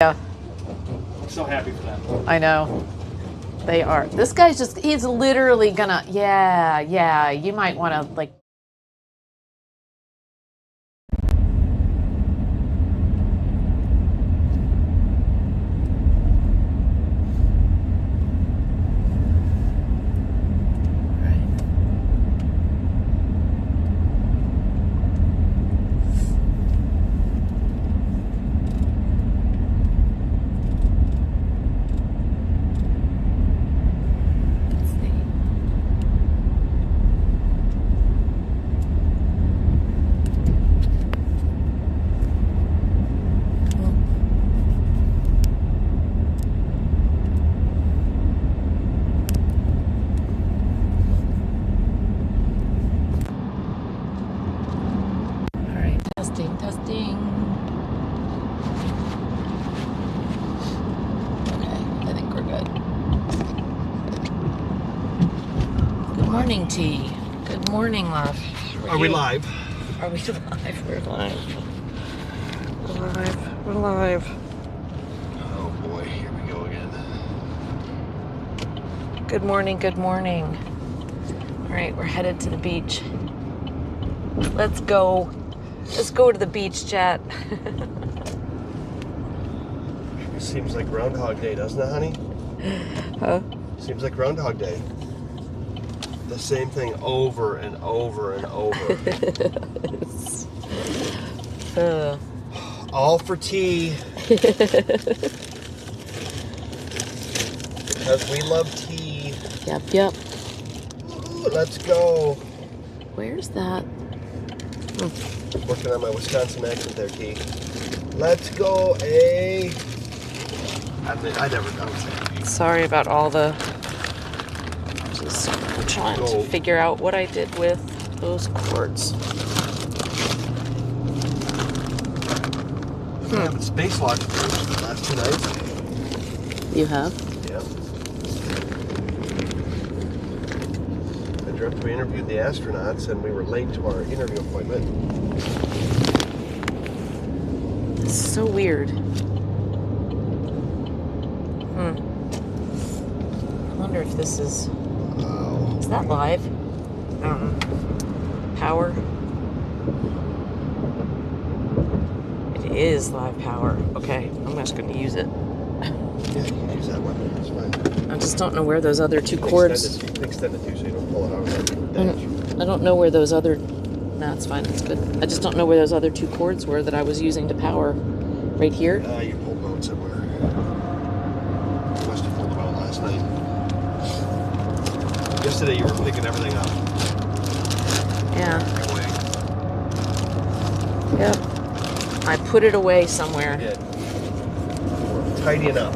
Yeah, I'm so happy for them. I know. They are. This guy's he's literally gonna, yeah, you might want to, like, testing. Okay, I think we're good. Good morning, T. Good morning, love. Are we live? Are we live? We're live. We're live. Oh boy, here we go again. Good morning, good morning. All right, we're headed to the beach. Let's go. Let's go to the beach, chat. It seems like Groundhog Day, doesn't it, honey? Huh? Seems like Groundhog Day. The same thing over and over and over. All for tea. Because we love tea. Yep. Ooh, let's go. Where's that? Working on my Wisconsin accent there, T. Let's go, eh? I don't say Sorry about all the... Just trying to figure out what I did with those cords. I've been having space logs for the last 2 nights. You have? Yeah. I dreamt we interviewed the astronauts and we were late to our interview appointment. It's so weird. I wonder if this is... Is that live? Power? It is live power. Okay, I'm just going to use it. Yeah, you can use that one. It's fine. I just don't know where those other two cords... Extend it too so you don't pull it out. I don't know where those other... No, it's fine. It's good. I just don't know where those other two cords were that I was using to power. Right here? You pulled them out somewhere. You must have pulled them out last night. Yesterday you were picking everything up. Yeah. Away. Yep. I put it away somewhere. You did. You were tidying up.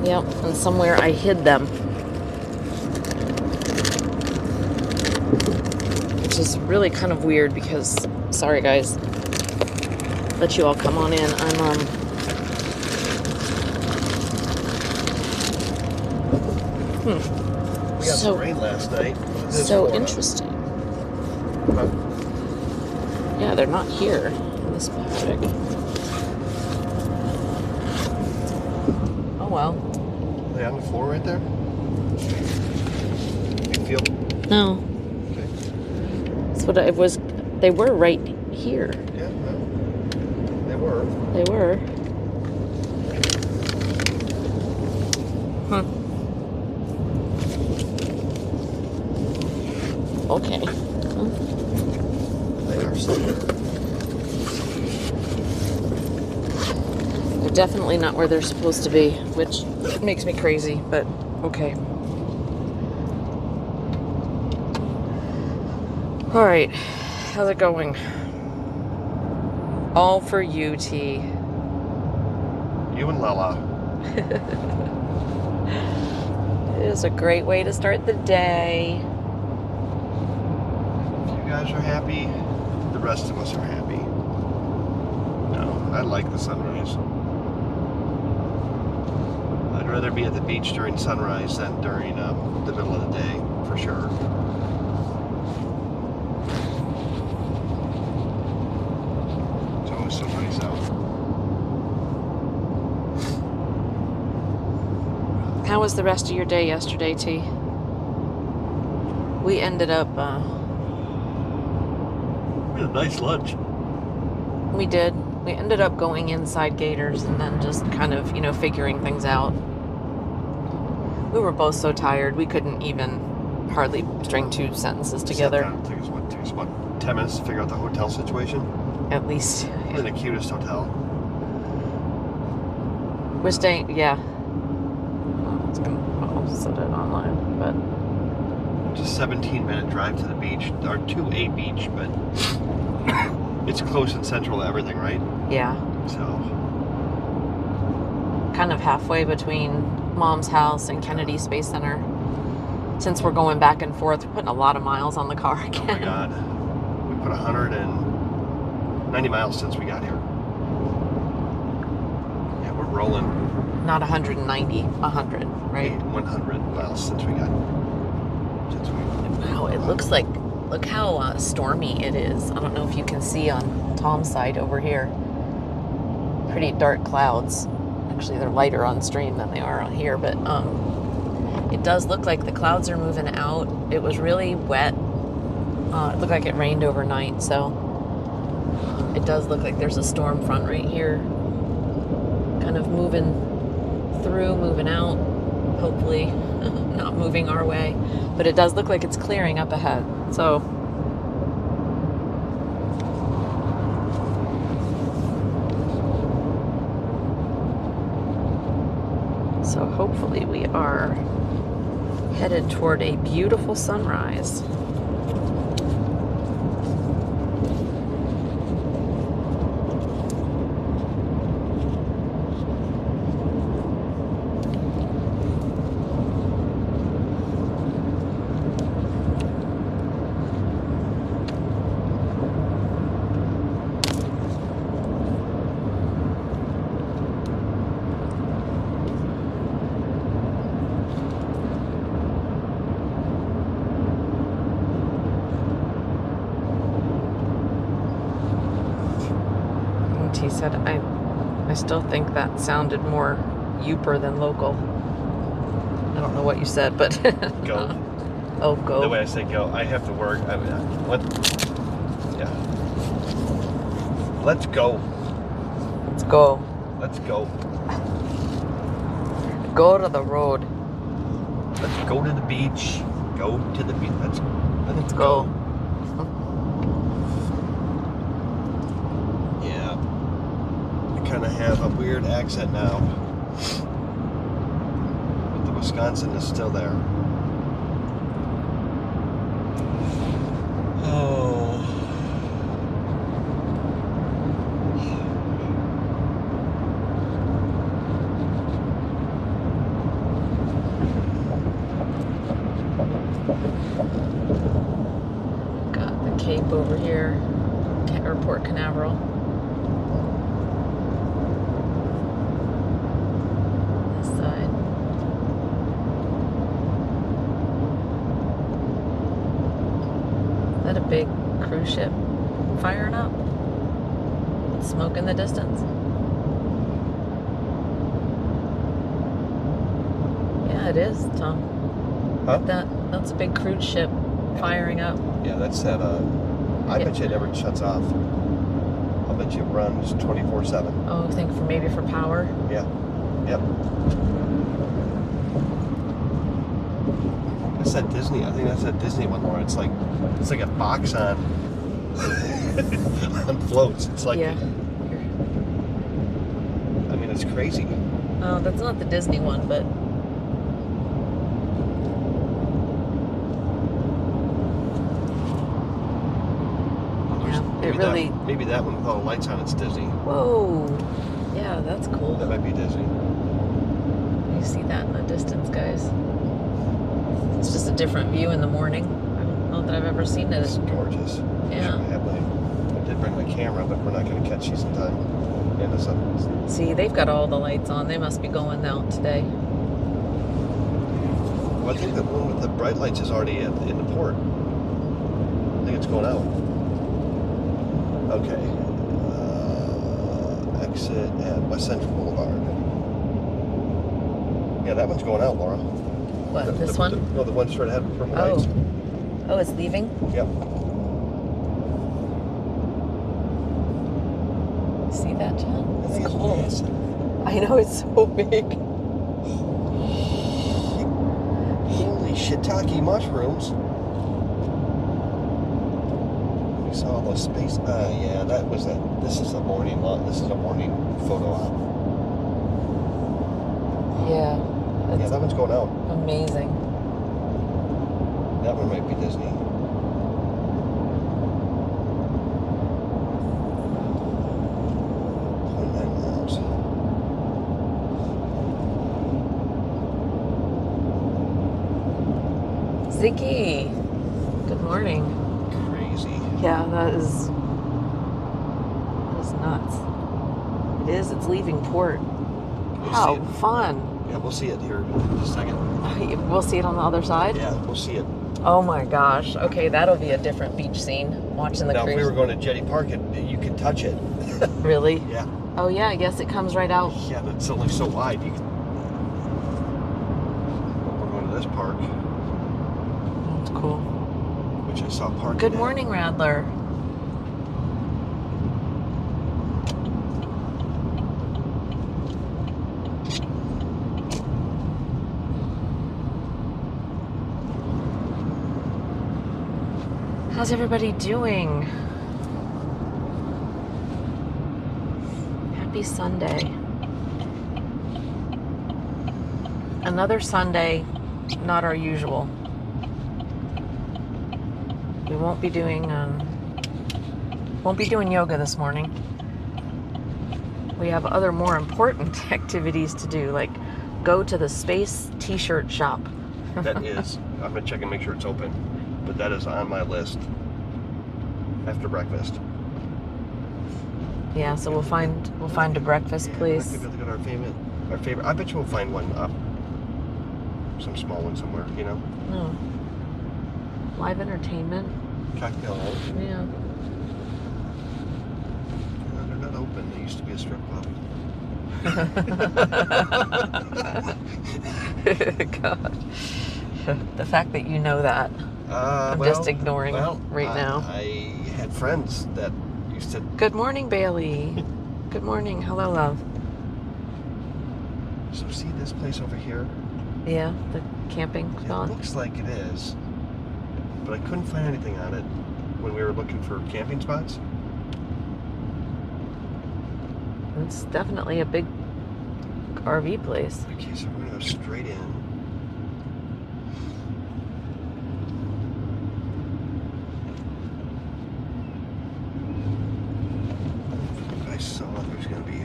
Yep. And somewhere I hid them. Which is really kind of weird because, sorry guys, let you all come on in. I'm We got some rain last night. So interesting. Huh? Yeah, they're not here in this paddock. Oh well. Are they on the floor right there? You feel them? No. Okay. That's what it was. They were right here. Yeah, well, they were. They were. Huh. Okay. They are somewhere. They're definitely not where they're supposed to be, which makes me crazy, but okay. All right. How's it going? All for you, T. You and Lala. It is a great way to start the day. If you guys are happy, the rest of us are happy. No, I like the sunrise. I'd rather be at the beach during sunrise than during the middle of the day, for sure. It's always so nice out. How was the rest of your day yesterday, T? We ended up, We had a nice lunch. we did. We ended up going inside Gators and then just kind of, figuring things out. We were both so tired, we couldn't even hardly string 2 sentences together. It took us what, 10 minutes to figure out the hotel situation? At least. We're in the cutest hotel. We're staying, yeah. I'll set it online, but. Just 17-minute drive to the beach, or to a beach, but it's close and central to everything, right? Yeah. So. Kind of halfway between Mom's house and Kennedy Space Center. Since we're going back and forth, we're putting a lot of miles on the car again. Oh my God. We put 190 miles since we got here. Yeah, we're rolling. Not 190, 100, right? 100 miles since we got. Wow, it looks like, look how stormy it is. I don't know if you can see on Tom's side over here. Pretty dark clouds. Actually, they're lighter on stream than they are on here, but it does look like the clouds are moving out. It was really wet. It looked like it rained overnight, so it does look like there's a storm front right here. Kind of moving through, moving out, hopefully not moving our way. But it does look like it's clearing up ahead, so. So hopefully we are headed toward a beautiful sunrise. He said, I still think that sounded more Youper than local. I don't know what you said, but Go. Oh, go. The way I say go, I have to work. I mean, what? Yeah. Let's go. Let's go. Let's go. Go to the road. Let's go to the beach. Go to the beach. Let's go. Yeah. I kind of have a weird accent now. But the Wisconsin is still there. Oh. Got the Cape over here, or Port Canaveral. This side. Is that a big cruise ship firing up? Smoke in the distance? Yeah, it is, Tom. Huh? That's a big cruise ship firing up. Yeah, that's that. I bet you it never shuts off. I'll bet you it runs 24/7. Oh, I think maybe for power. Yeah. Yep. That's that Disney. I think that's that Disney one where it's like a box on on floats. It's like, Yeah. I mean, it's crazy. Oh, that's not the Disney one, but it really. Maybe that one with all the lights on, it's Disney. Whoa. Yeah, that's cool. That might be Disney. You see that in the distance, guys. It's just a different view in the morning. I don't know that I've ever seen it. It's gorgeous. Yeah. I did bring my camera, but we're not going to catch these in time. And the sun. See, they've got all the lights on. They must be going out today. Well, I think the one with the bright lights is already in the port. I think it's going out. Okay. Exit at West Central Boulevard. Yeah, that one's going out, Laura. What, this one? No, the one straight ahead with purple Oh. lights. Oh, it's leaving? Yep. See that, John? I think It's it's cool. massive. I know, it's so big. Holy shiitake mushrooms. We saw all the space. Yeah, that was it. This is a morning lot. This is a morning photo op. Yeah. Yeah, It's that one's going out. amazing. That one might be Disney. Ziggy, good morning. Crazy. Yeah, that is nuts. It is, it's leaving port. We'll How see it. fun. Yeah, we'll see it here in a second. We'll see it on the other side? Yeah, we'll see it. Oh my gosh. Okay, that'll be a different beach scene. Watching the Now, cruise. if we were going to Jetty Park, you could touch it. Really? Yeah. Oh yeah, I guess it comes right out. Yeah, but it's only so wide. You can... We're going to this park, That's cool. which I saw parking. Good at. morning, Radler. How's everybody doing? Happy Sunday. Another Sunday, not our usual. We won't be doing yoga this morning. We have other more important activities to do, like go to the Space T-shirt shop. That is. I'm gonna check and make sure it's open, but that is on my list after breakfast. Yeah, so we'll find a breakfast place. Maybe look at our favorite. I bet you we'll find one up, some small one somewhere. You know. No. Live entertainment. Cocktail house. Yeah. No, they're not open. They used to be a strip club. God. The fact that you know that, I'm just ignoring right now. I had friends that used to. Good morning, Bailey. Good morning. Hello, love. So see this place over here? Yeah, the camping It spot. looks like it is, but I couldn't find anything on it when we were looking for camping spots. It's definitely a big RV place. Okay, so we're gonna go straight in. I saw there's gonna be.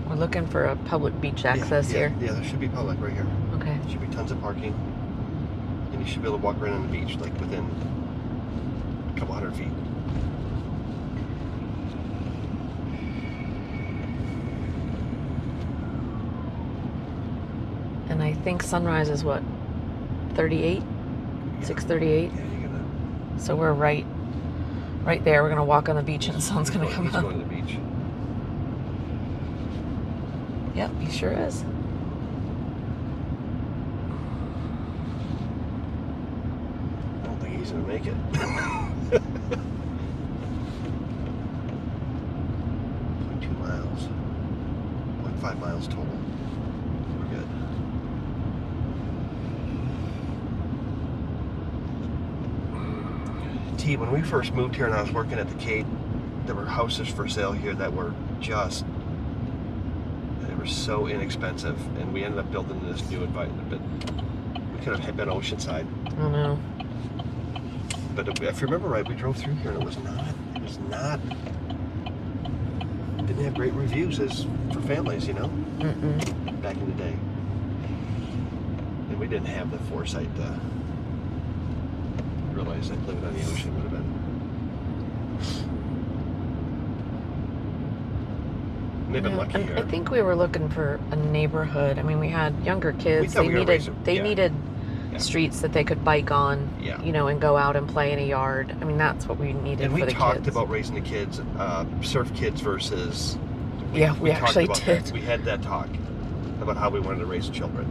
We're looking for a public beach access here. Yeah, there should be public right here. Okay. There should be tons of parking, and you should be able to walk around on the beach like within a couple hundred feet. And I think sunrise is what? 38? 6:38? Yeah, you're gonna. So we're right there. We're gonna walk on the beach and the sun's gonna come He's up. going to the beach. Yep, he sure is. I don't think he's gonna make it. 0.2 miles. 0.5 miles total. We're good. T, when we first moved here and I was working at the Cape, there were houses for sale here that were just, they were so inexpensive, and we ended up building this new environment, but we could have been Oceanside. Oh no. But if you remember right, we drove through here and it didn't have great reviews as for families, you know, back in the day. And we didn't have the foresight to realize that living on the ocean would have been. They've been lucky here. I think we were looking for a neighborhood. I mean, we had younger kids. thought we were raising- They yeah. needed Yeah. streets that they could bike on. Yeah. You know, and go out and play in a yard. I mean, that's what we needed And we for the talked kids. about raising the kids, surf kids versus. Yeah, we talked actually about did. that. We had that talk. about how we wanted to raise children.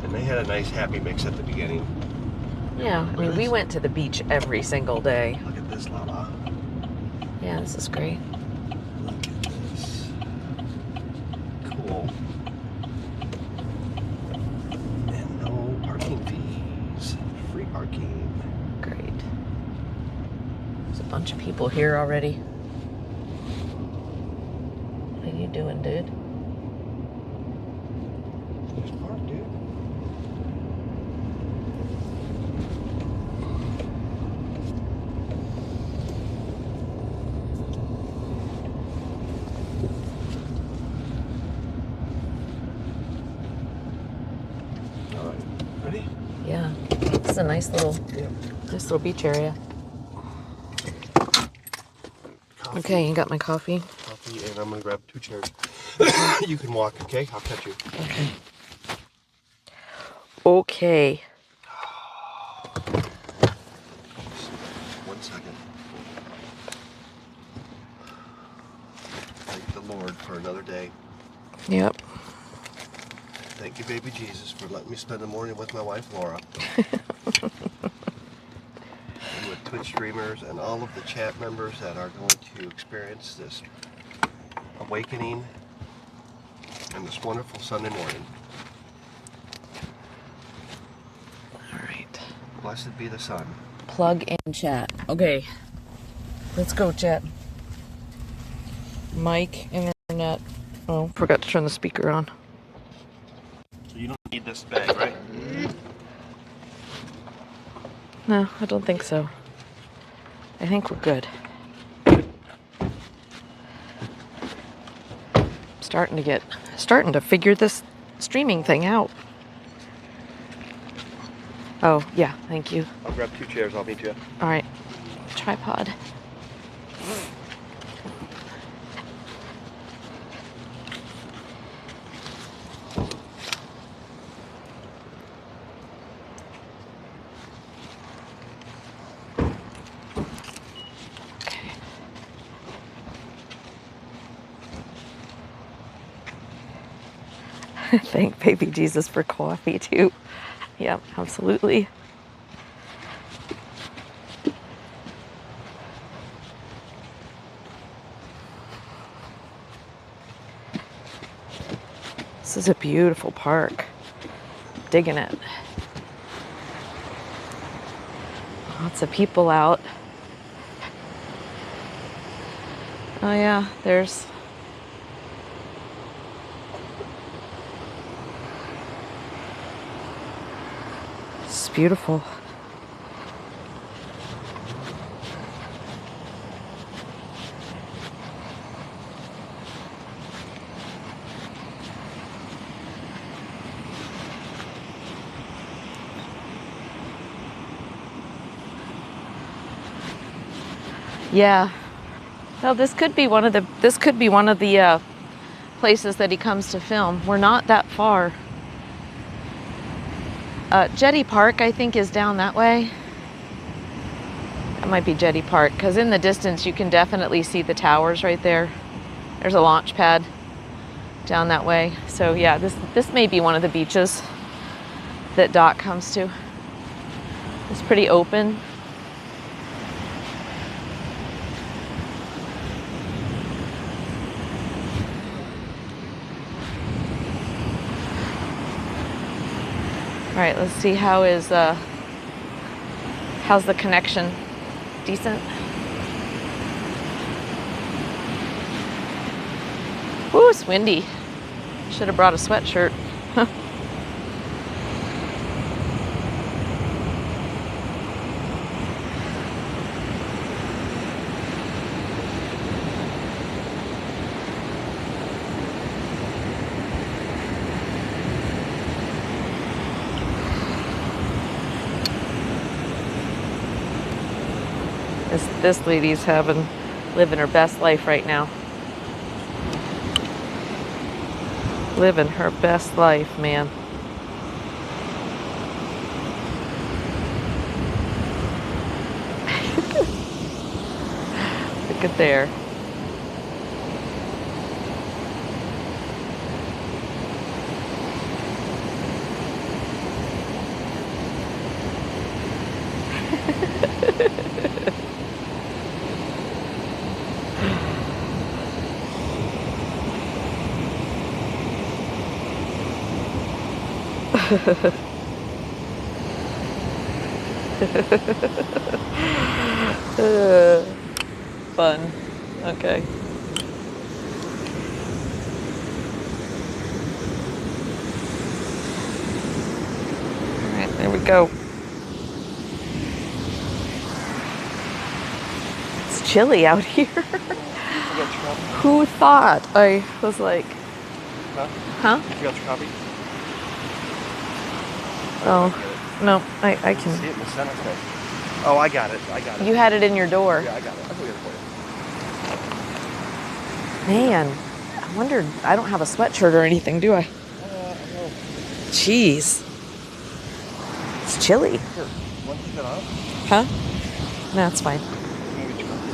And they had a nice happy mix at the beginning. Yeah, I mean, we went to the beach every single day. Look at this, Lala. Yeah, this is great. Look at this. Cool. And no parking fees. Free parking. Great. There's a bunch of people here already. What are you doing, dude? There's park, dude. All right. Ready? Yeah. This is a nice little beach area. Coffee. Okay, you got my coffee? Coffee, and I'm gonna grab 2 chairs. You can walk, okay? I'll catch you. Okay. Okay. 1 second. Thank the Lord for another day. Yep. Thank you, baby Jesus, for letting me spend the morning with my wife, Laura. And with Twitch streamers and all of the chat members that are going to experience this awakening and this wonderful Sunday morning. All right. Blessed be the sun. Plug in chat. Okay. Let's go, chat. Mic, internet. Oh, forgot to turn the speaker on. So you don't need this bag, right? No, I don't think so. I think we're good. Starting to figure this streaming thing out. Oh, yeah, thank you. I'll grab 2 chairs, I'll meet you. All right. Tripod. Thank baby Jesus for coffee too. Yep, absolutely. This is a beautiful park. Digging it. Lots of people out. Oh yeah, there's it's beautiful. Yeah. Well, this could be one of the places that he comes to film. We're not that far. Jetty Park, I think, is down that way. That might be Jetty Park, because in the distance you can definitely see the towers right there. There's a launch pad down that way. So yeah, this may be one of the beaches that Doc comes to. It's pretty open. All right, let's see how's the connection? Decent? Ooh, it's windy. Should have brought a sweatshirt. This lady's living her best life right now. Living her best life, man. Look at there. Fun. Okay. All right, there we go. It's chilly out here. Who thought? I was like, huh? You forgot your copy? Oh, no, I See can. it in the center thing. Oh, I got it. I got it. You had it in your door. Yeah, I got it. I'll go get it for you. Man, I wondered, I don't have a sweatshirt or anything, do I? I know. Jeez. It's chilly. Here, you want to take that off? Huh? No, it's fine. I'm gonna get your copy.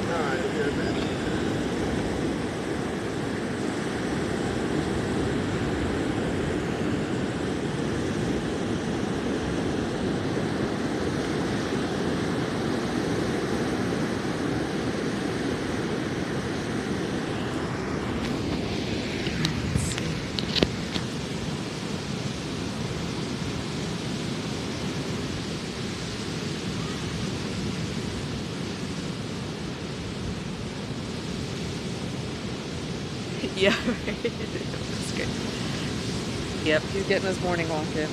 All right, I'll be right back. Yeah, right. That's good. Yep, he's getting his morning walk in.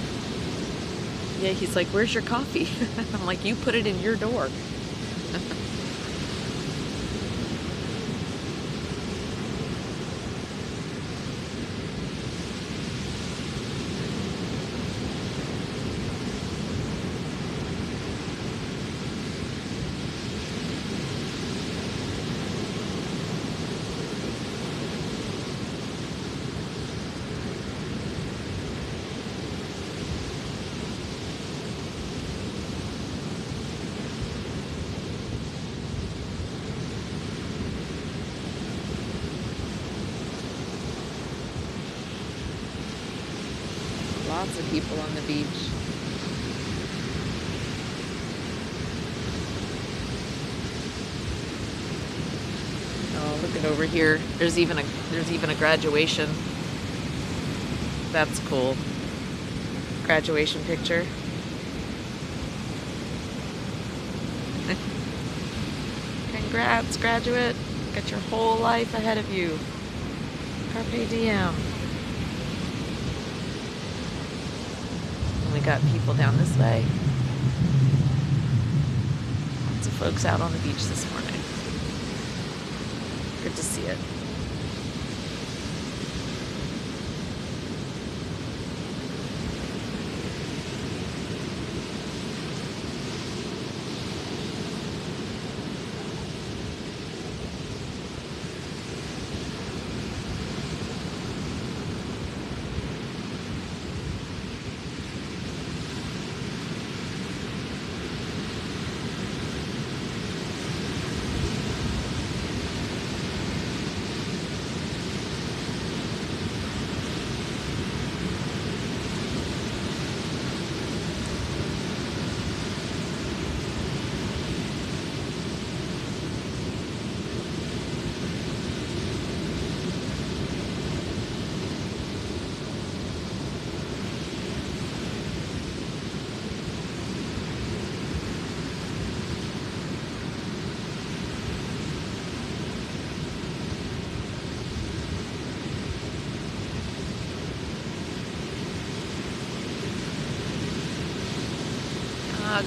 Yeah, he's like, where's your coffee? I'm like, you put it in your door. Lots of people on the beach. Oh, look at over here. There's even a graduation. That's cool. Graduation picture. Congrats, graduate. Got your whole life ahead of you. Carpe diem. We got people down this way. Lots of folks out on the beach this morning. Good to see it.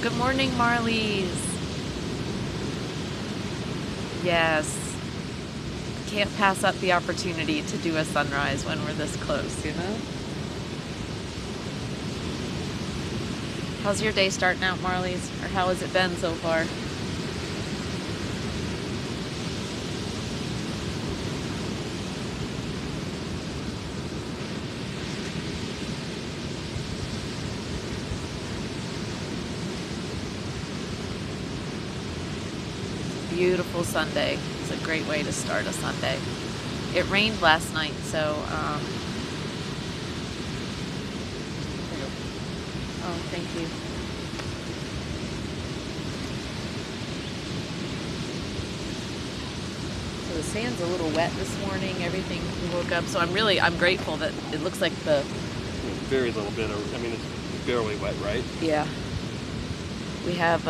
Good morning, Marlies. Yes. Can't pass up the opportunity to do a sunrise when we're this close, you know? How's your day starting out, Marlies? Or how has it been so far? Beautiful Sunday. It's a great way to start a Sunday. It rained last night, so oh, thank you. So the sand's a little wet this morning. Everything we woke up, so I'm grateful that it looks like the very little bit of, I mean, it's barely wet, right? yeah. We have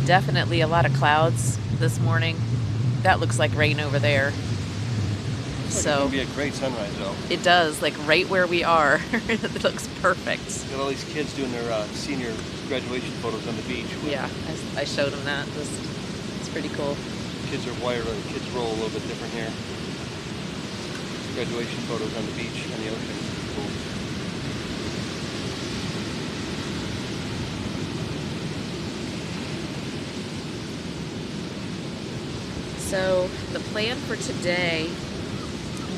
definitely a lot of clouds this morning. That looks like rain over there. It's So gonna be a great sunrise, though. it does, like right where we are. It looks perfect. Got all these kids doing their senior graduation photos on the beach. Yeah, I showed them that. It's pretty cool. Kids are wired. Kids roll a little bit different here. Graduation photos on the beach and the ocean. Cool. So the plan for today,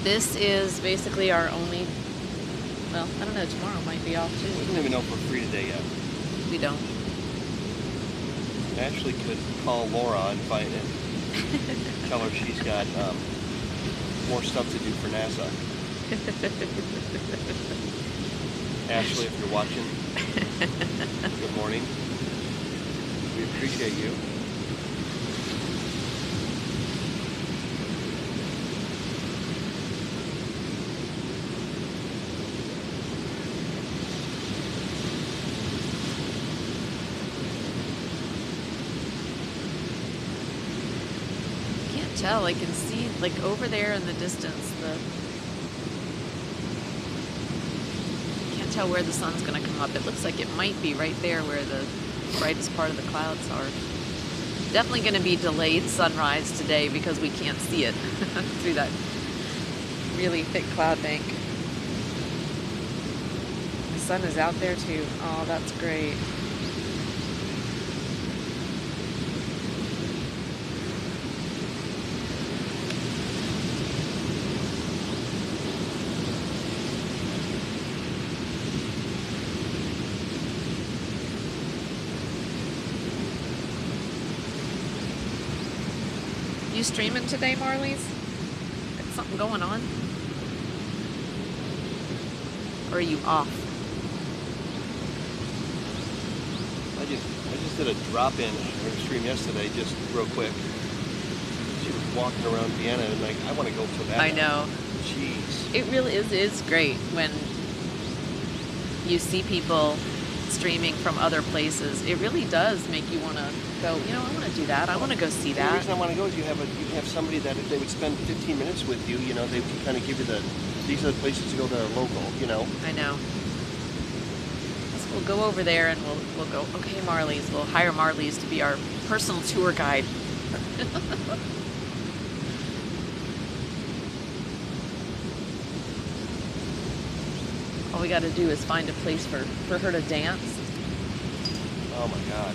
this is basically our only, well, I don't know, tomorrow might be off We too. don't even know if we're free today yet. We don't. Ashley could call Laura and find it. Tell her she's got more stuff to do for NASA. Ashley, if you're watching, good morning. We appreciate you. Tell, I can see like over there in the distance can't tell where the sun's gonna come up. It looks like it might be right there where the brightest part of the clouds are. Definitely gonna be delayed sunrise today because we can't see it through that really thick cloud bank. The sun is out there too. Oh, that's great. You streaming today, Marlies? Got something going on? Or are you off? I just did a drop-in stream yesterday, just real quick. She was walking around Vienna and like, I want to go for that. I know. Jeez. It really is great when you see people streaming from other places. It really does make you want to go, you know, I want to do that. I want to go see The that. reason I want to go is you have somebody that if they would spend 15 minutes with you, you know, they can kind of give you these are the places to go that are local, you know. I know. So we'll go over there and we'll go, okay, Marlies. We'll hire Marlies to be our personal tour guide. All we got to do is find a place for her to dance. Oh my God.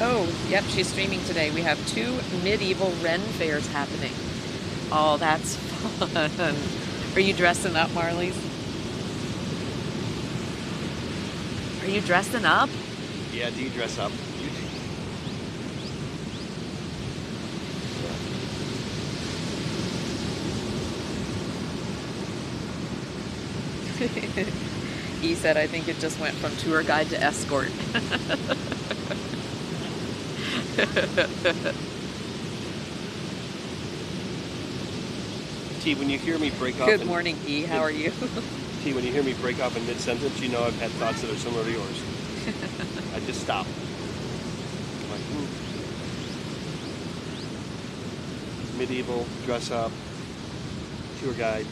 Oh, yep, she's streaming today. We have 2 medieval Ren fairs happening. Oh, that's fun. Are you dressing up, Marlies? Are you dressing up? Yeah, do you dress up? He said, I think it just went from tour guide to escort. T, when you hear me break off... Good morning, E. How are you? T, when you hear me break off in mid-sentence, you know I've had thoughts that are similar to yours. I just stop. I'm like, Medieval, dress up, tour guide,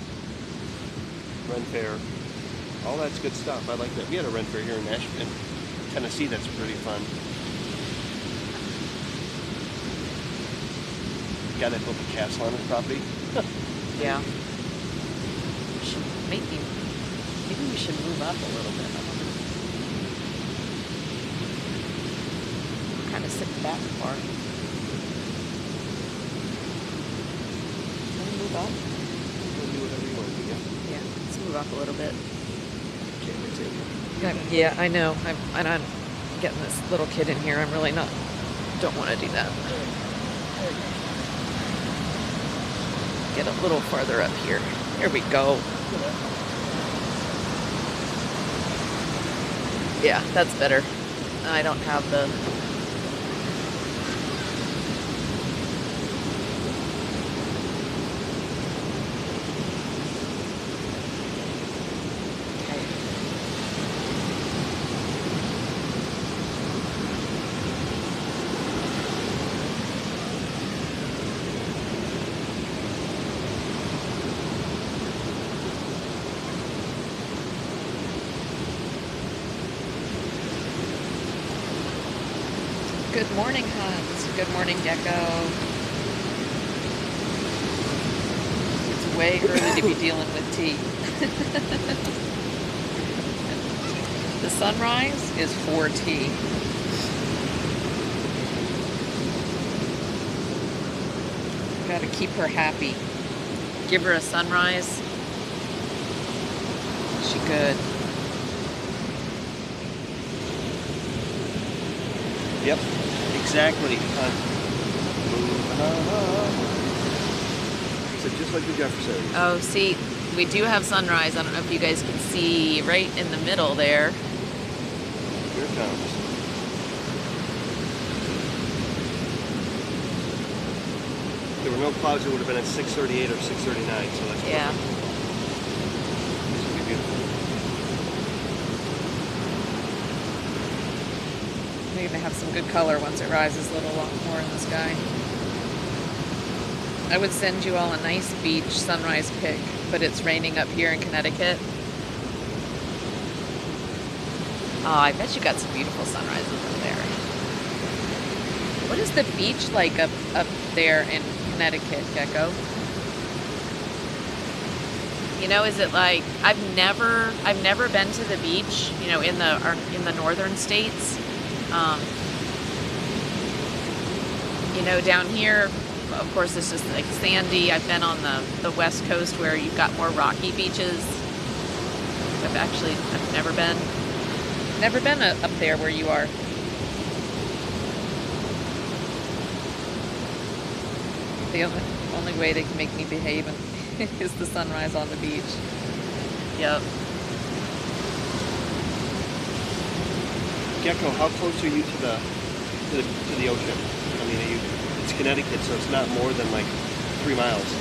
Ren fair. All that's good stuff. I like that. We had a Ren fair here in Nashville, in Tennessee. That's pretty fun. Guy that built a castle on his property. Yeah. Maybe we should move up a little bit. I don't know. Kind of sit back far. Can we move up? You can do whatever you want to do, yeah? Yeah, let's move up a little bit. Camera table. Yeah, I know. I'm getting this little kid in here. I'm really don't want to do that. Get a little farther up here. Here we go. Yeah, that's better. I don't have the... Good morning, Hans. Good morning, Gecko. It's way early to be dealing with tea. The sunrise is for tea. Gotta keep her happy. Give her a sunrise. She good. Yep, exactly. So just like the Jeffersons. Oh, see, we do have sunrise. I don't know if you guys can see right in the middle there. Here it comes. If there were no clouds, it would have been at 6:38 or 6:39. So that's Yeah. perfect. This would be beautiful. We're gonna have some good color once it rises a little lot more in the sky. I would send you all a nice beach sunrise pic, but it's raining up here in Connecticut. Oh, I bet you got some beautiful sunrises up there. What is the beach like up there in Connecticut, Gecko? You know, is it like I've never been to the beach, you know, in the northern states. You know, down here, of course, it's just like sandy. I've been on the west coast where you've got more rocky beaches. I've never been up there where you are. The only way they can make me behave is the sunrise on the beach. Yep. Gecko, how close are you to the ocean? I mean, it's Connecticut, so it's not more than like 3 miles.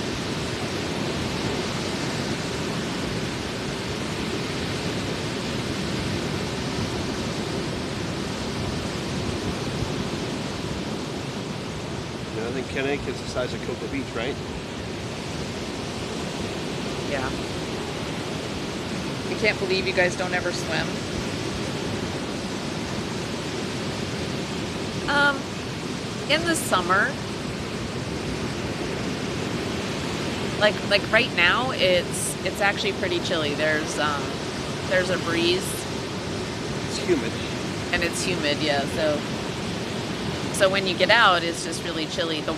You know, I think Connecticut's the size of Cocoa Beach, right? Yeah. I can't believe you guys don't ever swim. In the summer, like right now, it's actually pretty chilly. There's a breeze. It's humid. And it's humid, yeah. So when you get out, it's just really chilly. The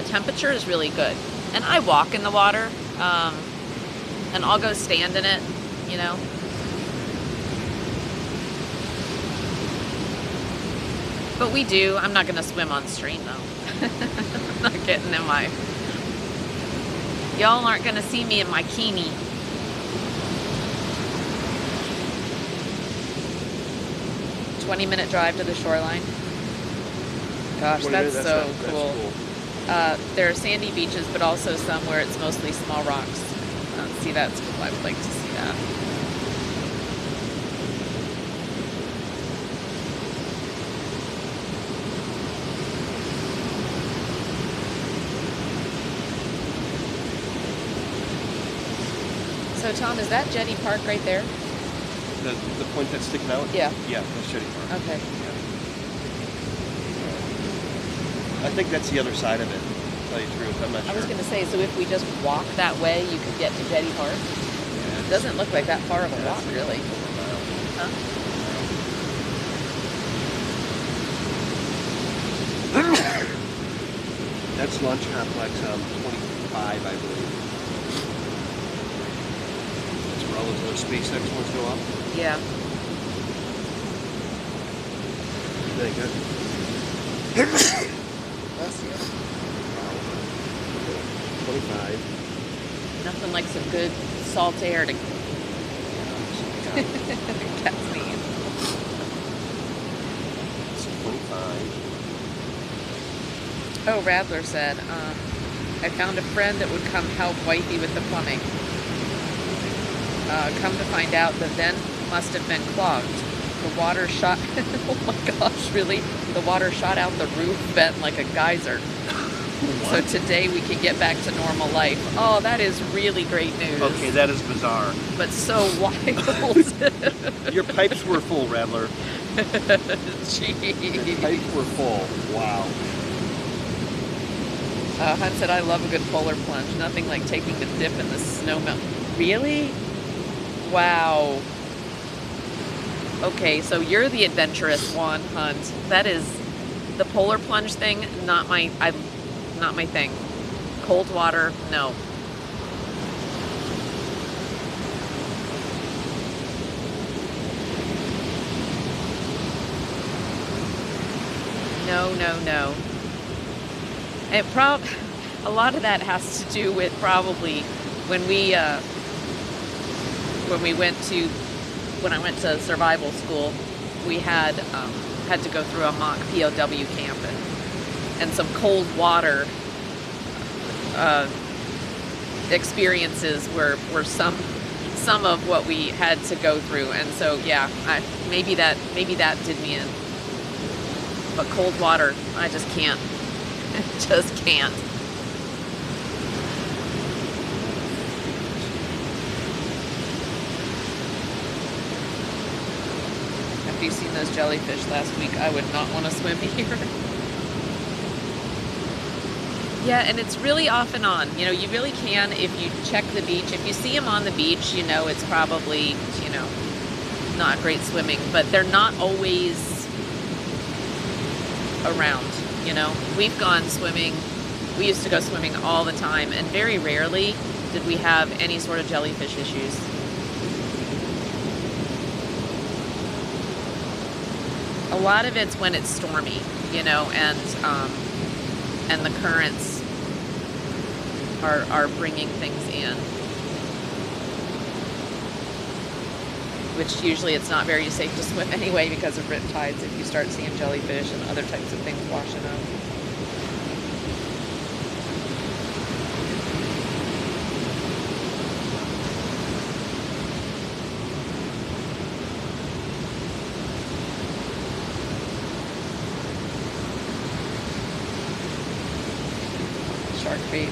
temperature is really good, and I walk in the water, and I'll go stand in it, you know. But we do. I'm not going to swim on stream, though. I'm not getting in my... Y'all aren't going to see me in my bikini. A 20-minute drive to the shoreline. Gosh, that's so cool. That's cool. There are sandy beaches, but also some where it's mostly small rocks. See, that's cool. I would like to see that. So, Tom, is that Jetty Park right there? The point that's sticking out? Yeah. Yeah, that's Jetty Park. Okay. Yeah. I think that's the other side of it, to tell you the truth. I'm not sure. I was going to say, so if we just walk that way, you could get to Jetty Park? Yeah, It doesn't look like that far of a walk, really. Huh? That's Launch Complex 25, I believe. That's where all those other SpaceX ones go up. Yeah. Very good. Bless you. 25. Nothing like some good salt air to catch me. fine. Oh, Radler said, I found a friend that would come help wifey with the plumbing. Come to find out, the vent must have been clogged. The water shot, oh my gosh, really? The water shot out the roof vent like a geyser. So today we can get back to normal life. Oh, that is really great news. Okay, that is bizarre. But so wild. Your pipes were full, Radler. Jeez. Your pipes were full. Wow. Hunt said, I love a good polar plunge. Nothing like taking the dip in the snow melt. Really? Wow. Okay, so you're the adventurous one, Hunt. That is the polar plunge thing, not my thing. Cold water, no. No. It a lot of that has to do with probably when I went to survival school, we had to go through a mock POW camp and some cold water experiences were some of what we had to go through, and so yeah, maybe that did me in. But cold water, I just can't. Just can't. After you seen those jellyfish last week, I would not want to swim here. Yeah, and it's really off and on. You know, you really can, if you check the beach. If you see them on the beach, you know it's probably, not great swimming. But they're not always around, We've gone swimming. We used to go swimming all the time, and very rarely did we have any sort of jellyfish issues. A lot of it's when it's stormy, and the currents are bringing things in, which usually it's not very safe to swim anyway because of rip tides if you start seeing jellyfish and other types of things washing up. Shark bait.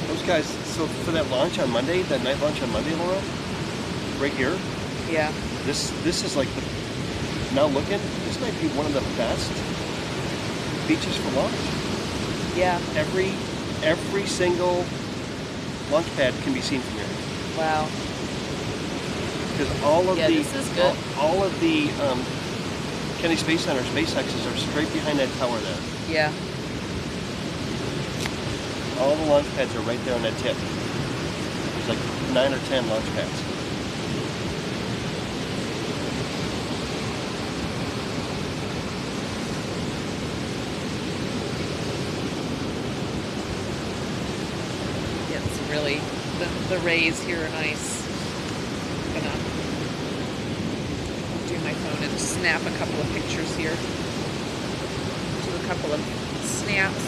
Those guys, so for that launch on Monday, that night launch on Monday, Laura, right here, Yeah. this is like now looking, this might be one of the best beaches for launch. Yeah. Every single launch pad can be seen from here. Wow. Because all of this is good. all of the Kennedy Space Center SpaceX's are straight behind that tower there. Yeah. All the launch pads are right there on that tip. There's like 9 or 10 launch pads. Yeah, it's really, the rays here are nice. I'm gonna do my phone and snap a couple of pictures here. Do a couple of snaps.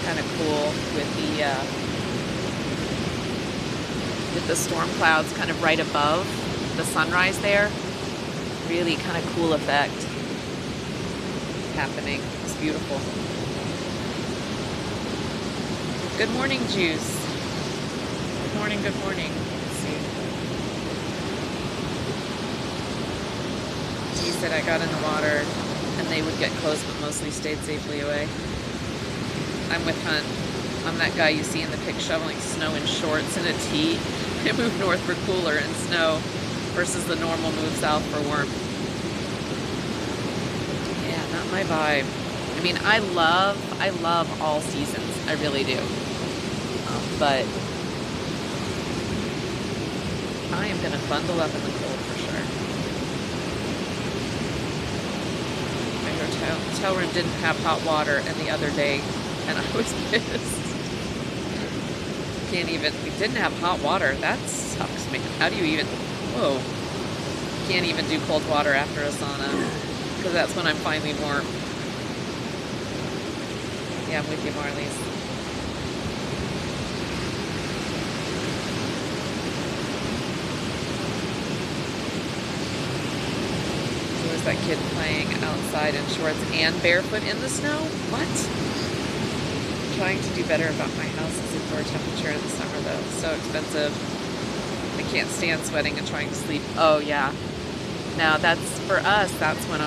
Kind of cool with the storm clouds kind of right above the sunrise there. Really kind of cool effect happening. It's beautiful. Good morning, Juice. Good morning, good morning. Let's see. He said I got in the water and they would get close but mostly stayed safely away. I'm with Hunt. I'm that guy you see in the pic shoveling snow in shorts and a tee. I moved north for cooler and snow. versus the normal move south for warmth. Yeah, not my vibe. I mean, I love all seasons. I really do. But I am gonna bundle up in the cold for sure. My hotel room didn't have hot water the other day, and I was pissed. We didn't have hot water. That sucks, man. How do you even, whoa. Can't even do cold water after a sauna, because that's when I'm finally warm. Yeah, I'm with you, Marlies. So is that kid playing outside in shorts and barefoot in the snow? What? Trying to do better about my house's indoor temperature in the summer, though. So expensive. I can't stand sweating and trying to sleep. Oh yeah. Now that's for us. That's when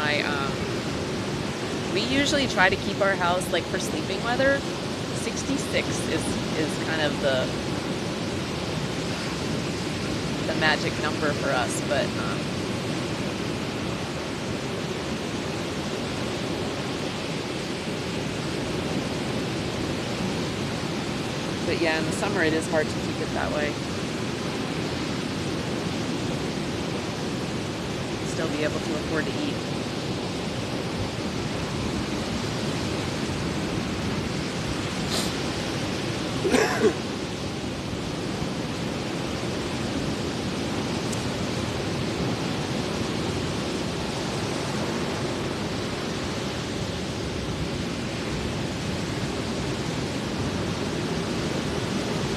we usually try to keep our house, like for sleeping weather, 66 is kind of the magic number for us. But yeah, in the summer it is hard to keep it that way. Still be able to afford to eat.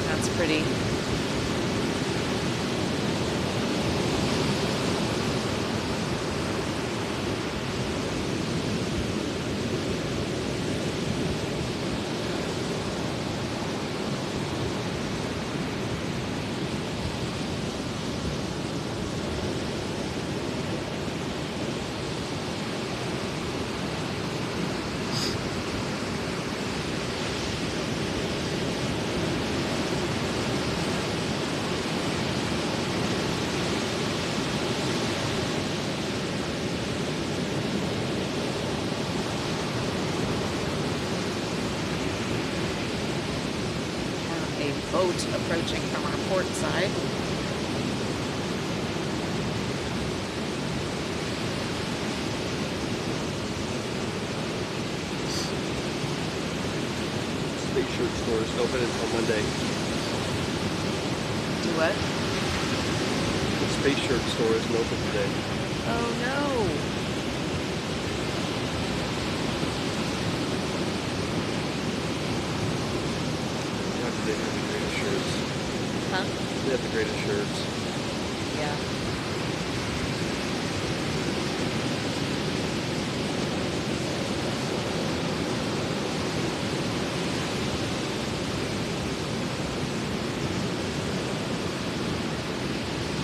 That's pretty. Boat approaching from our port side. Space Shirt store is open until Monday. Do what? The Space Shirt store isn't open today. Oh no. They have the greatest shirts. Huh? They have the greatest shirts. Yeah.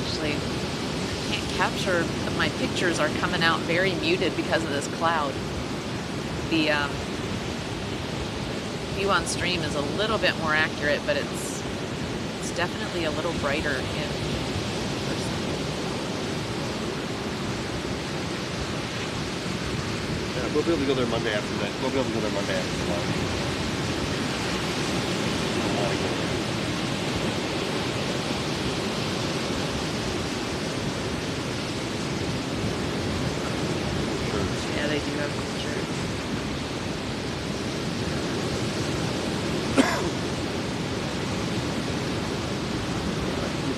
Actually, I can't capture, my pictures are coming out very muted because of this cloud. The view on stream is a little bit more accurate, but it's definitely a little brighter in person. Yeah, we'll be able to go there Monday after that. We'll be able to go there Monday after lunch. Yeah, they do have cool shirts.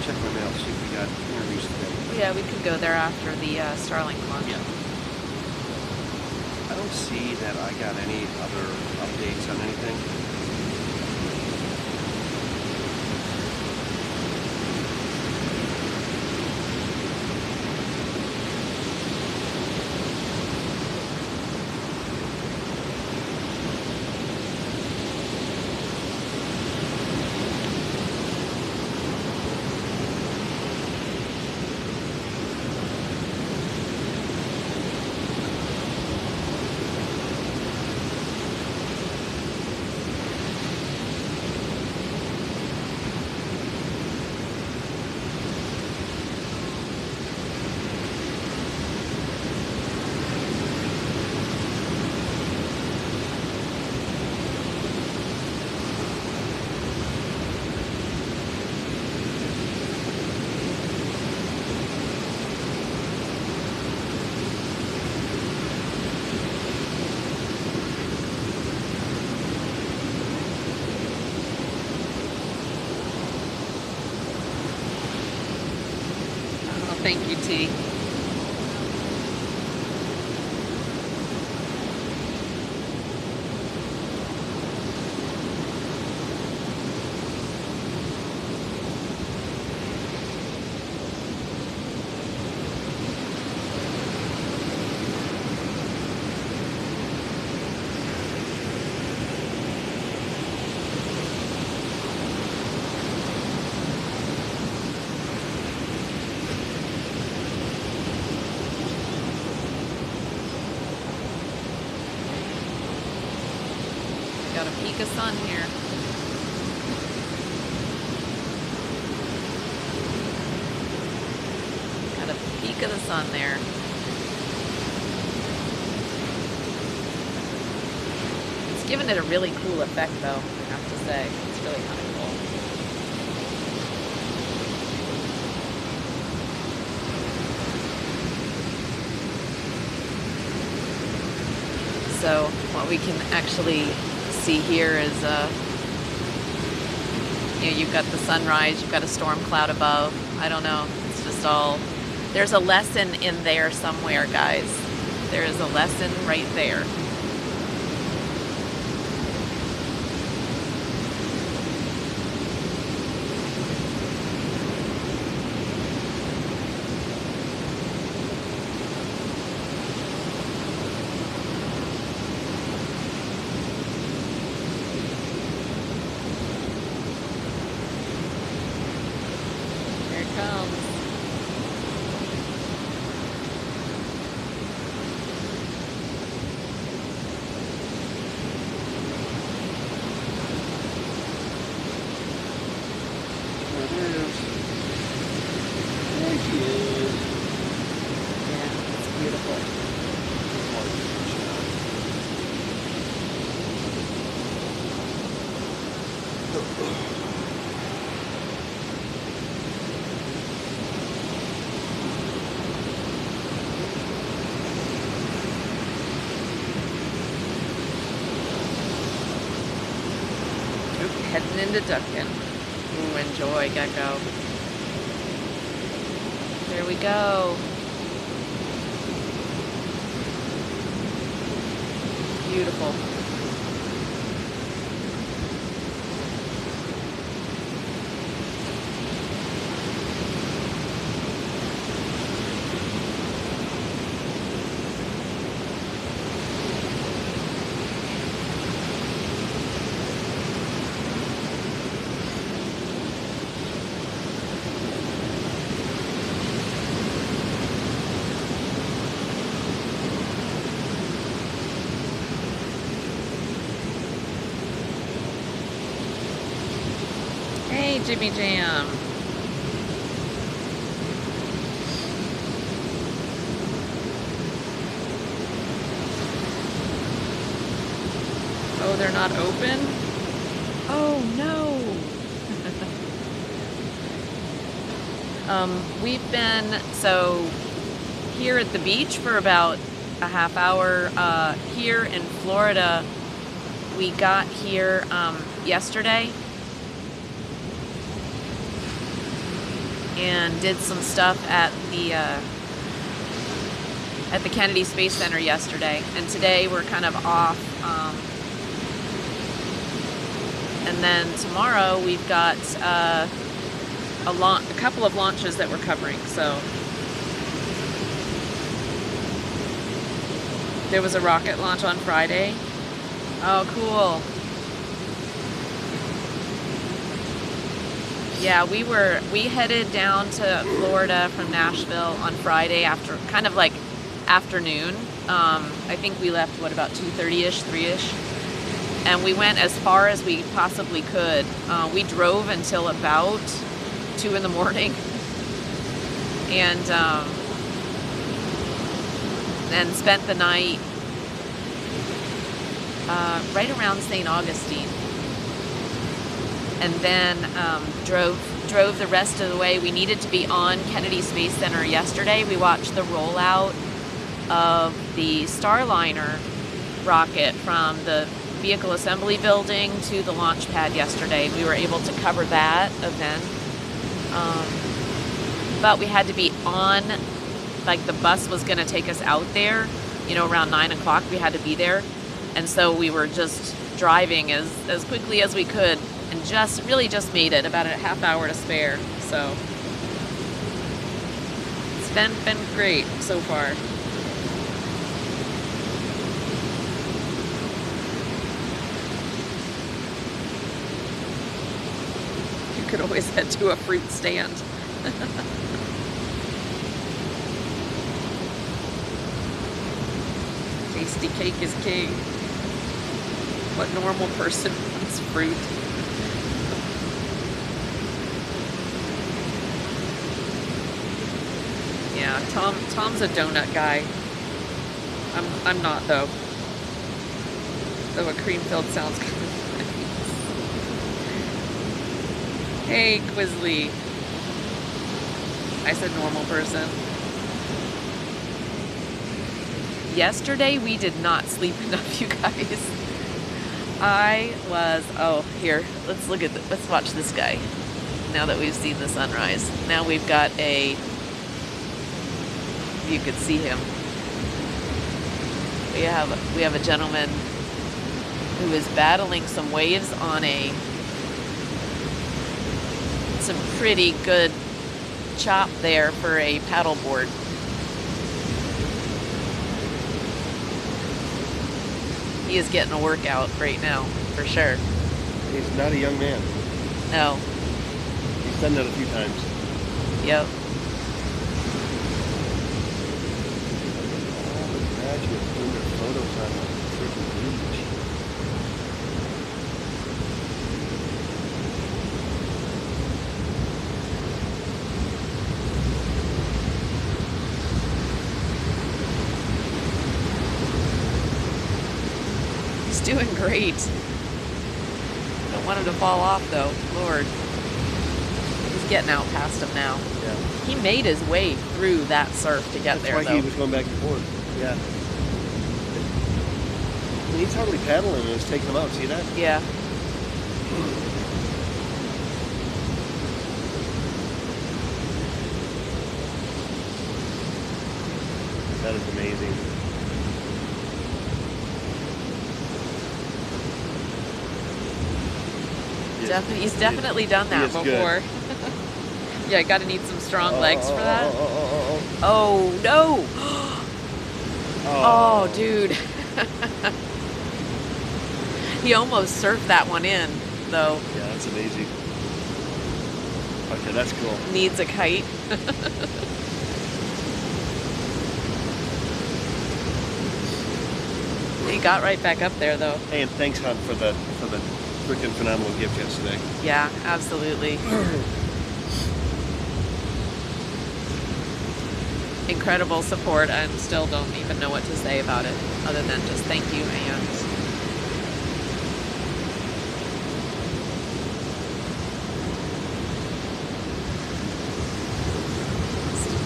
Check my mail, see if we got interviews today. Yeah, we could go there after the Starlink launch. Yeah. I don't see that I got any other updates on anything. tea. Got a peak of sun here. Got a peak of the sun there. It's giving it a really cool effect though, I have to say. It's really kind of cool. So what we can actually see here is, you know, you've got the sunrise, you've got a storm cloud above. I don't know. It's just all, there's a lesson in there somewhere, guys. There is a lesson right there. Comes. There she is. Yeah, it's beautiful. Heading into Duckin. Ooh, enjoy, Gecko. There we go. Beautiful. Hey, Jimmy Jam. Oh, they're not open? Oh, no. We've been, so here at the beach for about a half hour. Here in Florida, we got here yesterday and did some stuff at the Kennedy Space Center yesterday, and today we're kind of off. And then tomorrow we've got a couple of launches that we're covering. So there was a rocket launch on Friday. Oh, cool. Yeah, we headed down to Florida from Nashville on Friday after kind of like afternoon. I think we left about 2:30ish, 3ish, and we went as far as we possibly could. We drove until about 2 in the morning, and spent the night right around St. Augustine. And then drove the rest of the way. We needed to be on Kennedy Space Center yesterday. We watched the rollout of the Starliner rocket from the vehicle assembly building to the launch pad yesterday. We were able to cover that event. But we had to be on like the bus was going to take us out there, you know, around 9 o'clock. We had to be there. And so we were just driving as quickly as we could and really just made it, about a half hour to spare. So it's been great so far. You could always head to a fruit stand. Tasty cake is king. What normal person wants fruit? Yeah, Tom's a donut guy. I'm not though. Though a cream-filled sounds kind of nice. Hey, Quizly. I said normal person. Yesterday we did not sleep enough, you guys. Here, let's watch this guy. Now that we've seen the sunrise. Now we've got you could see him. We have a gentleman who is battling some waves on some pretty good chop there for a paddleboard. He is getting a workout right now, for sure. He's not a young man. No. He's done that a few times. Yep. All the graduates doing their photos on the freaking beach. He's doing great. Don't want him to fall off though. Lord. He's getting out past him now. Yeah. He made his way through that surf to get there, That's why though. he was going back and forth. Yeah. And he's hardly paddling and it's taking him out. See that? Yeah. That is amazing. He's definitely done that before. Yeah, gotta need some strong legs for that. Oh, no! Oh, dude. He almost surfed that one in, though. Yeah, that's amazing. Okay, that's cool. Needs a kite. He got right back up there, though. Hey, and thanks, Hunt, for the freaking phenomenal gift yesterday. Yeah, absolutely. Incredible support, and still don't even know what to say about it, other than just thank you, and it's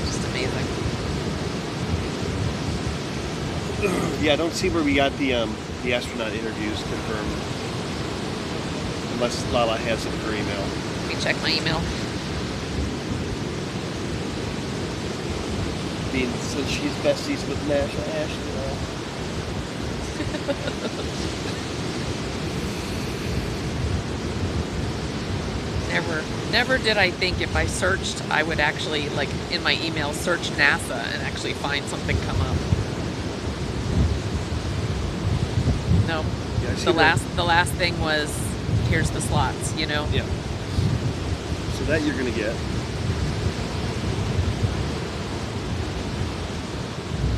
just amazing. Yeah, I don't see where we got the astronaut interviews confirmed. Unless Lala has it in her email. Let me check my email. Since she's besties with National Astronaut. Never did I think if I searched, I would actually, like, in my email, search NASA and actually find something come up. No. Yeah, the last thing was, here's the slots, you know? Yeah. So that you're gonna get.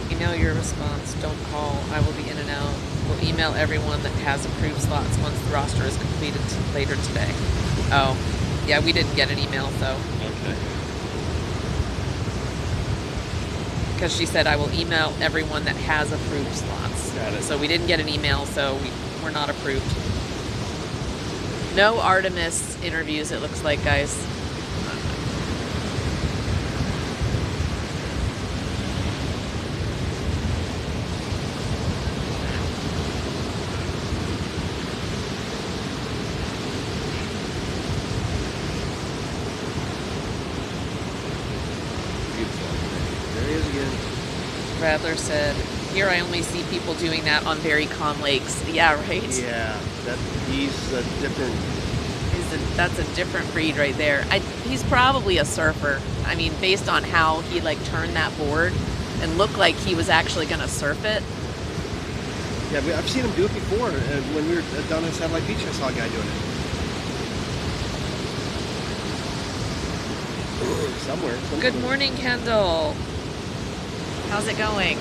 Email your response. Don't call. I will be in and out. We'll email everyone that has approved slots once the roster is completed later today. Oh, yeah, we didn't get an email, so. Okay. Because she said, I will email everyone that has approved slots. Got it. So we didn't get an email, so we're not approved. No Artemis interviews, it looks like, guys. There he is again. Radler said, "Here I only see people doing that on very calm lakes." Yeah, right. Yeah, he's a different. That's a different breed right there. He's probably a surfer. I mean, based on how he like turned that board and looked like he was actually going to surf it. Yeah, I've seen him do it before. When we were down at Satellite Beach, I saw a guy doing it. Somewhere. Good morning, Kendall. How's it going?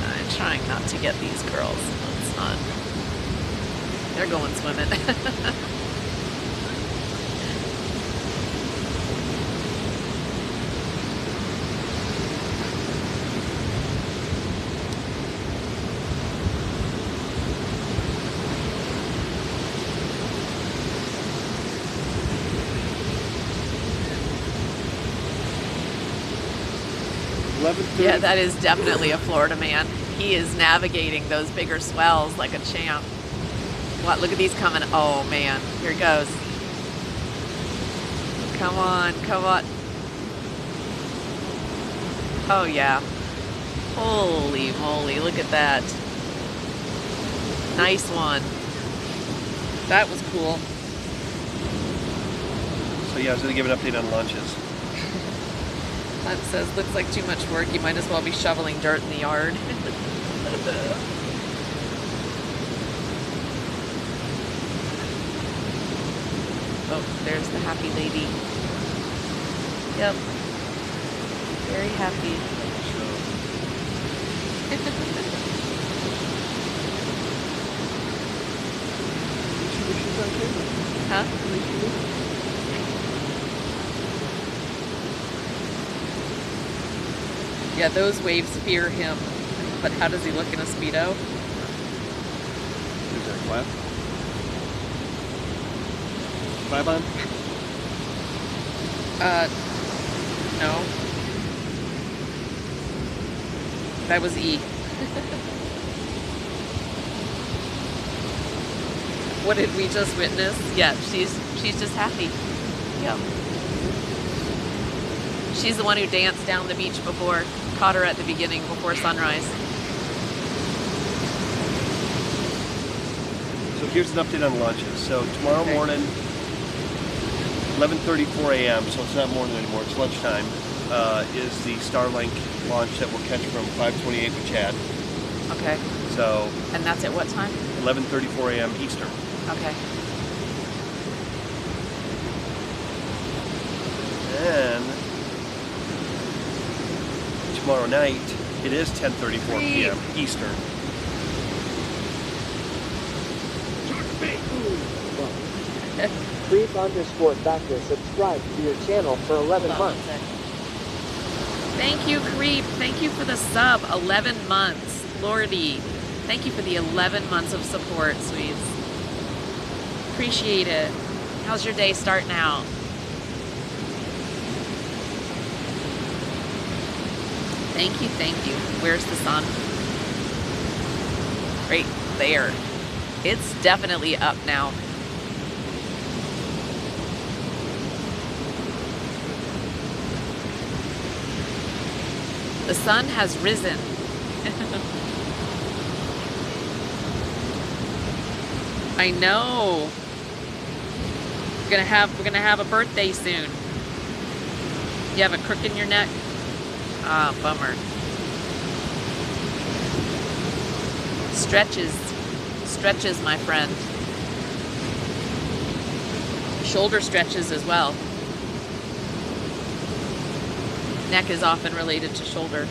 I'm trying not to get these girls. It's not. They're going swimming. Yeah, that is definitely a Florida man. He is navigating those bigger swells like a champ. What? Look at these coming. Oh, man. Here it goes. Come on. Come on. Oh, yeah. Holy moly. Look at that. Nice one. That was cool. So, yeah, I was going to give an update on lunches. Hunt says, looks like too much work. You might as well be shoveling dirt in the yard. Oh, there's the happy lady. Yep. Very happy. Huh? Yeah, those waves fear him. But how does he look in a Speedo? Is there a clap? Clap on? No. That was E. What did we just witness? Yeah, she's just happy. Yeah. She's the one who danced down the beach before. Caught her at the beginning before sunrise. So here's an update on lunches. So tomorrow morning, 11:34 a.m., so it's not morning anymore, it's lunchtime, is the Starlink launch that we'll catch from 528 with Chad. Okay. So. And that's at what time? 11:34 a.m. Eastern. Okay. And tomorrow night, it is 10:34 p.m. Eastern. Creep_Factor subscribe to your channel for 11 months. Thank you, Creep. Thank you for the sub. 11 months. Lordy. Thank you for the 11 months of support, sweets. Appreciate it. How's your day starting out? Thank you, thank you. Where's the sun? Right there. It's definitely up now. The sun has risen. I know. We're gonna have a birthday soon. You have a crook in your neck? Ah, bummer. Stretches, my friend. Shoulder stretches as well. Neck is often related to shoulder.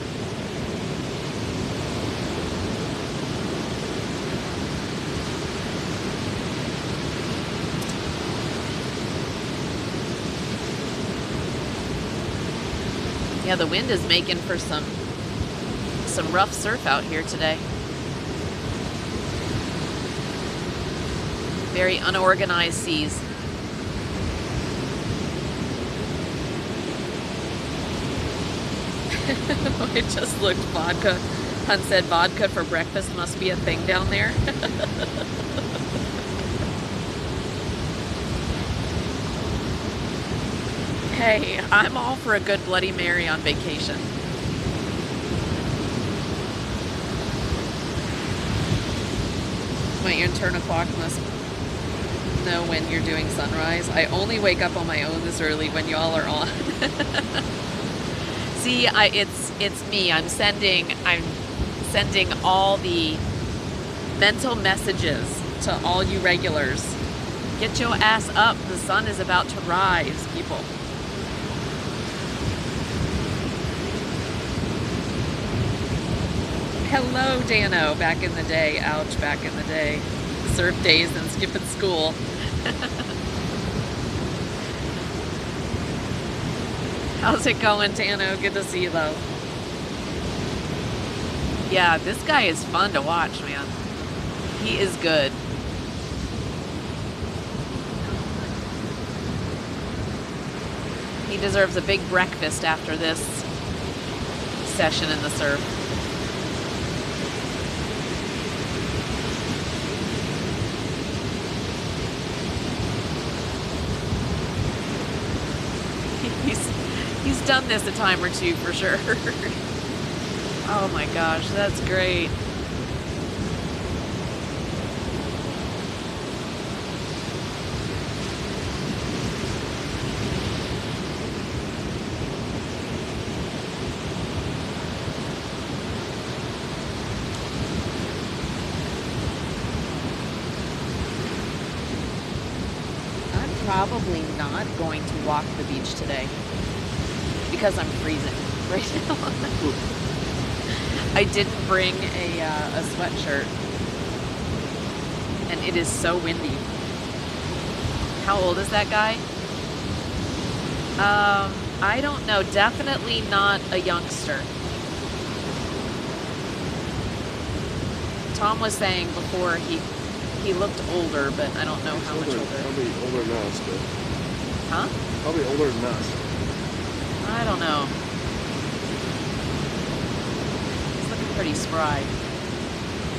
Yeah, the wind is making for some rough surf out here today. Very unorganized seas. I just looked, vodka. Hunt said vodka for breakfast must be a thing down there. Hey, I'm all for a good Bloody Mary on vacation. My internal clock must know when you're doing sunrise. I only wake up on my own this early when y'all are on. See, it's me. I'm sending all the mental messages to all you regulars. Get your ass up. The sun is about to rise, people. Hello, Dano. Back in the day. Ouch, back in the day. Surf days and skipping school. How's it going, Dano? Good to see you, though. Yeah, this guy is fun to watch, man. He is good. He deserves a big breakfast after this session in the surf. He's done this a time or two for sure. Oh my gosh, that's great. Probably not going to walk the beach today because I'm freezing right now. I didn't bring a sweatshirt and it is so windy. How old is that guy? I don't know. Definitely not a youngster. Tom was saying before he looked older, but I don't know how much older. Probably older than us, but... Huh? Probably older than us. I don't know. He's looking pretty spry.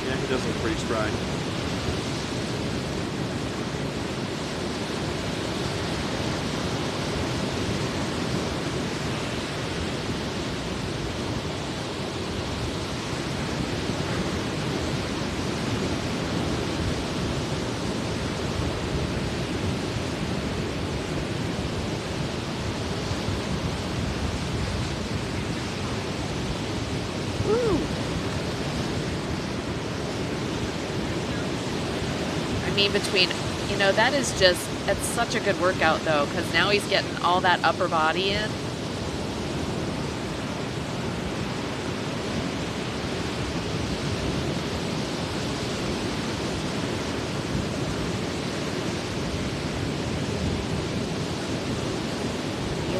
Yeah, he does look pretty spry. Between, you know, that is just, it's such a good workout though, because now he's getting all that upper body in. I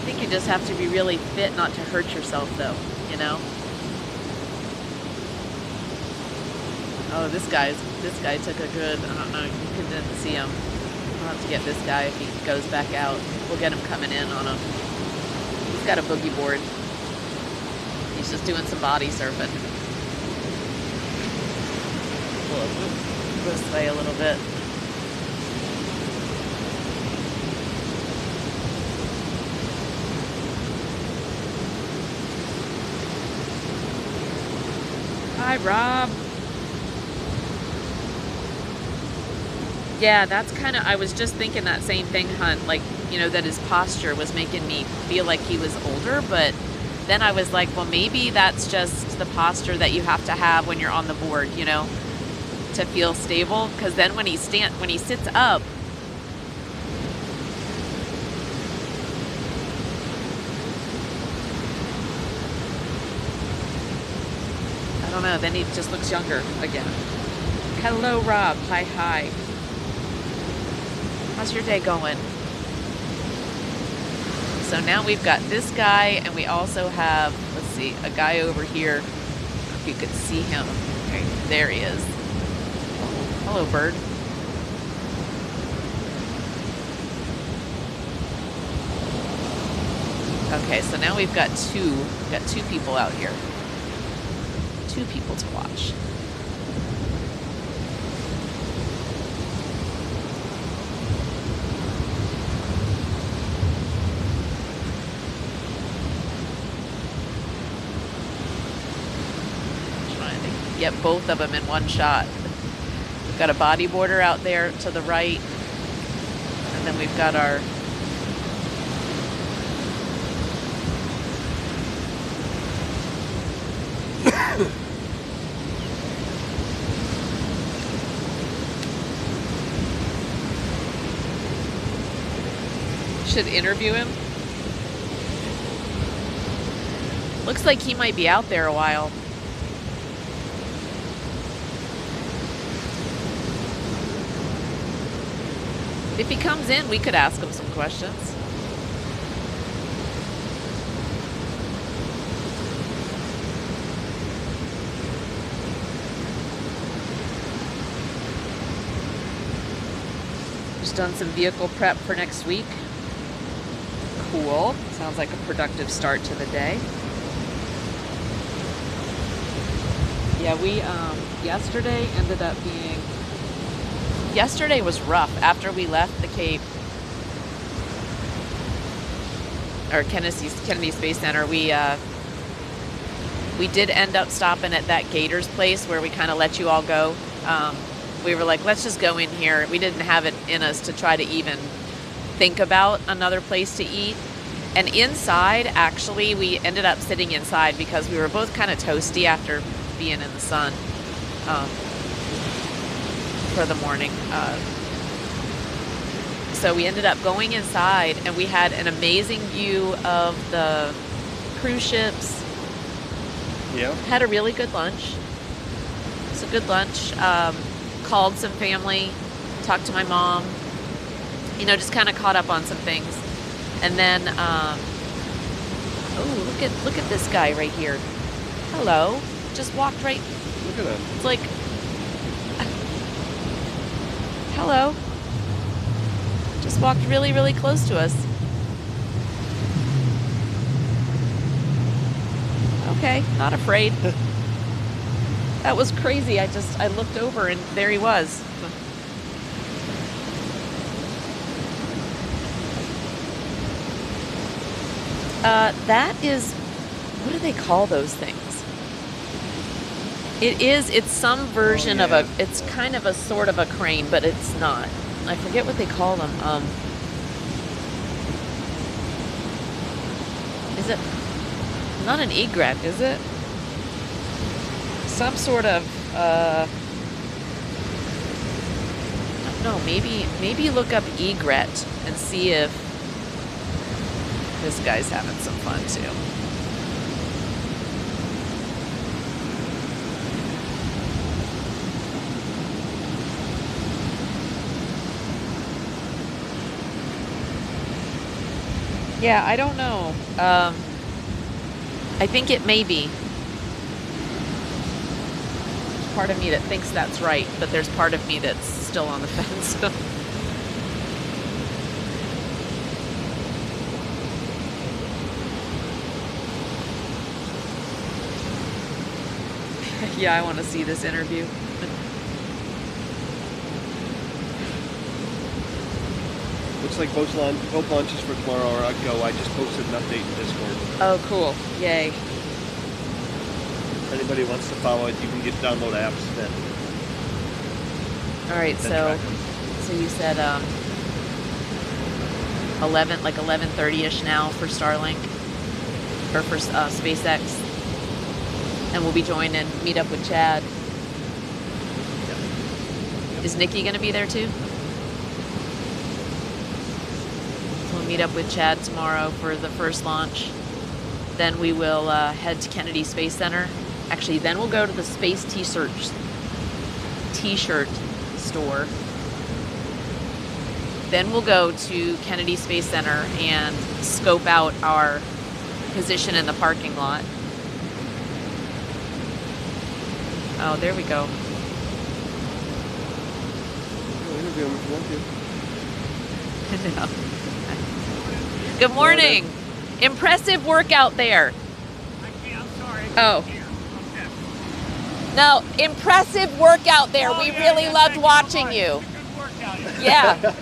think you just have to be really fit not to hurt yourself though, you know? Oh, this guy took a good, I don't know, you couldn't see him. I'll have to get this guy if he goes back out. We'll get him coming in on him. He's got a boogie board. He's just doing some body surfing. Pull it this way a little bit. Hi, Rob. Yeah, that's kind of, I was just thinking that same thing, Hunt, like, you know, that his posture was making me feel like he was older, but then I was like, well, maybe that's just the posture that you have to have when you're on the board, you know, to feel stable, because then when he sits up, I don't know, then he just looks younger again. Hello, Rob. Hi, hi. How's your day going? So now we've got this guy, and we also have, let's see, a guy over here. If you could see him. Okay, there he is. Hello, bird. Okay, so now we've got two people out here. Two people to watch. Get both of them in one shot. Got a bodyboarder out there to the right. And then we've got our should interview him. Looks like he might be out there a while. If he comes in, we could ask him some questions. Just done some vehicle prep for next week. Cool. Sounds like a productive start to the day. Yeah, we yesterday ended up being. Yesterday was rough. After we left the Cape or Kennedy Space Center, we did end up stopping at that Gators place where we kind of let you all go. We were like, let's just go in here. We didn't have it in us to try to even think about another place to eat. And inside, actually, we ended up sitting inside because we were both kind of toasty after being in the sun for the morning. So we ended up going inside, and we had an amazing view of the cruise ships. Yeah. Had a really good lunch. It's a good lunch. Called some family, talked to my mom. You know, just kind of caught up on some things. And then, oh, look at this guy right here. Hello. Just walked right. Look at that. It's like, hello. Just walked really, really close to us. Okay, not afraid. That was crazy. I looked over and there he was. That is, what do they call those things? It's some version of it's kind of a sort of a crane, but it's not. I forget what they call them. Is it not an egret, is it? Some sort of, no, maybe look up egret and see if this guy's having some fun too. Yeah, I don't know. I think it may be. There's part of me that thinks that's right, but there's part of me that's still on the fence. Yeah, I want to see this interview. Looks like both launches for tomorrow are a go. I just posted an update in Discord. Oh, cool. Yay. If anybody wants to follow it, you can download apps then. All right, so you said 11:30ish now for Starlink or for SpaceX, and we'll be joined and meet up with Chad. Yep. Is Nikki going to be there too? We'll meet up with Chad tomorrow for the first launch. Then we will head to Kennedy Space Center. Actually, then we'll go to the Space T-shirt store. Then we'll go to Kennedy Space Center and scope out our position in the parking lot. Oh, there we go. I'll interview him if you want to. No. Good morning. Impressive workout there. I'm sorry. Oh. Here. Okay. No, impressive workout there. Oh, We yeah, really yeah, loved thank you so watching much. you. It's a good workout. Yeah.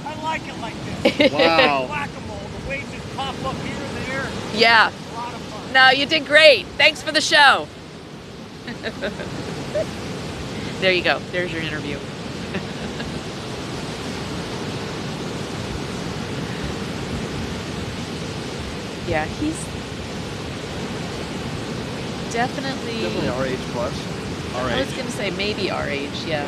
I like it like this. Wow. Whack-a-mole. The weights just pop up here and there. Yeah. It's a lot of fun. No, you did great. Thanks for the show. There you go. There's your interview. Yeah, he's definitely Definitely our age plus. Our I was age. gonna say maybe our age, yeah.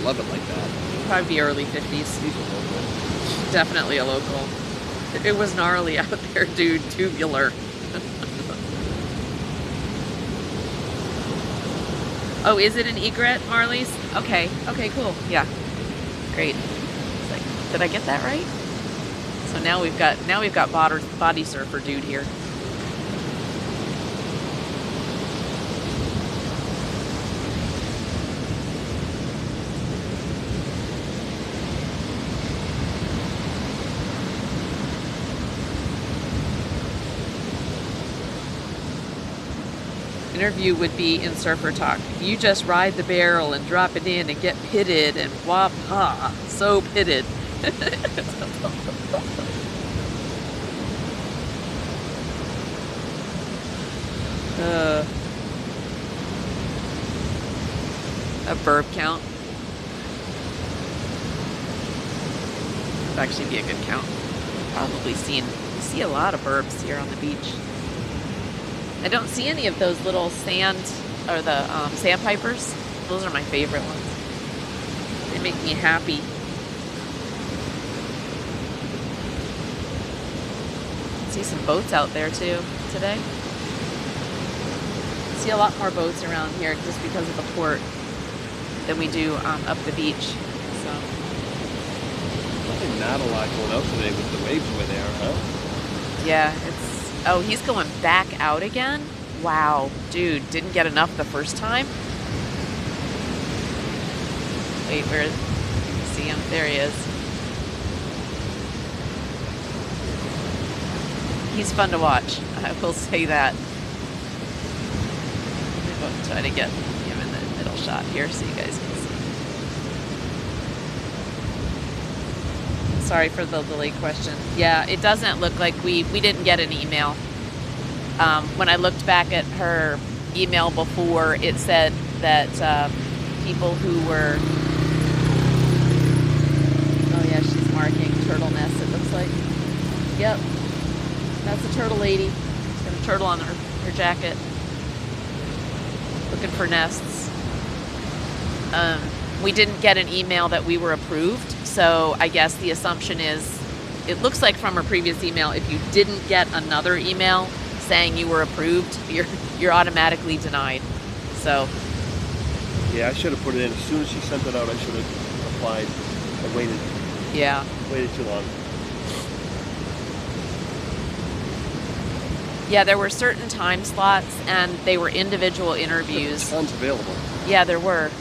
Love it like that. Probably be early 50s. He's a local. Definitely a local. It was gnarly out there, dude. Tubular. Oh, is it an egret, Marley's? Okay. Okay, cool. Yeah. Great. It's like, did I get that right? So now we've got body surfer dude here. Interview would be in Surfer Talk. You just ride the barrel and drop it in and get pitted and wah pa. So pitted. A burb count. Would actually be a good count. Probably see a lot of burbs here on the beach. I don't see any of those little sand or the sandpipers. Those are my favorite ones. They make me happy. See some boats out there too today. See a lot more boats around here just because of the port than we do up the beach. So Probably not a lot going out today with the waves the way they are, huh? yeah, oh, he's going back out again? Wow, dude, didn't get enough the first time? Wait, where? See him? There he is. He's fun to watch. I will say that. I'm going to try to get him in the middle shot here so you guys can see. Sorry for the delayed question. Yeah, it doesn't look like we didn't get an email. When I looked back at her email before, it said that people who were... Oh yeah, she's marking turtle nests, it looks like. Yep. That's a turtle lady. She's got a turtle on her jacket. Looking for nests. We didn't get an email that we were approved, so I guess the assumption is, it looks like from her previous email, if you didn't get another email saying you were approved, you're automatically denied. So Yeah, I should have put it in as soon as she sent it out. I should have applied. I waited too long. Yeah, there were certain time slots and they were individual interviews. Tons available. Yeah, there were.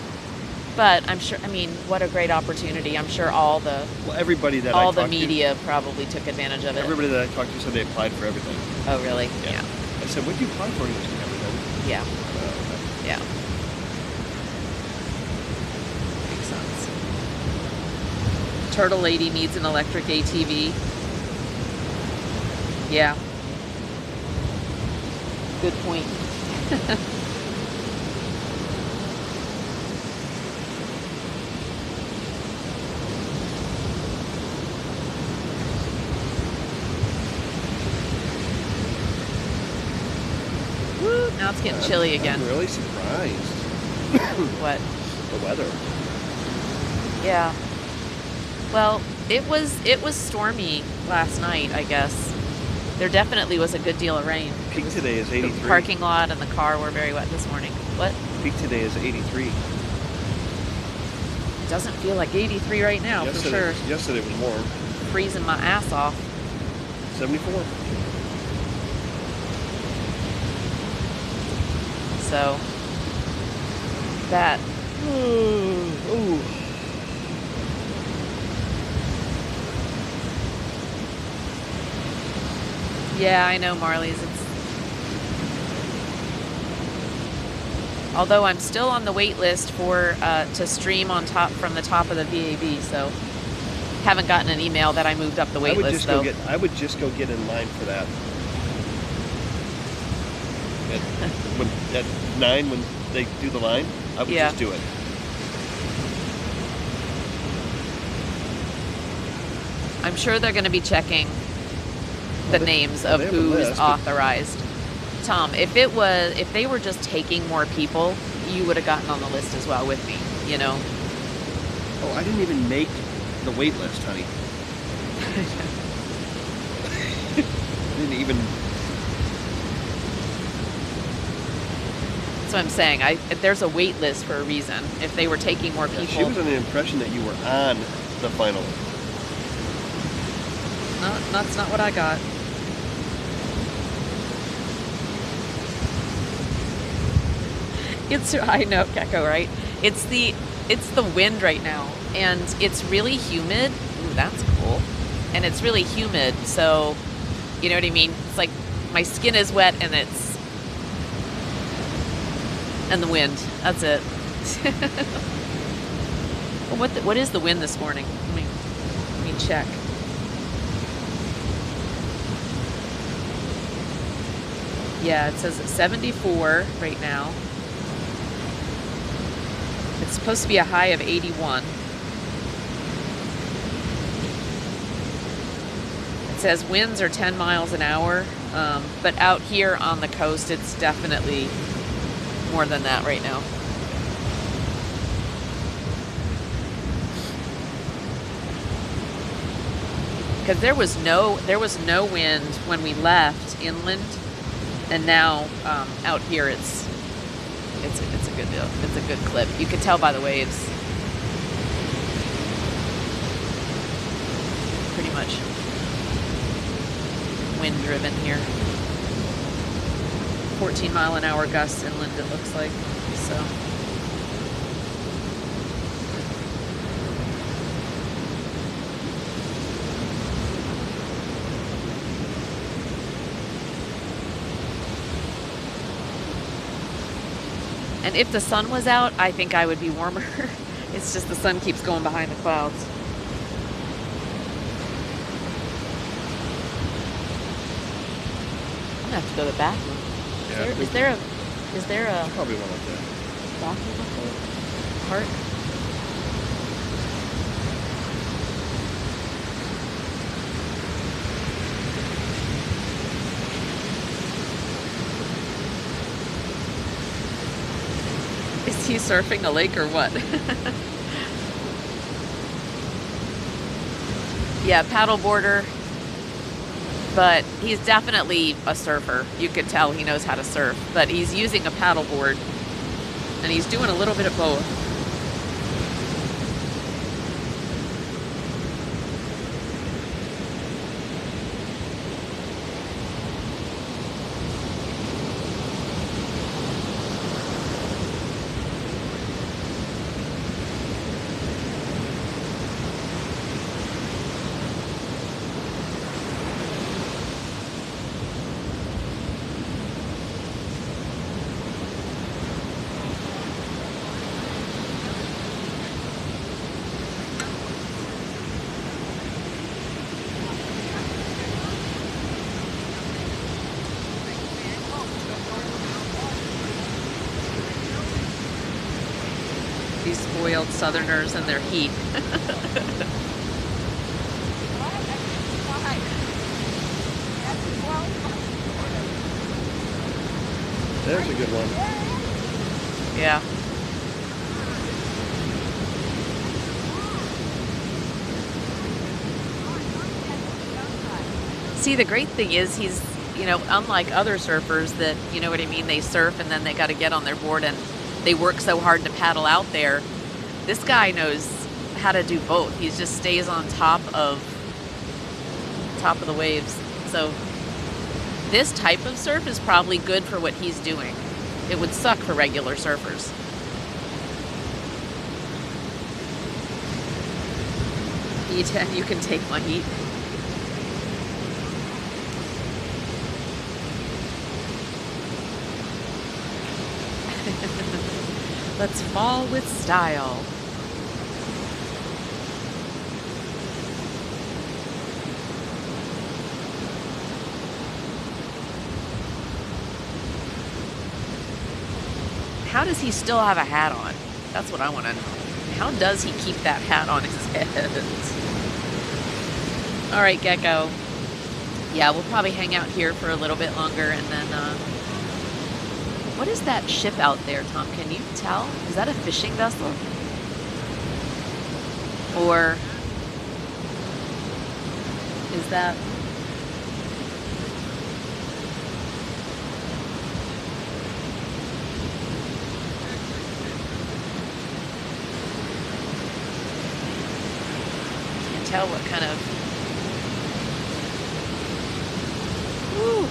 But I'm sure, I mean, what a great opportunity. I'm sure all the Everybody that I talked to, media probably took advantage of it. everybody that I talked to said they applied for everything. Oh, really? Yeah. I said, what did you apply for? He goes, everything. Yeah. Okay. Yeah. Makes sense. Turtle lady needs an electric ATV. Yeah. Good point. Woo, now it's getting chilly again. I'm really surprised. What? The weather. Yeah. Well, it was stormy last night, I guess. There definitely was a good deal of rain. Peak today is 83. The parking lot and the car were very wet this morning. What? Peak today is 83. It doesn't feel like 83 right now, for sure. Yesterday was warm. Freezing my ass off. 74. So, that. Ooh. Yeah, I know, Marley's. Although I'm still on the wait list for to stream from the top of the VAB, so haven't gotten an email that I moved up the wait list though. I would just go get in line for that. At 9 when they do the line, I would just do it. I'm sure they're going to be checking the names of they have a who's list, but- authorized. Tom, if they were just taking more people, you would have gotten on the list as well with me, you know? Oh, I didn't even make the wait list, honey. Didn't even. That's what I'm saying. There's a wait list for a reason. If they were taking more Yeah, people. she was under the impression that you were on the final. No, that's not what I got. I know, Gecko, right? It's the wind right now, and it's really humid. Ooh, that's cool. And it's really humid, so you know what I mean? It's like my skin is wet and the wind. That's it. Well, what is the wind this morning? Let me check. Yeah, it says it's 74 right now. It's supposed to be a high of 81. It says winds are 10 miles an hour, but out here on the coast, it's definitely more than that right now. Because there was no wind when we left inland, and now out here it's a good deal. It's a good clip. You can tell by the waves. Pretty much wind driven here. 14-mile-an-hour gusts inland, it looks like. So. And if the sun was out, I think I would be warmer. It's just the sun keeps going behind the clouds. I'm gonna have to go to the bathroom. Yeah, Is there a probably one like that. bathroom up there? Park? Is he surfing a lake or what? Yeah, paddleboarder. But he's definitely a surfer. You could tell he knows how to surf. But he's using a paddleboard. And he's doing a little bit of both. These spoiled Southerners and their heat. There's a good one. Yeah. See, the great thing is he's, unlike other surfers that, you know what I mean, they surf and then they got to get on their board and they work so hard to paddle out there. This guy knows how to do both. He just stays on top of the waves. So this type of surf is probably good for what he's doing. It would suck for regular surfers. E10, you can take my heat. Let's fall with style. How does he still have a hat on? That's what I want to know. How does he keep that hat on his head? All right, Gecko. Yeah, we'll probably hang out here for a little bit longer, and then, what is that ship out there, Tom? Can you tell? Is that a fishing vessel? Or is that... Can't tell what kind of... Woo.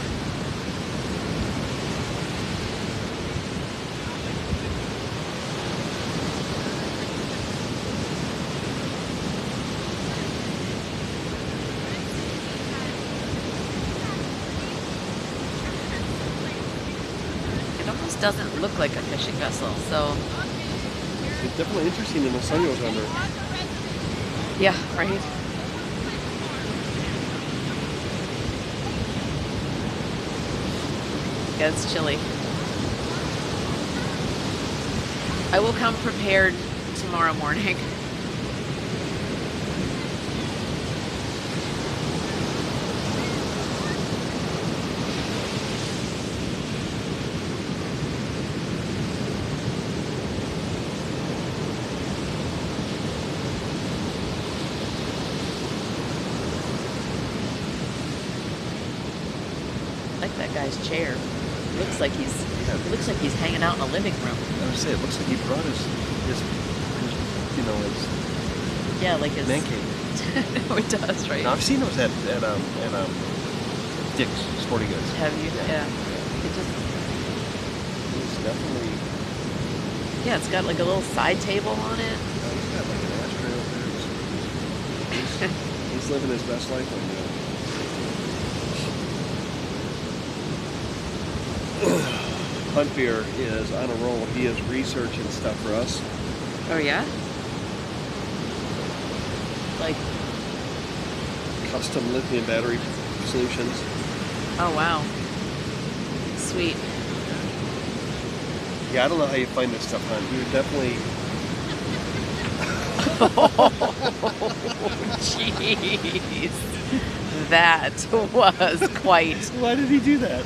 It almost doesn't look like a fishing vessel, so It's definitely interesting when the sun goes under. yeah, right? Yeah, it's chilly. I will come prepared tomorrow morning. I like that guy's chair. Looks like he's it looks like he's hanging out in a living room. I would say it looks like he brought his you know, his Yeah, like his man cave. No, it does, right? Now, I've seen those at Dick's Sporting Goods. Have you? Yeah. It just It's definitely. it's got like a little side table on it. He's got like an ashtray up there. He's living his best life right now. Hunt Beer is on a roll. He is researching stuff for us. Oh yeah? Like, Custom lithium battery solutions. oh wow. Sweet. Yeah, I don't know how you find this stuff, Hunt. You're definitely. Jeez. That was quite. Why did he do that?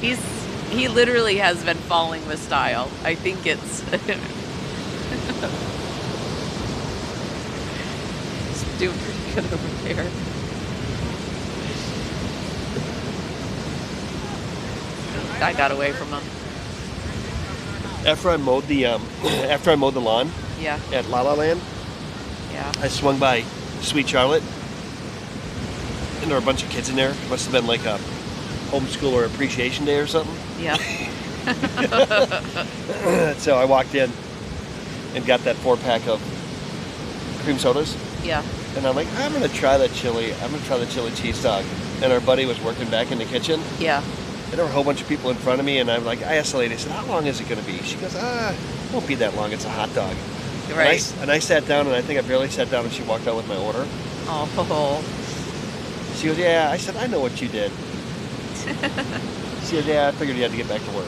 He literally has been falling with style. I think it's he's doing pretty good over there. I got away from him. After I mowed the lawn Yeah, at La La Land, yeah. I swung by Sweet Charlotte, and there were a bunch of kids in there. It must have been like a homeschooler appreciation day or something. Yeah. So I walked in and got that 4-pack of cream sodas, Yeah. and I'm like, I'm gonna try the chili cheese dog. And our buddy was working back in the kitchen, Yeah. and there were a whole bunch of people in front of me, and I'm like, I asked the lady, I said, how long is it gonna be? She goes, it won't be that long. It's a hot dog. Right. And I sat down, and I think I barely sat down, and she walked out with my order. Oh. She goes, yeah. I said, I know what you did. She goes, yeah, I figured you had to get back to work.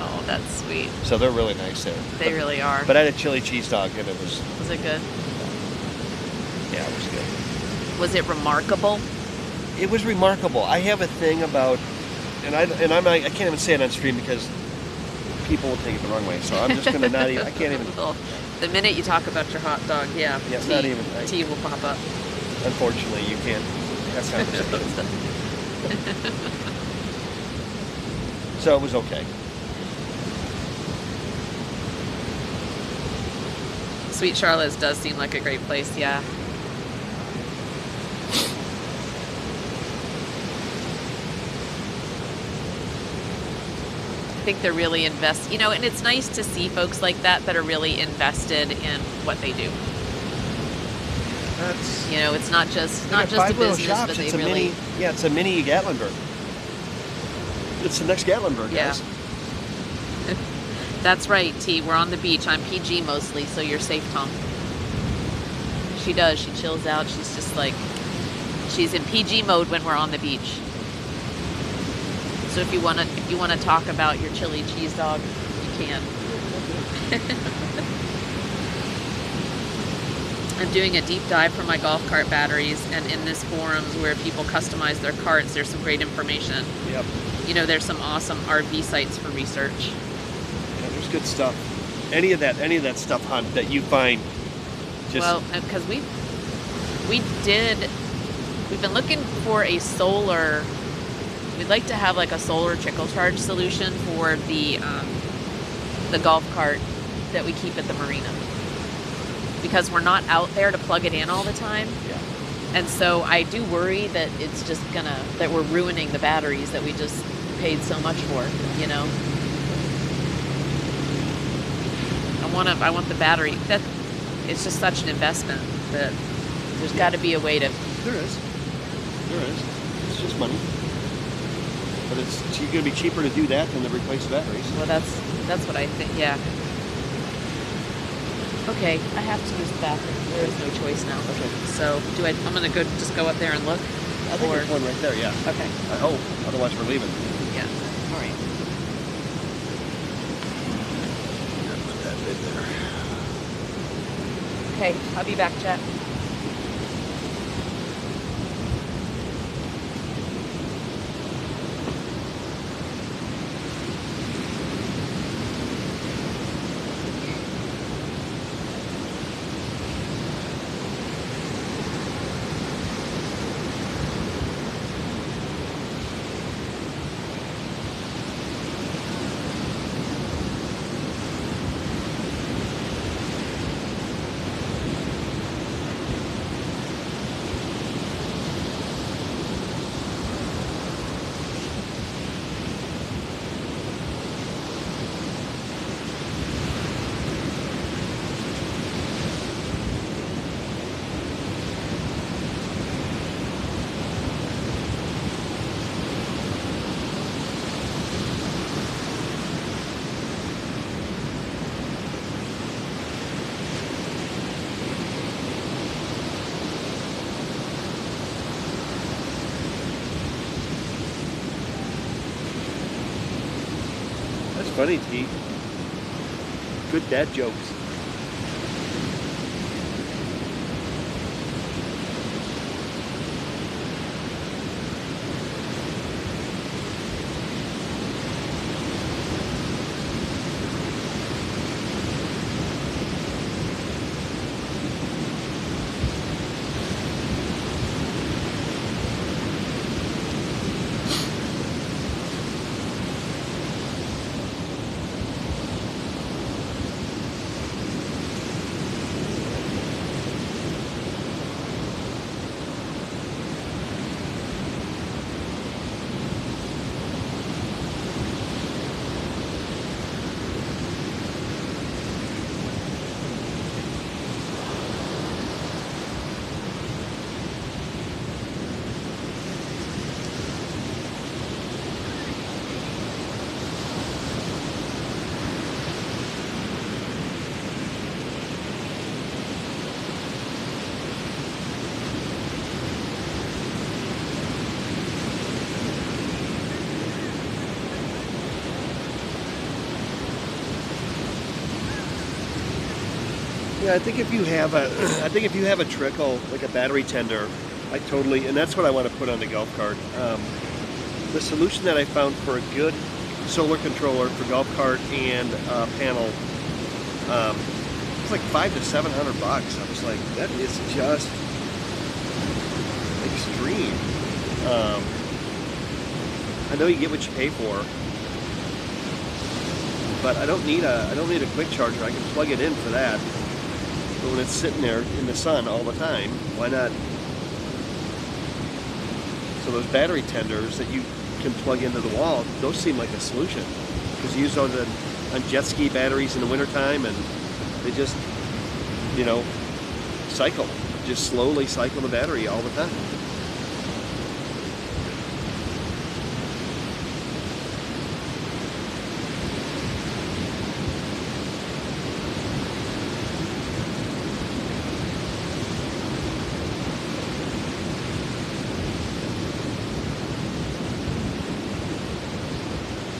Oh, that's sweet. So they're really nice there. They really are. But I had a chili cheese dog, and it was, Was it good? yeah, it was good. Was it remarkable? It was remarkable. I have a thing about, I can't even say it on stream because people will take it the wrong way. So I'm just gonna not even. I can't even. Well, the minute you talk about your hot dog, yeah, Yeah, tea, not even, tea will pop up. Unfortunately, you can't have conversation. So it was okay. Sweet Charlotte's does seem like a great place, yeah. I think they're really and it's nice to see folks like that are really invested in what they do. That's It's not just they got a 5 little business, shops. but they It's a really mini. Yeah, it's a mini Gatlinburg. It's the next Gatlinburg, Yeah. guys. That's right, T. We're on the beach. I'm PG mostly, so you're safe, Tom. She does. She chills out. She's just like, she's in PG mode when we're on the beach. So if you wanna talk about your chili cheese dog, you can. I'm doing a deep dive for my golf cart batteries, and in this forums where people customize their carts, there's some great information. Yep. You know, there's some awesome RV sites for research. Yeah, there's good stuff. Any of that stuff, hon, that you find. Just Well, because we've been looking for a solar. We'd like to have like a solar trickle charge solution for the golf cart that we keep at the marina, because we're not out there to plug it in all the time. yeah. And so I do worry that it's just that we're ruining the batteries that we just paid so much for, you know. I want the battery. It's just such an investment that there's got to be a way to. There is. It's just money. But it's going to be cheaper to do that than to replace the batteries. Well, that's what I think. Yeah. Okay, I have to use the bathroom. There is no choice now. Okay. So I'm gonna just go up there and look. I think there's one right there, yeah. Okay. I hope. Otherwise we're leaving. Yeah. All right. Put that in there. Okay, I'll be back, chat. That's funny, T. Good dad jokes. Yeah, I think if you have a trickle, like a battery tender, and that's what I want to put on the golf cart. The solution that I found for a good solar controller for golf cart and panel, it's like $500 to $700. I was like, that is just extreme. I know you get what you pay for, but I don't need a quick charger. I can plug it in for that. But when it's sitting there in the sun all the time, why not? So those battery tenders that you can plug into the wall, those seem like a solution. Because you use those on jet ski batteries in the wintertime, and they just, cycle. Just slowly cycle the battery all the time.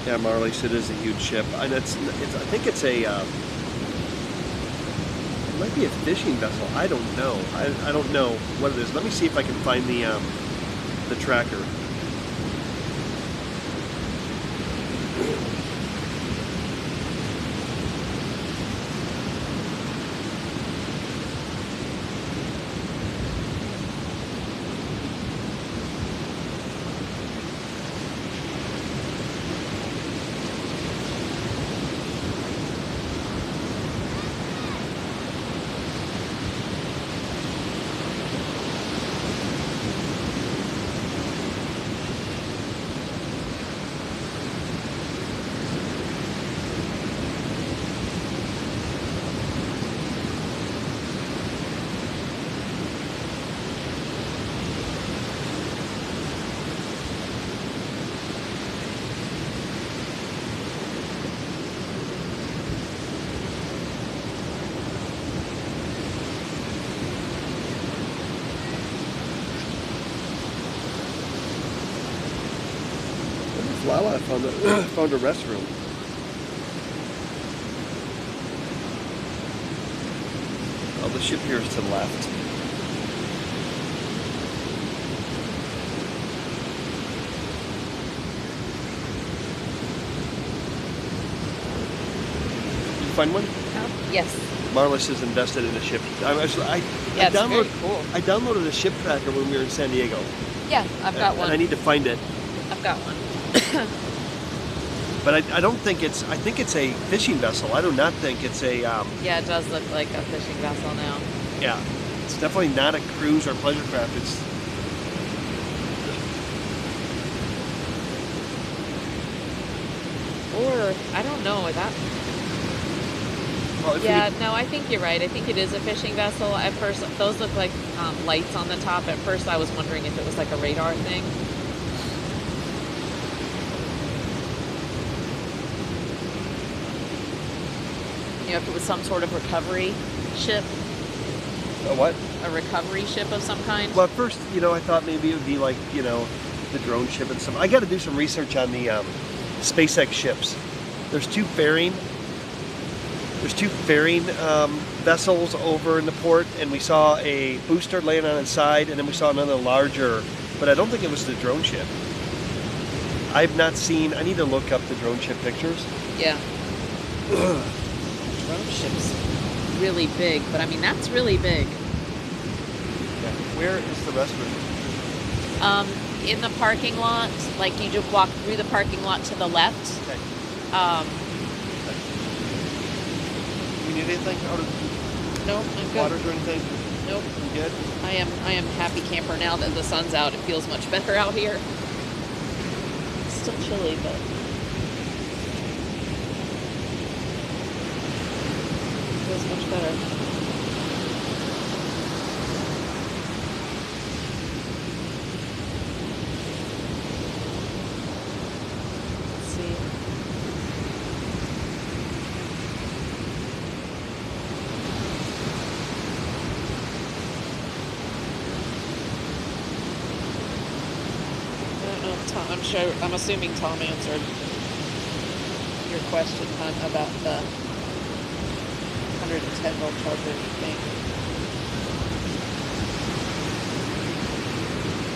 Yeah, Marley said it is a huge ship. And I think it's a might be a fishing vessel. I don't know. I don't know what it is. Let me see if I can find the tracker. Lala found found a restroom. Oh, the ship here is to the left. Did you find one? Yes. Marlis has invested in a ship. Yeah, it's very cool. I downloaded a ship tracker when we were in San Diego. Yeah, I've got one. And I need to find it. I've got one. But I don't think it's, I think it's a fishing vessel. I do not think it's a, Yeah, it does look like a fishing vessel now. yeah, it's definitely not a cruise or pleasure craft. It's, Or, I don't know, is that... well, if Yeah, no, I think you're right. I think it is a fishing vessel. At first, those look like lights on the top. At first, I was wondering if it was like a radar thing. You know, if it was some sort of recovery ship, a what? a recovery ship of some kind. Well, at first, you know, I thought maybe it would be like, you know, the drone ship and stuff. I got to do some research on the SpaceX ships. There's two ferrying vessels over in the port, and we saw a booster laying on its side, and then we saw another larger, but I don't think it was the drone ship. I've not seen, I need to look up the drone ship pictures. Yeah. Drone ship's really big, but I mean, that's really big. Yeah. Where is the restroom? In the parking lot, like you just walk through the parking lot to the left. Okay. You need anything out of Nope, I'm good. water or anything? Nope. You good? I am happy camper now that the sun's out. It feels much better out here. It's still chilly, but it feels much better. Let's see. I don't know if Tom, I'm assuming Tom answered your question, Hunt, about the 110 volt charger thing.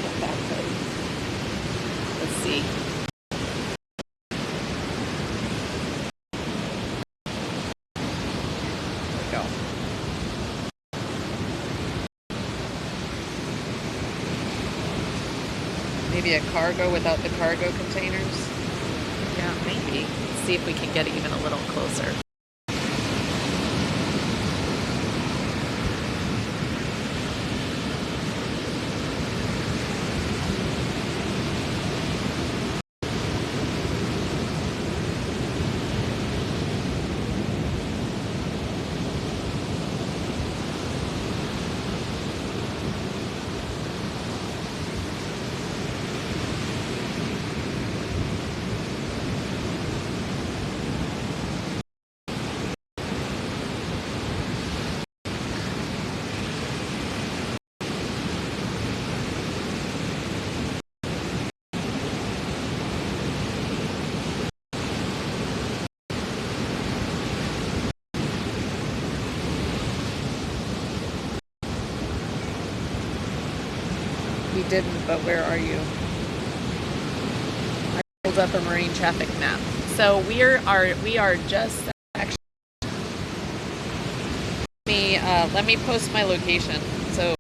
Get back there. Let's see. There we go. Maybe a cargo without the cargo containers? Yeah, maybe. Let's see if we can get even a little closer. didn't, but where are you? I pulled up a marine traffic map. So we are just actually. Let me post my location. So.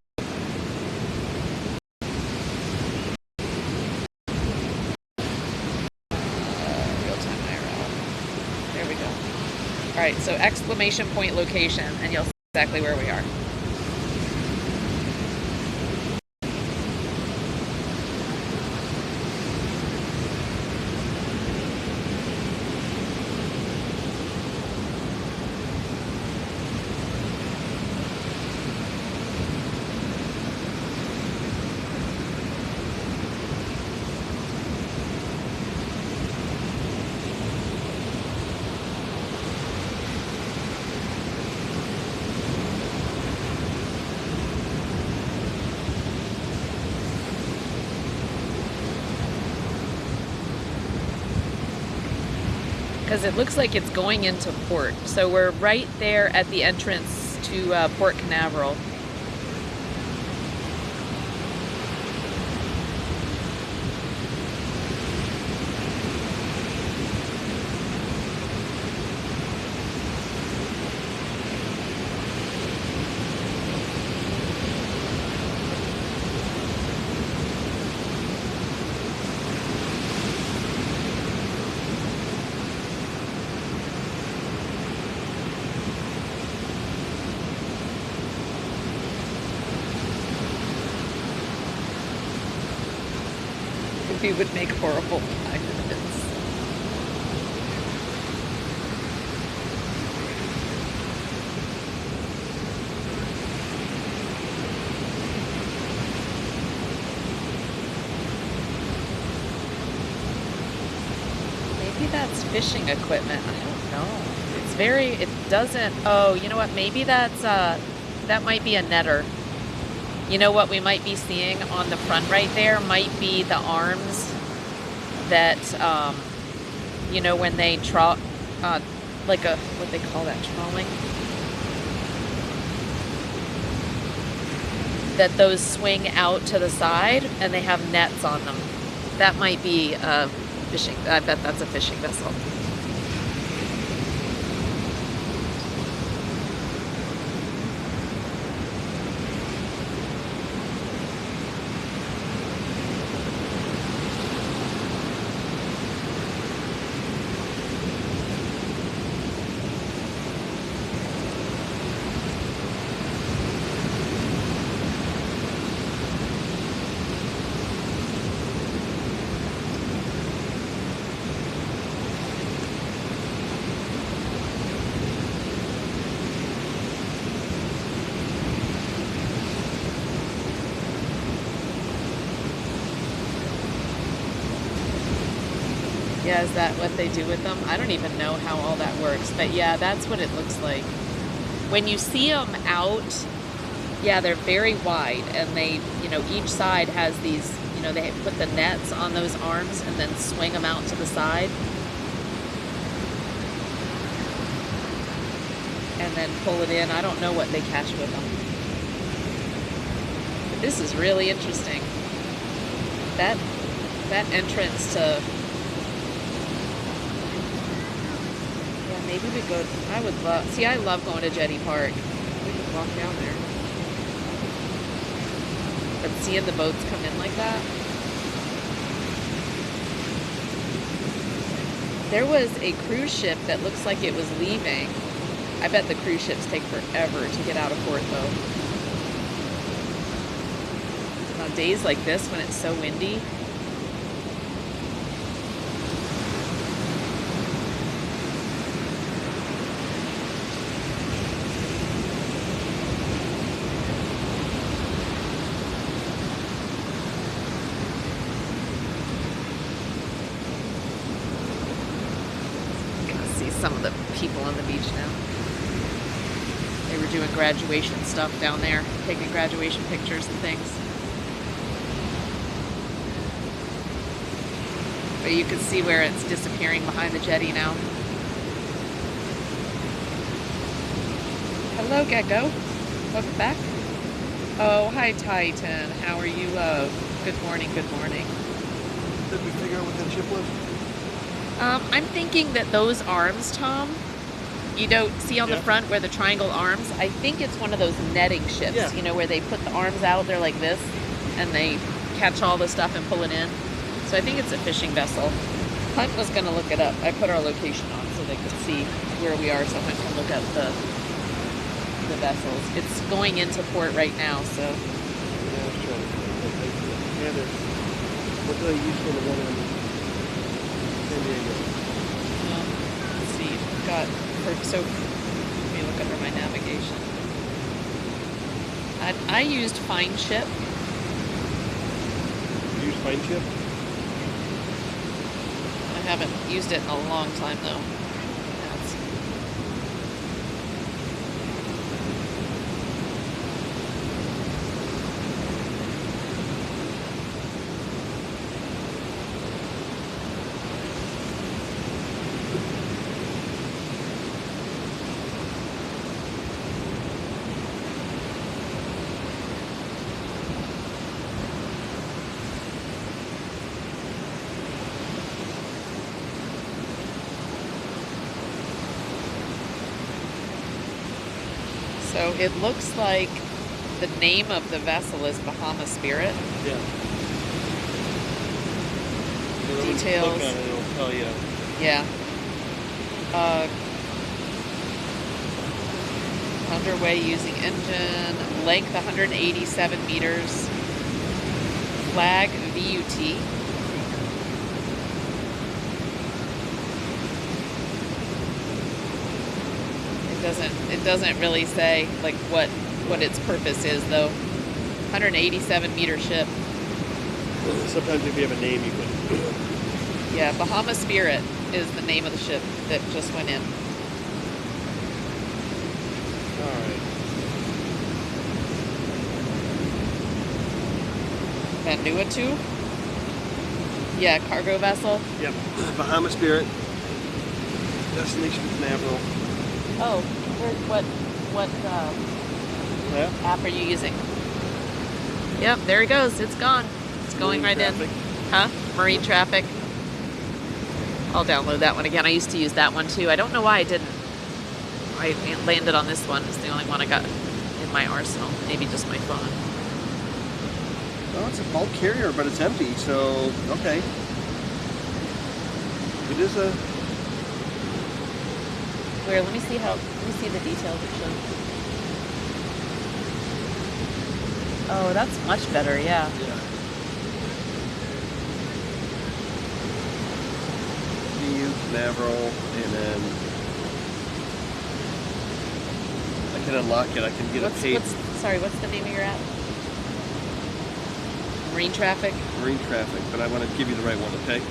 Real-time IRL. There we go. All right, so exclamation point location, and you'll see exactly where we are. Because it looks like it's going into port. So we're right there at the entrance to Port Canaveral. We would make horrible pirates. Maybe that's fishing equipment. I don't know. It's very, it doesn't, oh, you know what? Maybe that's, that might be a netter. You know what we might be seeing on the front right there might be the arms that, you know, when they like a, what they call that, trawling? That those swing out to the side and they have nets on them. That might be fishing. I bet that's a fishing vessel. Yeah, is that what they do with them? I don't even know how all that works, but yeah, that's what it looks like. When you see them out, yeah, they're very wide, and they, you know, each side has these, you know, they put the nets on those arms and then swing them out to the side. And then pull it in. I don't know what they catch with them. But this is really interesting. That entrance to... Maybe we go, I would love, see, I love going to Jetty Park. We could walk down there. But seeing the boats come in like that. There was a cruise ship that looks like it was leaving. I bet the cruise ships take forever to get out of port, though. On days like this, when it's so windy, some of the people on the beach now. They were doing graduation stuff down there, taking graduation pictures and things. But you can see where it's disappearing behind the jetty now. Hello, Gecko. Welcome back. Oh, hi, Titan. How are you, love? Good morning, good morning. Did we figure out what that ship was? I'm thinking that those arms, Tom, you don't see on the Yeah. front where the triangle arms, I think it's one of those netting ships, Yeah. you know, where they put the arms out, they're like this, and they catch all the stuff and pull it in. So I think it's a fishing vessel. Hunt was going to look it up. I put our location on so they could see where we are, so Hunt can look up the vessels. It's going into port right now, so Yeah, I was trying to. Yeah, there's. What do they use for the one in San Diego? let's see. We've got, so let me look under my navigation. I used Fine Ship. You use Fine Ship? I haven't used it in a long time though. That's, so it looks like the name of the vessel is Bahama Spirit. Yeah. Details. Look on it, it'll tell you. Yeah. Underway using engine, length 187 meters, flag VUT. It doesn't really say like what its purpose is though. 187 meter ship. Sometimes if you have a name, you can. Yeah, Bahama Spirit is the name of the ship that just went in. All right. Vanuatu? Yeah, cargo vessel. Yep. Bahama Spirit. Destination Canaveral. Oh, what Yeah. app are you using? Yep, there it goes. It's gone. It's going Marine right traffic. in. Huh? Marine traffic. I'll download that one again. I used to use that one too. I don't know why I didn't. I landed on this one. It's the only one I got in my arsenal. Maybe just my phone. Well, it's a bulk carrier, but it's empty, so okay. It is a. Where? Let me see the details it shows. Oh, that's much better. Yeah. Yeah. EU Canaveral, and then I can unlock it. I can get a paid What's the name of your app? Marine traffic. marine traffic, but I want to give you the right one, okay?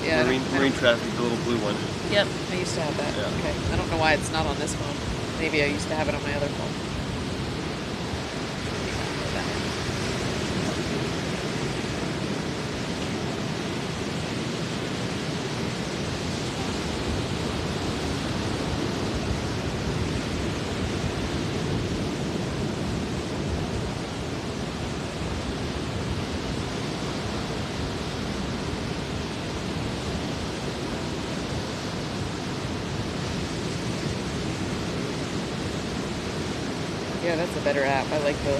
Yeah. Marine traffic, the little blue one. Yep, I used to have that. Yeah. Okay. I don't know why it's not on this phone. Maybe I used to have it on my other phone. Yeah, that's a better app. I like the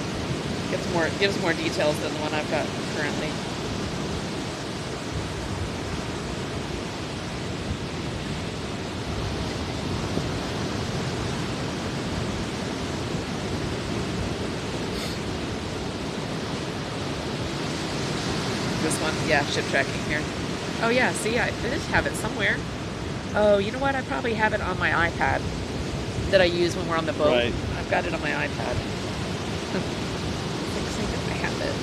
gives more details than the one I've got currently. This one, yeah, ship tracking here. Oh yeah, see, I did have it somewhere. Oh, you know what? I probably have it on my iPad that I use when we're on the boat. Right. I've got it on my iPad. Let's see if I have it.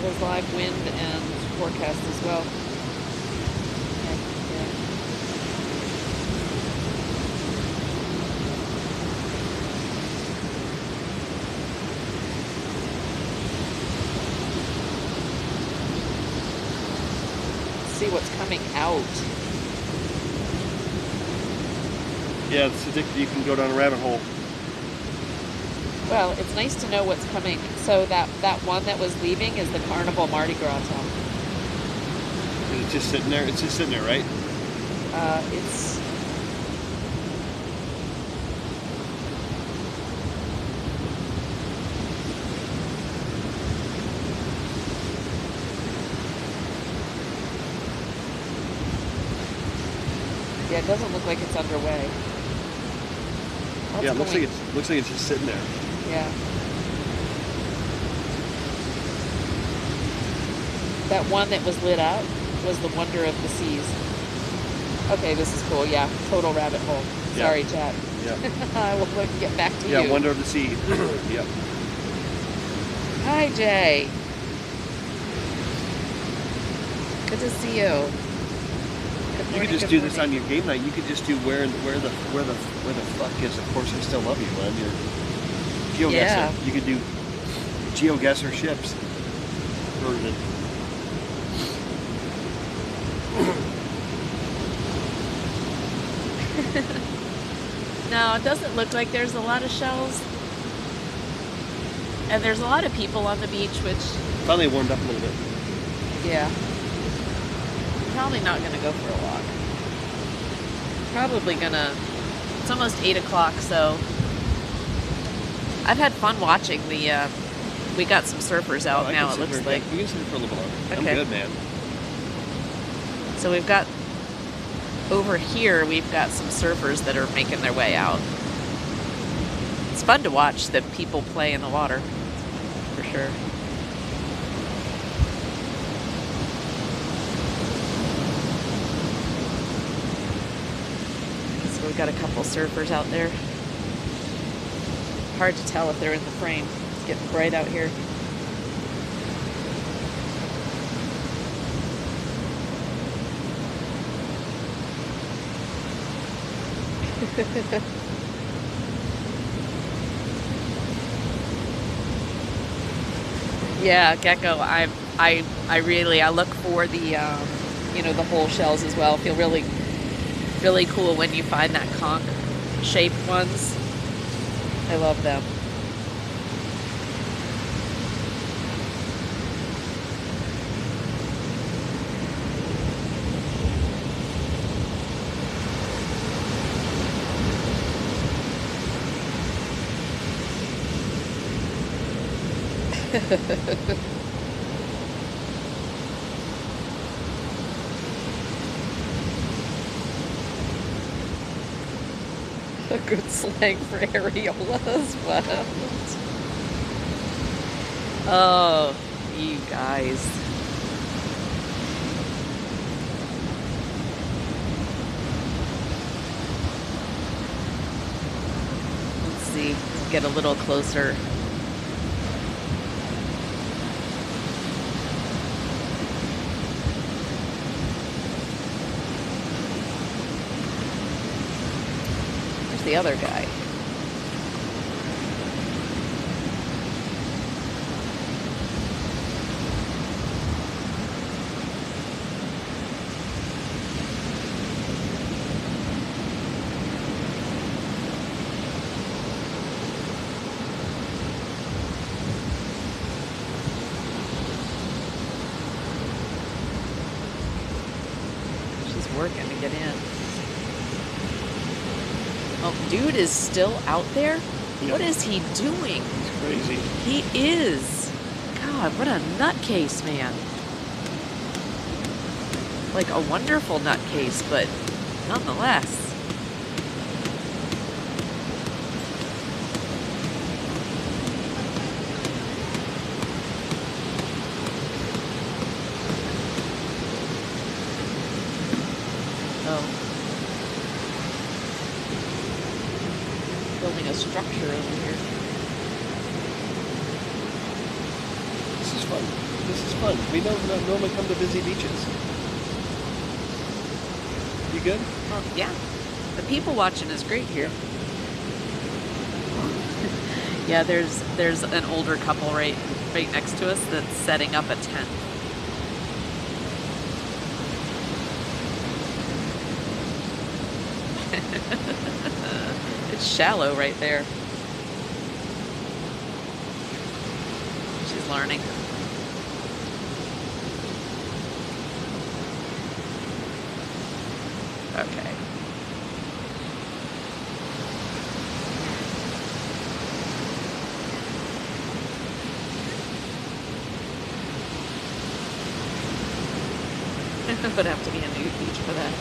says live wind and forecast as well. Okay, yeah. Let's see what's coming out. Yeah, it's addictive. You can go down a rabbit hole. Well, it's nice to know what's coming. So that one that was leaving is the Carnival Mardi Gras Tom. And it's just sitting there. It's just sitting there, right? It's yeah, it doesn't look like it's underway. Oh, Yeah, it going. looks like it's just sitting there. Yeah. That one that was lit up was the Wonder of the Seas. Okay, this is cool. Yeah, total rabbit hole. Yeah. Sorry, chat. Yeah. I will get back to Yeah, you. Wonder of the Sea. Yep. Hi, Jay. Good to see you. Good You morning, could just good do this morning. on your game night. You could just do where the fuck is Of Course I Still Love You on your GeoGuessr. Yeah. You could do GeoGuessr ships version. No, it doesn't look like there's a lot of shells. And there's a lot of people on the beach, which, Finally warmed up a little bit. yeah. Probably not going to go for a walk. Probably going to... It's almost 8 o'clock, so... I've had fun watching the... we got some surfers out I now, can it sit looks here- like. We can sit here for a little bit longer. Okay. I'm good, man. So we've got... Over here, we've got some surfers that are making their way out. It's fun to watch the people play in the water, for sure. So we've got a couple surfers out there. Hard to tell if they're in the frame. It's getting bright out here. Yeah, gecko. I really look for the you know, the whole shells as well. Feel really cool when you find that conch shaped ones. I love them. A good slang for areolas. What? Oh, you guys. Let's see. Get a little closer. Where's the other guy? She's working to get in. Oh, dude is still out there? Yeah. What is he doing? It's crazy. He is. God, what a nutcase, man. Like a wonderful nutcase, but nonetheless. Oh. Building a structure over here. This is fun. This is fun. We don't normally come to busy beaches. You good? Well, yeah. The people watching is great here. Yeah, there's an older couple right next to us that's setting up a tent. It's shallow right there. She's learning. Okay. It would have to be a nude beach for that.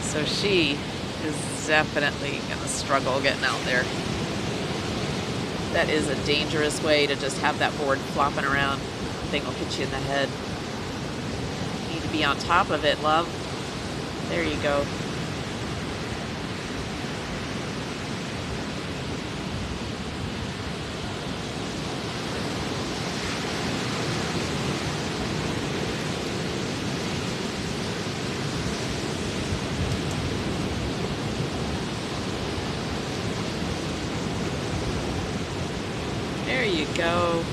So she is definitely gonna struggle getting out there. That is a dangerous way to just have that board flopping around. Thing will hit you in the head. You need to be on top of it, love. There you go. There you go.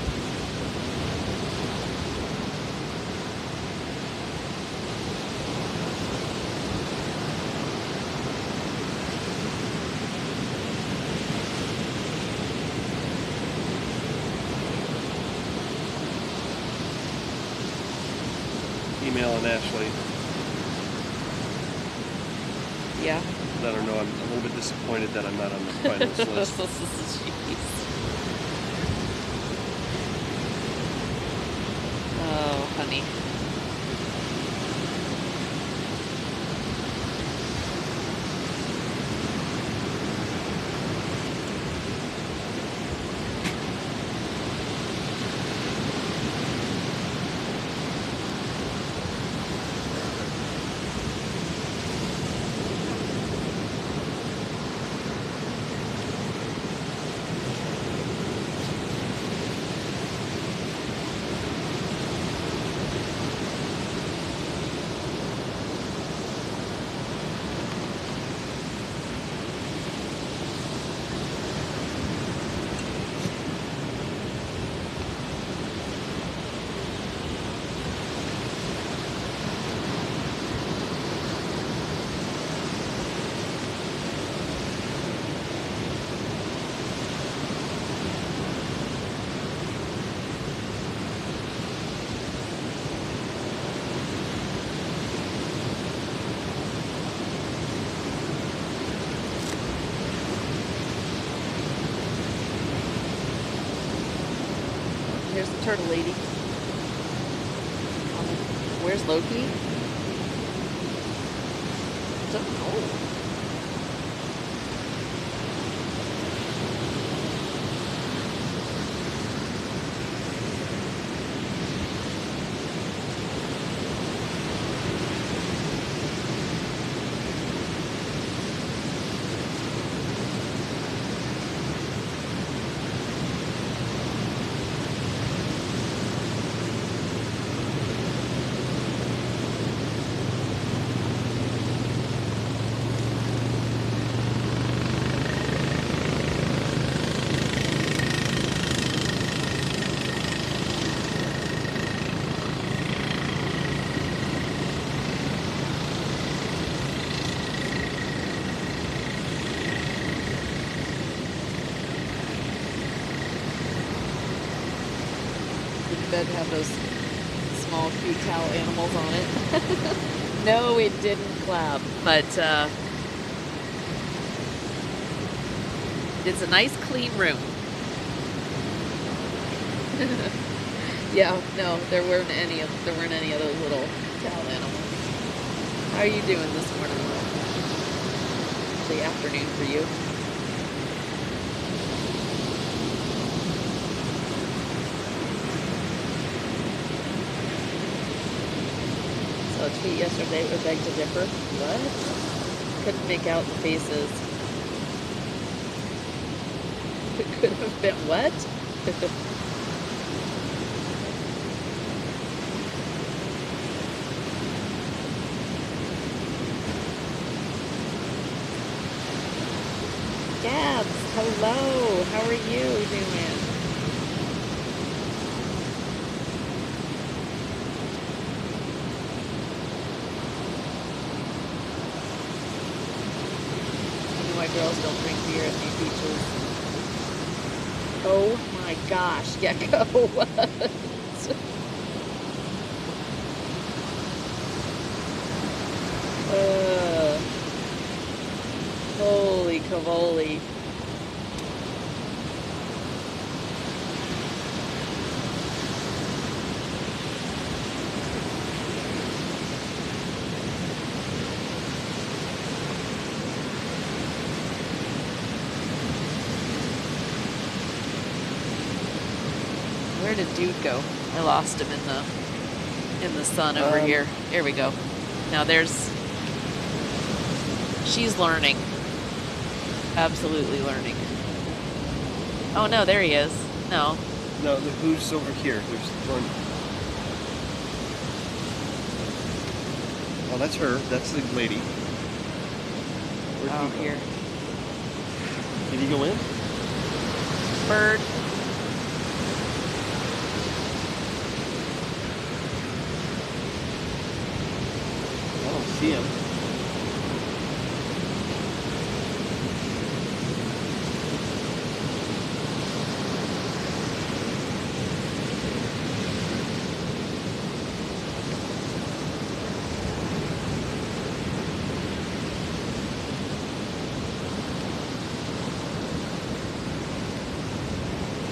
Emailing Ashley. Yeah. Let her know I'm a little bit disappointed that I'm not on the finalist list. Jeez. Oh, honey. Here's the turtle lady. Where's Loki? Don't know. Bed have those small cute towel animals on it. No, it didn't clap, but it's a nice clean room. Yeah, no, there weren't any of those little towel animals. How are you doing this morning? The afternoon for you. So it's Kate yesterday or beg to differ. What? Couldn't make out the faces. It could have been what? Gabs, hello. How are you doing? Why girls don't drink beer at these beaches. Oh my gosh, Gecko, what? Holy cavoli. Where did dude go? I lost him in the sun over here. Here we go. Now there's, she's learning. Absolutely learning. Oh no, there he is. No. No, who's over here? There's one. Oh, that's her. That's the lady. Oh, here. Did he go in? Bird. I don't see him.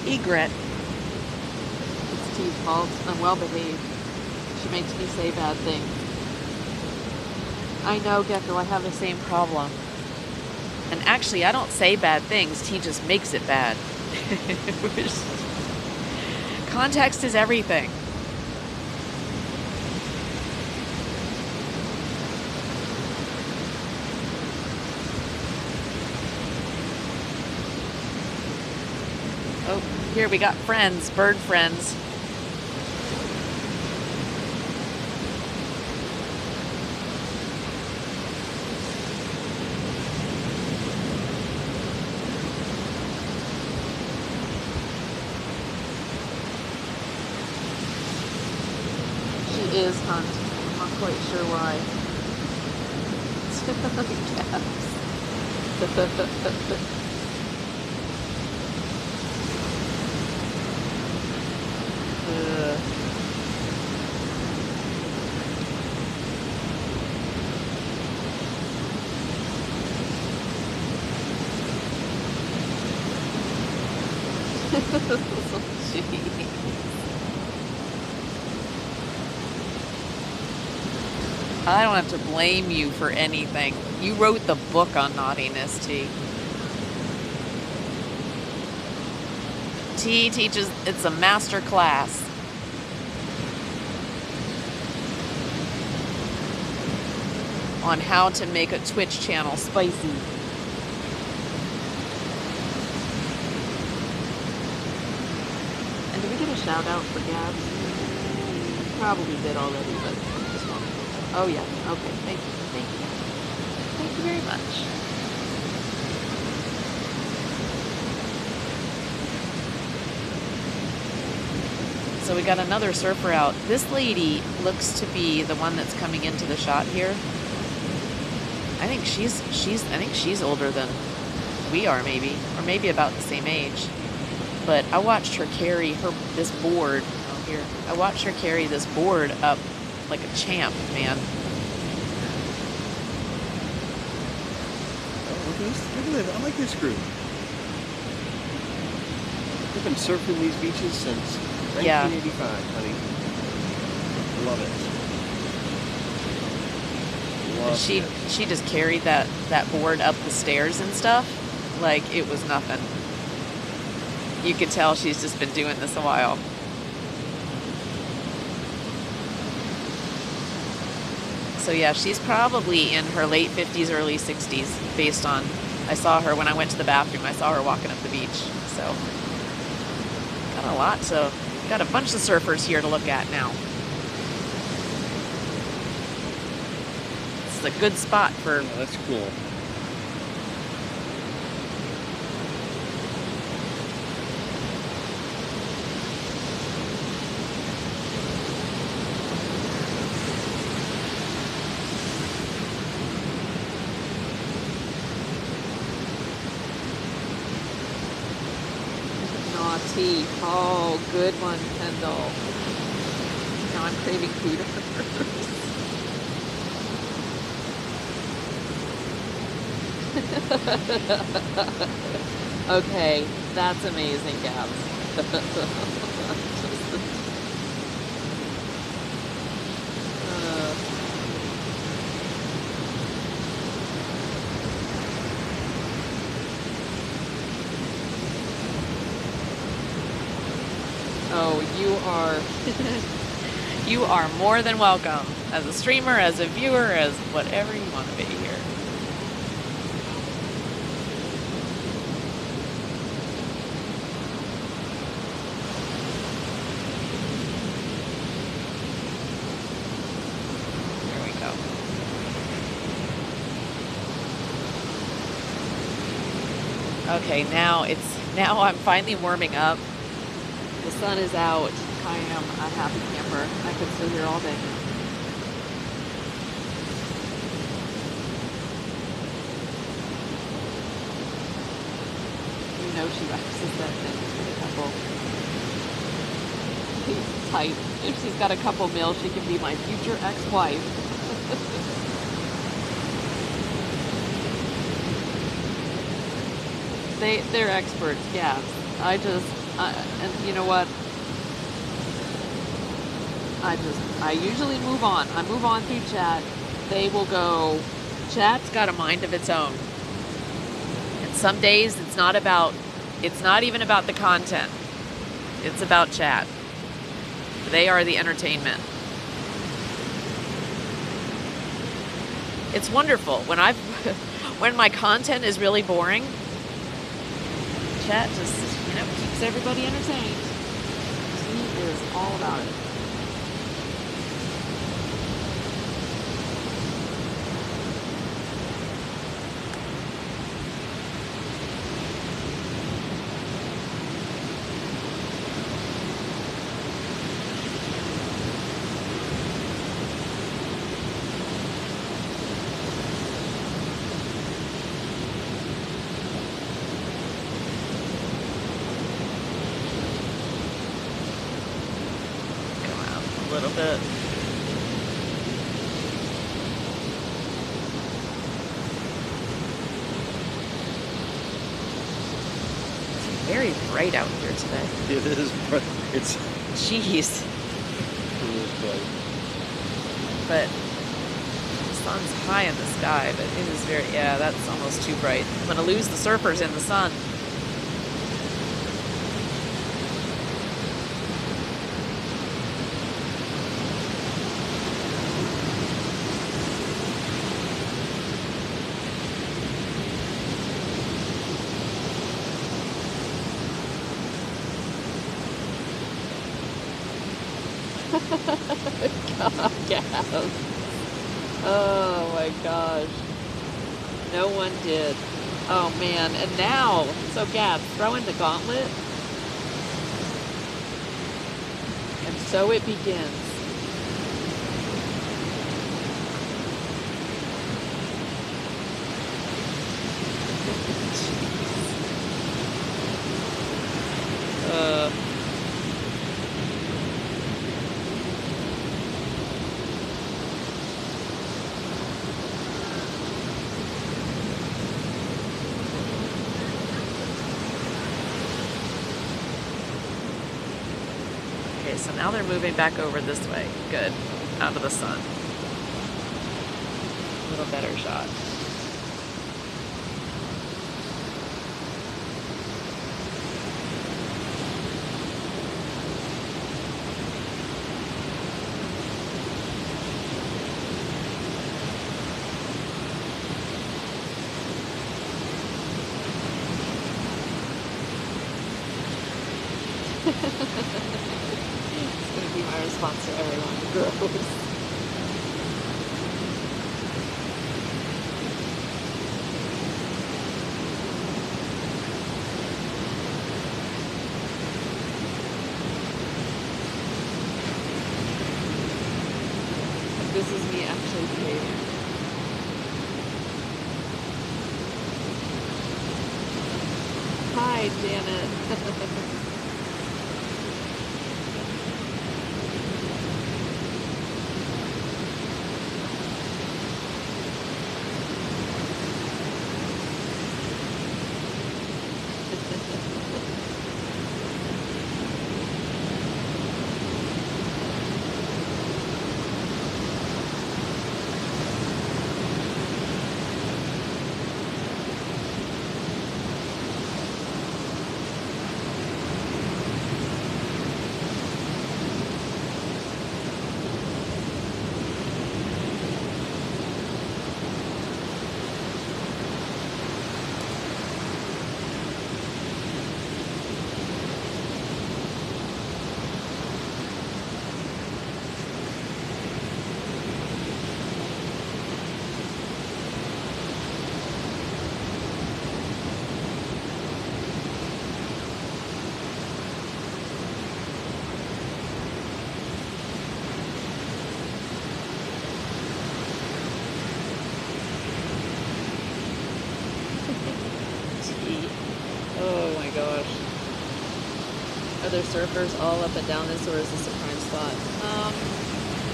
Egret. It's T's fault. I'm well behaved. She makes me say bad things. I know, Gecko, I have the same problem. And actually, I don't say bad things. T just makes it bad. Context is everything. Oh, here we got friends, bird friends. She is Hunt. I'm not quite sure why. Yes. Jeez. I don't have to blame you for anything. You wrote the book on naughtiness, T. T teaches, it's a master class. On how to make a Twitch channel spicy. And did we get a shout out for Gabs? Probably did already, but just want to. Oh yeah, okay, thank you, thank you. Thank you very much. So we got another surfer out. This lady looks to be the one that's coming into the shot here. I think she's older than we are, maybe, or maybe about the same age. But I watched her carry this board. Oh, here. I watched her carry this board up like a champ, man. Oh, look at this. I like this group. I've been surfing these beaches since 1985, honey. Love it. She just carried that board up the stairs and stuff like it was nothing. You could tell she's just been doing this a while. So yeah, she's probably in her late 50s, early 60s, based on, I saw her when I went to the bathroom. I saw her walking up the beach. So got a bunch of surfers here to look at now. This is a good spot for, Oh, that's cool. naughty. Oh, good one, Kendall. Now I'm craving food. Okay, that's amazing, Gabs. Uh, oh, you are more than welcome as a streamer, as a viewer, as whatever you want to be here. Okay, now I'm finally warming up. The sun is out. I am a happy camper. I could sit here all day. You know she waxes that thing with a couple. She's tight. If she's got a couple mil, she can be my future ex-wife. They're experts, yeah. And you know what? I usually move on. I move on through chat. They will go, chat's got a mind of its own. And some days it's not even about the content. It's about chat. They are the entertainment. It's wonderful. When my content is really boring, chat just, keeps everybody entertained. He is all about it. Bit. It's very bright out here today. It is bright. It's jeez. It is bright. But the sun's high in the sky, but it is very, yeah, that's almost too bright. I'm gonna lose the surfers in the sun. God, Gab. Oh my gosh. No one did. Oh man, and now, so Gab, throw in the gauntlet. And so it begins. So now they're moving back over this way. Good. Out of the sun. A little better shot. It's gonna be my response to everyone. Gross. This is me actually behaving. Hi, Janet. Gee. Oh my gosh. Are there surfers all up and down this, or is this a prime spot?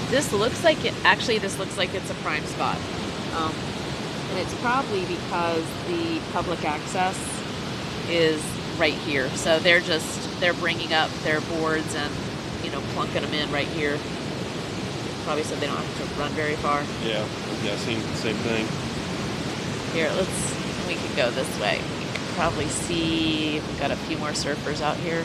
This looks like it. Actually, this looks like it's a prime spot, and it's probably because the public access is right here. So they're bringing up their boards and plunking them in right here. Probably so they don't have to run very far. Yeah, same thing. Here, we can go this way. You can probably see we've got a few more surfers out here.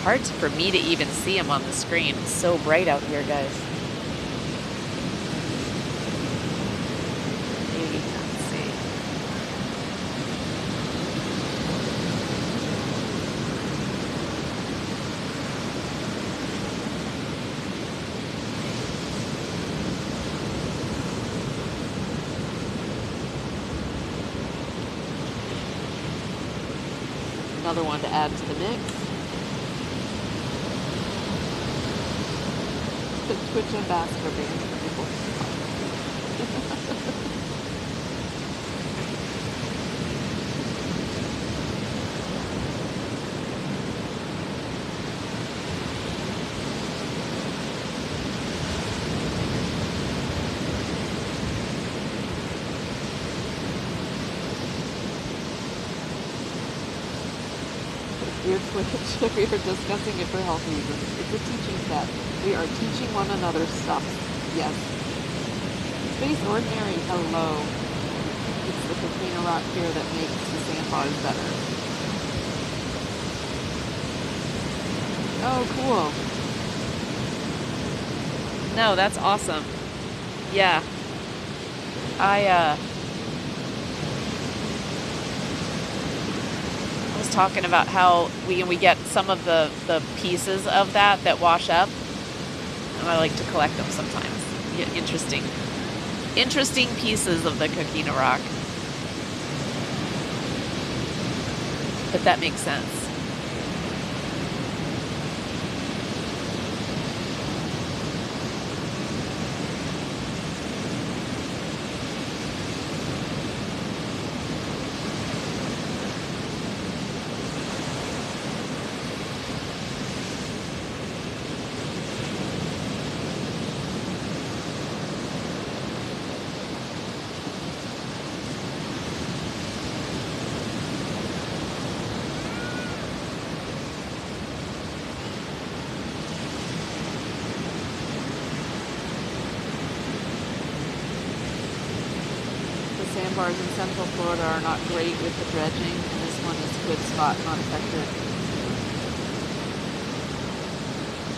Hard for me to even see them on the screen. It's so bright out here, guys. Maybe you can see. Another one to add to the mix. The Twitch ambassador being people. Dear Twitch, we are discussing it for health reasons. It's a teaching set. We are teaching one another stuff. Yes. Space Ordinary, hello. It's the Coquina Rock here that makes the sandbars better. Oh, cool. No, that's awesome. Yeah. I was talking about how we get some of the pieces of that wash up, and I like to collect them sometimes. Yeah, interesting pieces of the Coquina Rock. But that makes sense. Sandbars in Central Florida are not great with the dredging, and this one is a good spot, not affected.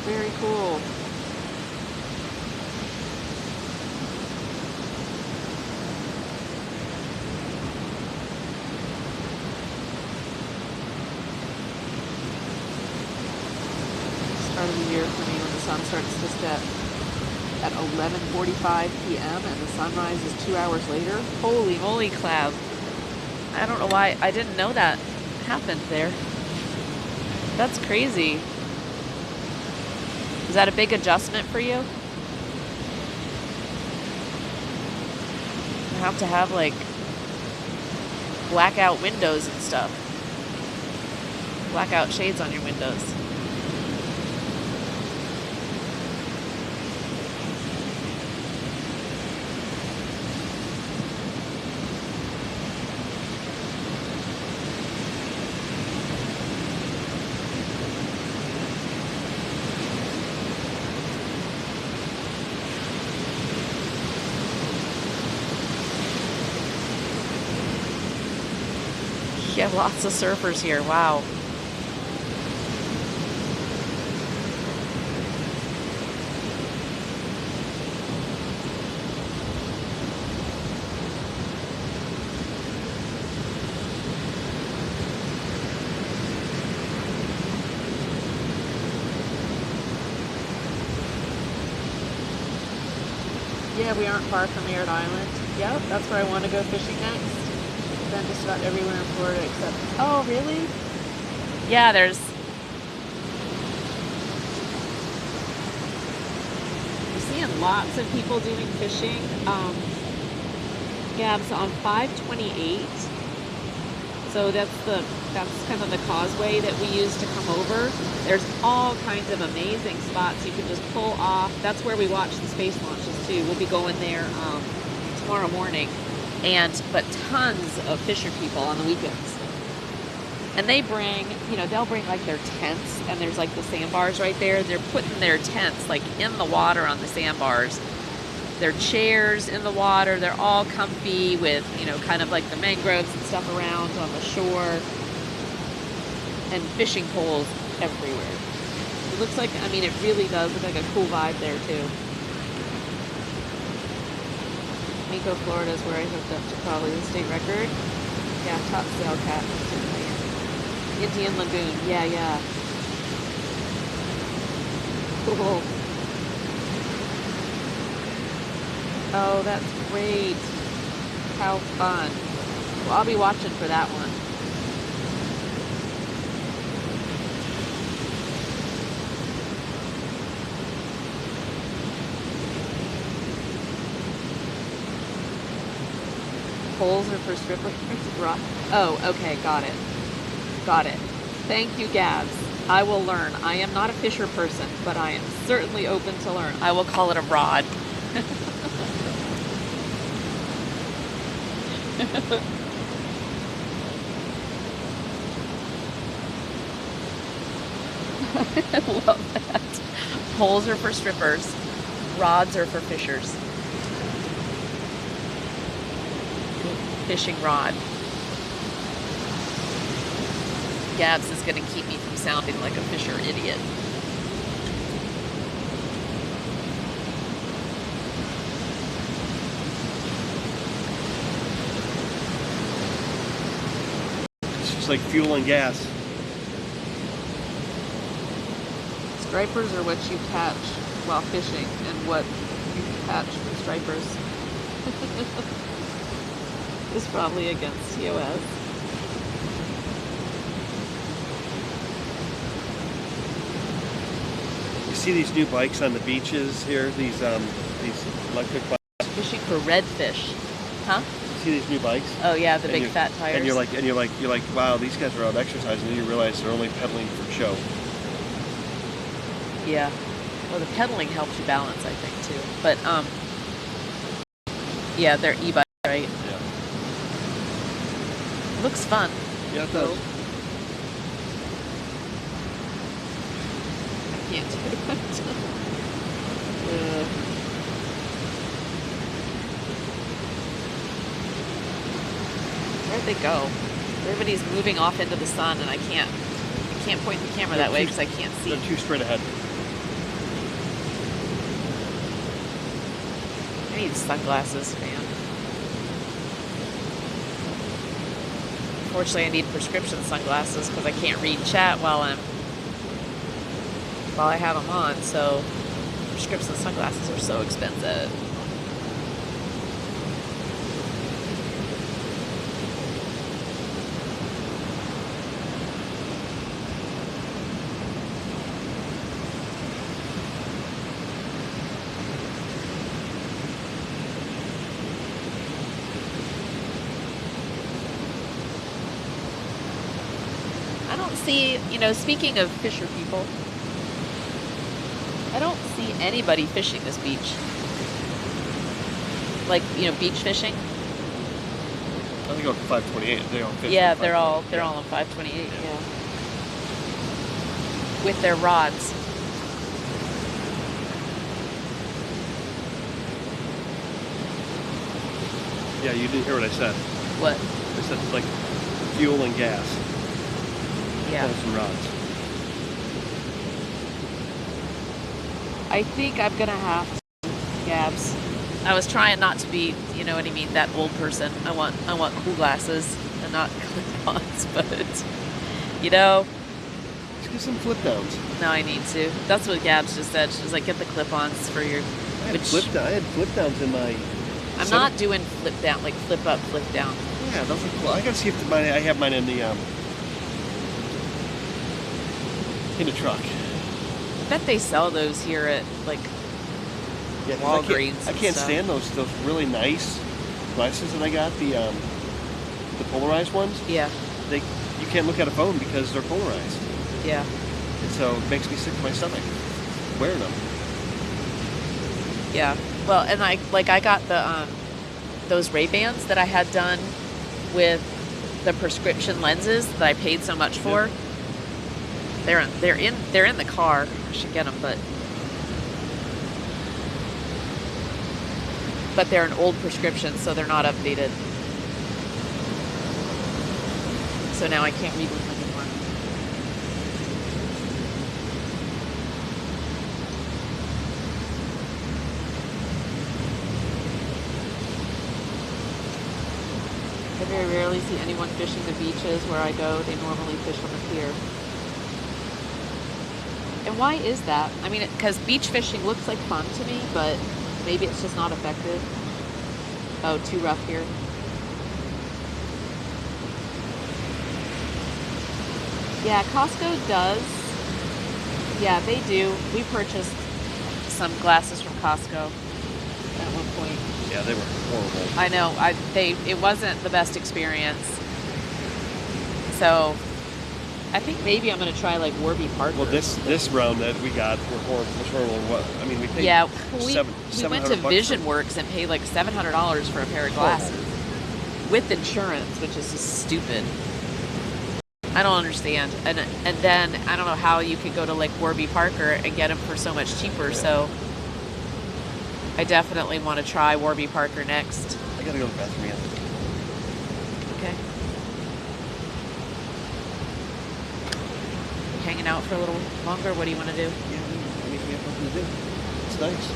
Very cool. part of the year for me when the sun starts to set at 11:45 p.m. and the sunrise is 2 hours later. Holy moly, Cloud. I don't know why. I didn't know that happened there. That's crazy. Is that a big adjustment for you? You have to have like blackout windows and stuff. Blackout shades on your windows. Yeah, lots of surfers here. Wow. Yeah, we aren't far from Merritt Island. Yep, that's where I want to go fishing next. Been just about everywhere in Florida except... Oh, really? Yeah, there's... You're seeing lots of people doing fishing. Yeah, so on 528. So that's kind of the causeway that we use to come over. There's all kinds of amazing spots you can just pull off. That's where we watch the space launches too. We'll be going there tomorrow morning. But tons of fisher people on the weekends. And they bring, they'll bring like their tents, and there's like the sandbars right there. They're putting their tents like in the water on the sandbars. Their chairs in the water. They're all comfy with, kind of like the mangroves and stuff around on the shore. And fishing poles everywhere. It looks like, it really does look like a cool vibe there too. Mico, Florida is where I hooked up to probably the state record. Yeah, top sail cat. Indian Lagoon. Yeah. Cool. Oh, that's great. How fun. Well, I'll be watching for that one. Poles are for strippers. Oh, okay, got it. Thank you, Gabs. I will learn. I am not a fisher person, but I am certainly open to learn. I will call it a rod. I love that. Poles are for strippers. Rods are for fishers. Fishing rod. Gabs is going to keep me from sounding like a fisher idiot. It's just like fuel and gas. Stripers are what you catch while fishing, and what you catch from stripers. Is probably against TOS. You see these new bikes on the beaches here? These electric bikes. Fishing for redfish, huh? You see these new bikes? Oh yeah, the big fat tires. And you're like, wow, these guys are out exercising, and you realize they're only pedaling for show. Yeah. Well, the pedaling helps you balance, I think, too. But yeah, they're e-bikes, right? Yeah. Looks fun. Yeah, it does. I can't do it. Where'd they go? Everybody's moving off into the sun, and I can't point the camera that way because I can't see. They're too straight ahead. I need sunglasses, man. Unfortunately, I need prescription sunglasses because I can't read chat while I'm while I have them on, so prescription sunglasses are so expensive. I don't see, speaking of fisher people, I don't see anybody fishing this beach. Like, beach fishing. I think on 528. They all fish. Yeah, on they're all 528. on 528. Yeah. With their rods. Yeah, you didn't hear what I said. What? I said like fuel and gas. Yeah. Poles and rods. I think I'm gonna have to, Gabs. I was trying not to be, you know what I mean, that old person. I want cool glasses and not clip-ons, but Let's get some flip downs. now I need to. That's what Gabs just said. She was like, get the clip-ons for your. I had flip downs in my. I'm not doing flip down, like flip up, flip down. Yeah, those are cool. I gotta see if I have mine in the truck. I bet they sell those here at like Yeah, 'cause Walgreens. I can't stand those really nice glasses that I got, the polarized ones. Yeah, You can't look at a phone because they're polarized. yeah. And so it makes me sick to my stomach wearing them. Yeah. Well, and I got the those Ray-Bans that I had done with the prescription lenses that I paid so much for. Yeah. They're in the car. I should get them, but they're an old prescription, so they're not updated. So now I can't read them anymore. I very rarely see anyone fishing the beaches where I go. They normally fish on the pier. And why is that? I mean, because beach fishing looks like fun to me, but maybe it's just not effective. Oh, too rough here. Yeah, Costco does. Yeah, they do. We purchased some glasses from Costco at one point. Yeah, they were horrible. I know. It wasn't the best experience. So I think maybe I'm gonna try like Warby Parker. Well, this round that we got was horrible. What? I mean, we paid Yeah, we went to $700 Vision Works and paid like $700 for a pair of glasses with insurance, which is just stupid. I don't understand. And then I don't know how you could go to like Warby Parker and get them for so much cheaper. So I definitely want to try Warby Parker next. I gotta go to the bathroom again. Okay. Hanging out for a little longer. What do you want to do? Yeah, I mean, we have nothing to do. It's nice.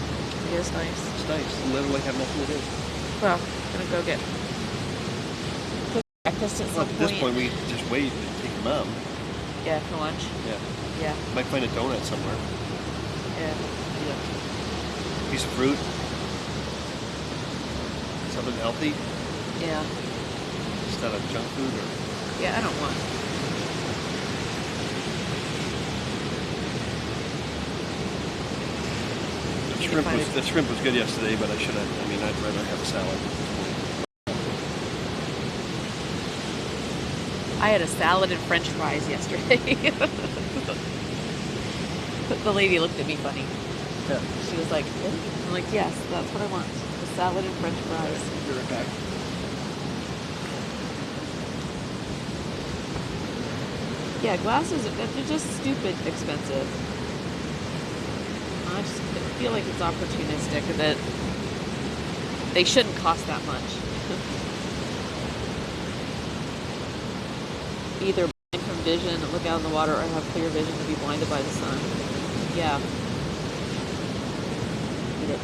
It is nice. It's nice. Literally have nothing to do. Well, gonna go get breakfast at Well, some at this point, we just wait and take your mom. Yeah, for lunch. Yeah. Yeah, Might find a donut somewhere. yeah. Piece of fruit. Something healthy Yeah. instead of junk food or. Yeah, I don't want. The shrimp was good yesterday, but I'd rather have a salad. I had a salad and French fries yesterday. The lady looked at me funny. Yeah. She was like, "Really?" I'm like, "Yes, that's what I want. A salad and French fries." Be right back. Yeah, glasses, they're just stupid expensive. I just feel like it's opportunistic that they shouldn't cost that much. Either blind from vision and look out in the water or have clear vision to be blinded by the sun. Yeah. Get it.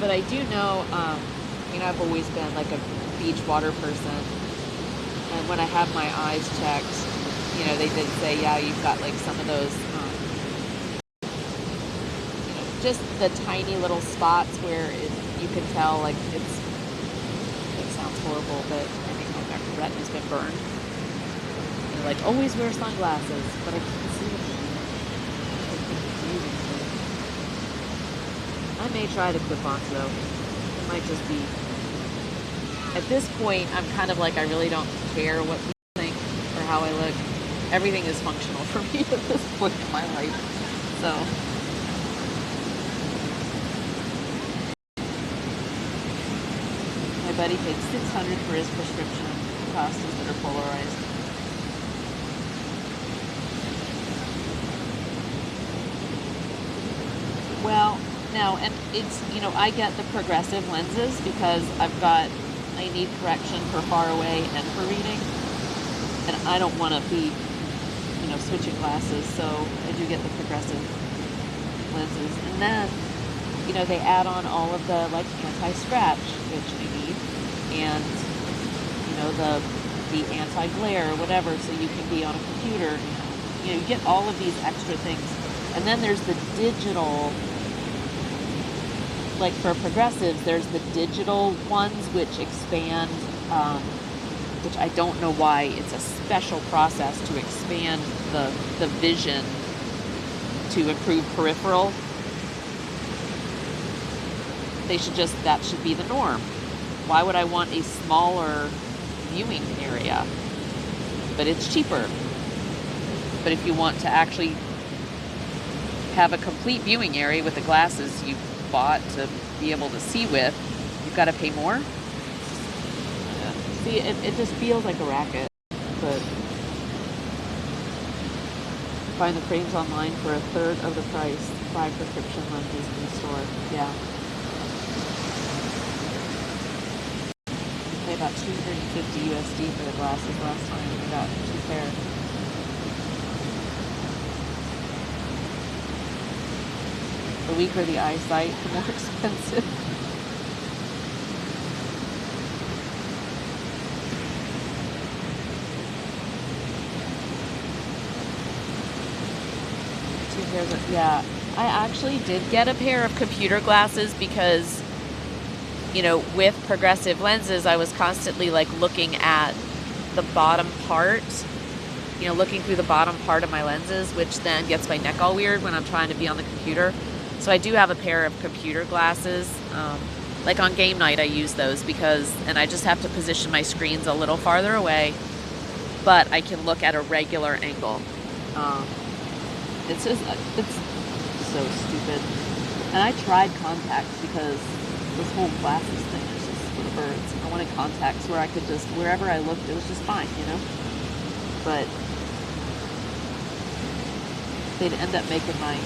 But I do know, I've always been like a beach water person. And when I have my eyes checked, you know, they did say, yeah, you've got like some of those, you know, just the tiny little spots where you can tell, like, it sounds horrible, but I think my retina's been burned. You're like, always wear sunglasses, but I can't see them. I may try the clip-ons though. It might just be. At this point, I'm kind of like, I really don't care what people think or how I look. Everything is functional for me at this point in my life. So. My buddy paid $600 for his prescription glasses that are polarized. Well, no, and it's, you know, I get the progressive lenses because I need correction for far away and for reading. And I don't want to be, you know, switching glasses, so I do get the progressive lenses. And then, you know, they add on all of the, like, anti-scratch, which I need, and, you know, the anti-glare or whatever, so you can be on a computer. You know, you get all of these extra things. And then there's the digital, like for progressives, there's the digital ones which expand, which I don't know why it's a special process to expand the vision to improve peripheral. That should be the norm. Why would I want a smaller viewing area? But it's cheaper. But if you want to actually have a complete viewing area with the glasses you bought to be able to see with, you've got to pay more. See, it just feels like a racket. But find the frames online for a third of the price. Buy prescription lenses in the store. Yeah. I paid about $250 USD for the glasses last time. I got 2 pair. The weaker the eyesight, the more expensive. Yeah, I actually did get a pair of computer glasses because, you know, with progressive lenses, I was constantly like looking at the bottom part, you know, looking through the bottom part of my lenses, which then gets my neck all weird when I'm trying to be on the computer. So I do have a pair of computer glasses. Like on game night, I use those and I just have to position my screens a little farther away, but I can look at a regular angle. It's so stupid. And I tried contacts because this whole glasses thing is just for the birds. I wanted contacts where I could just, wherever I looked, it was just fine, you know? But they'd end up making my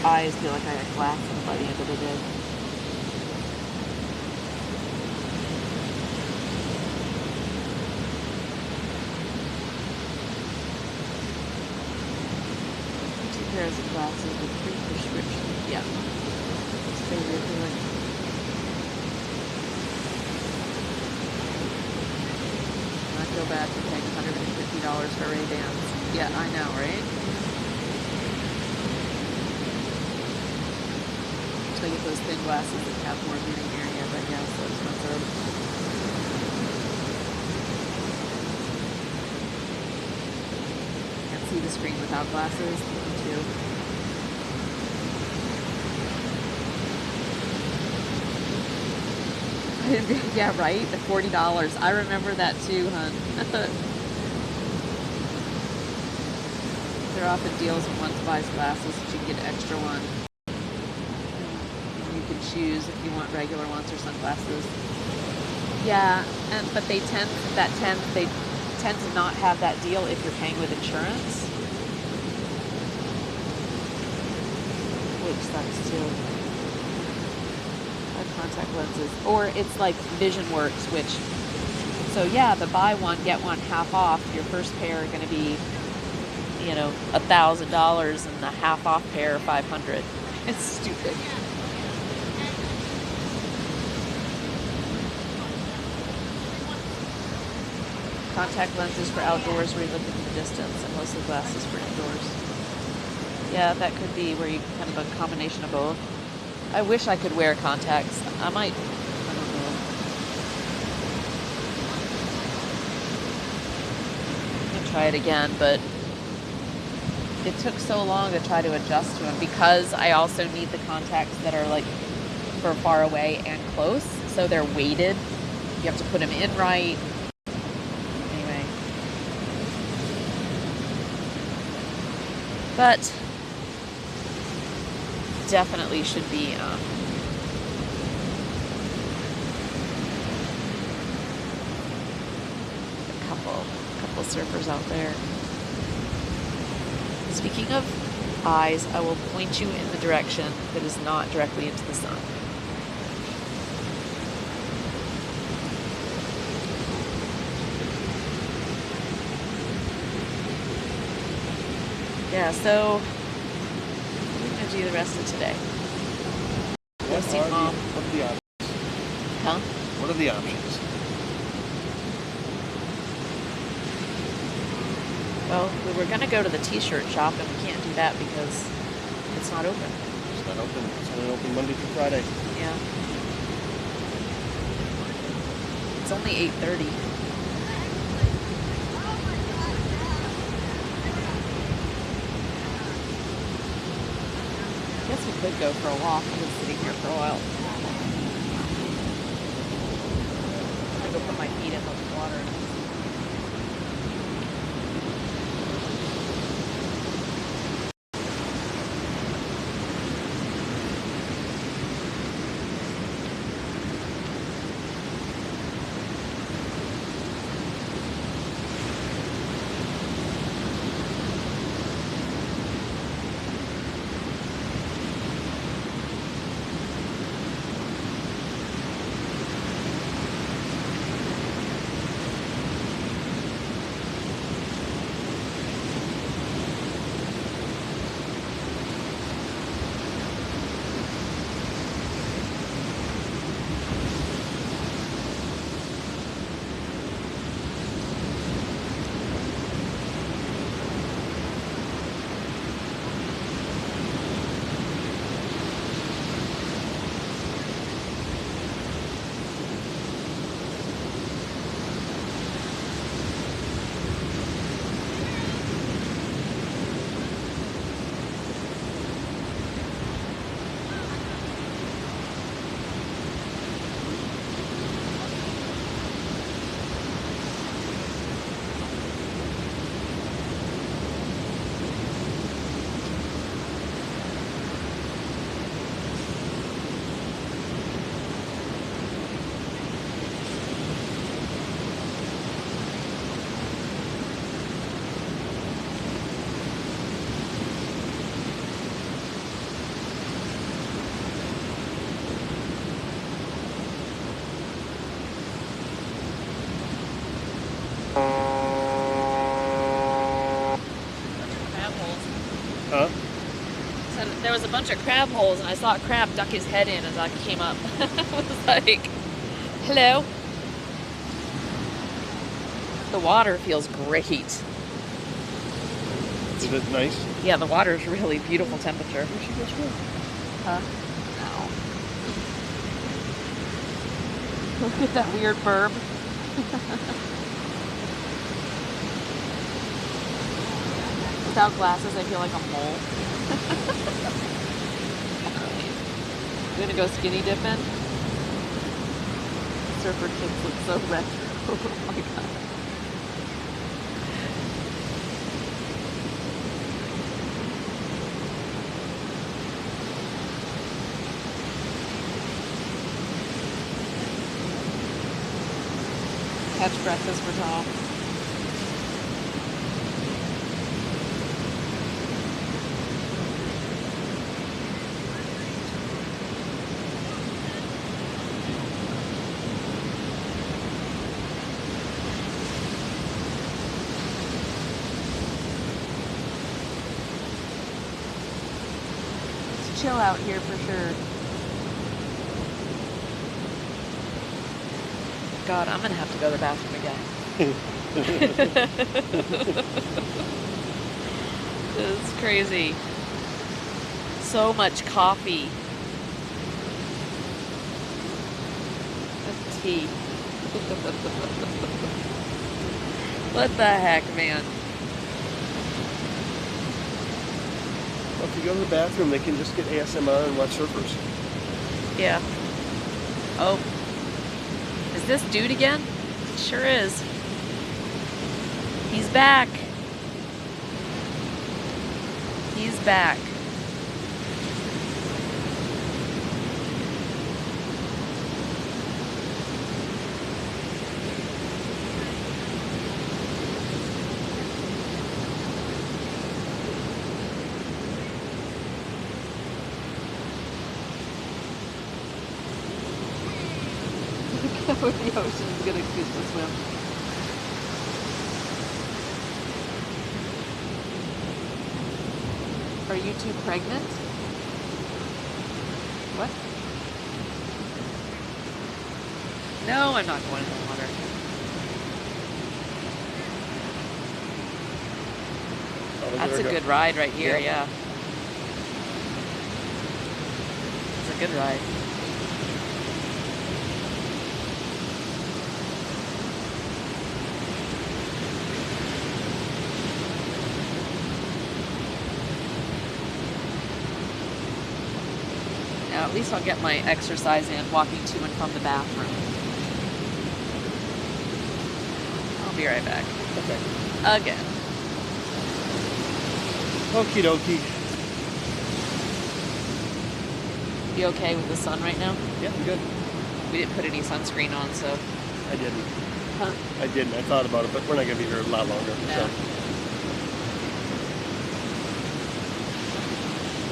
eyes feel like I had glasses by the end of the day. Pairs of glasses with 3 prescriptions. Yeah. Stay with it. I feel bad for paying $150 for Ray-Bans. Yeah, I know, right? So I get those thin glasses that have more viewing area, but yeah, so expensive. Can't see the screen without glasses. Yeah, right? The $40. I remember that too, hun. There are often deals when one buys glasses that you can get an extra one. And you can choose if you want regular ones or sunglasses. Yeah, but they tend to not have that deal if you're paying with insurance. Which sucks too. Contact lenses, or it's like VisionWorks, which, so yeah, the buy one get one half off. Your first pair are going to be, you know, $1,000, and the half off pair $500. It's stupid. contact lenses for outdoors where you look into the distance, and mostly glasses for indoors. Yeah, that could be where you kind of a combination of both. I wish I could wear contacts. I don't know. I'll try it again, but it took so long to try to adjust to them because I also need the contacts that are like for far away and close, so they're weighted. You have to put them in right. Anyway. But definitely should be a couple surfers out there. Speaking of eyes, I will point you in the direction that is not directly into the sun. Yeah, so what are we going to do the rest of today? Go see Mom. What are the options? Huh? What are the options? Well, we were going to go to the t-shirt shop, and we can't do that because it's not open. It's not open. It's only open Monday through Friday. Yeah. It's only 8:30. I guess we could go for a walk. I've been sitting here for a while. I'm going to go put my feet in the water. Huh? So there was a bunch of crab holes, and I saw a crab duck his head in as I came up. I was like, hello. The water feels great. Is it nice? Yeah, the water is really beautiful temperature. We should go swim. Huh? No. Look at that weird burb. Without glasses, I feel like a mole. You gonna go skinny dipping? Surfer kids look so retro. Oh my god. Catch breakfast for Tom. It's chill out here for sure. God, I'm gonna have to go to the bathroom again. It's crazy. So much coffee. That's tea. What the heck, man? Well, if you go to the bathroom, they can just get ASMR and watch surfers. Yeah. Oh. Is this dude again? Sure is. He's back. He's back. Look at the ocean's gonna get to swim. Are you two pregnant? What? No, I'm not going in the water. That's a good ride right here, yeah. It's a good ride. Now at least I'll get my exercise in walking to and from the bathroom. I'll be right back. Okay. Again. Okie dokie. You okay with the sun right now? Yeah, I'm good. We didn't put any sunscreen on, so. I didn't. Huh? I didn't. I thought about it, but we're not going to be here a lot longer. No. So.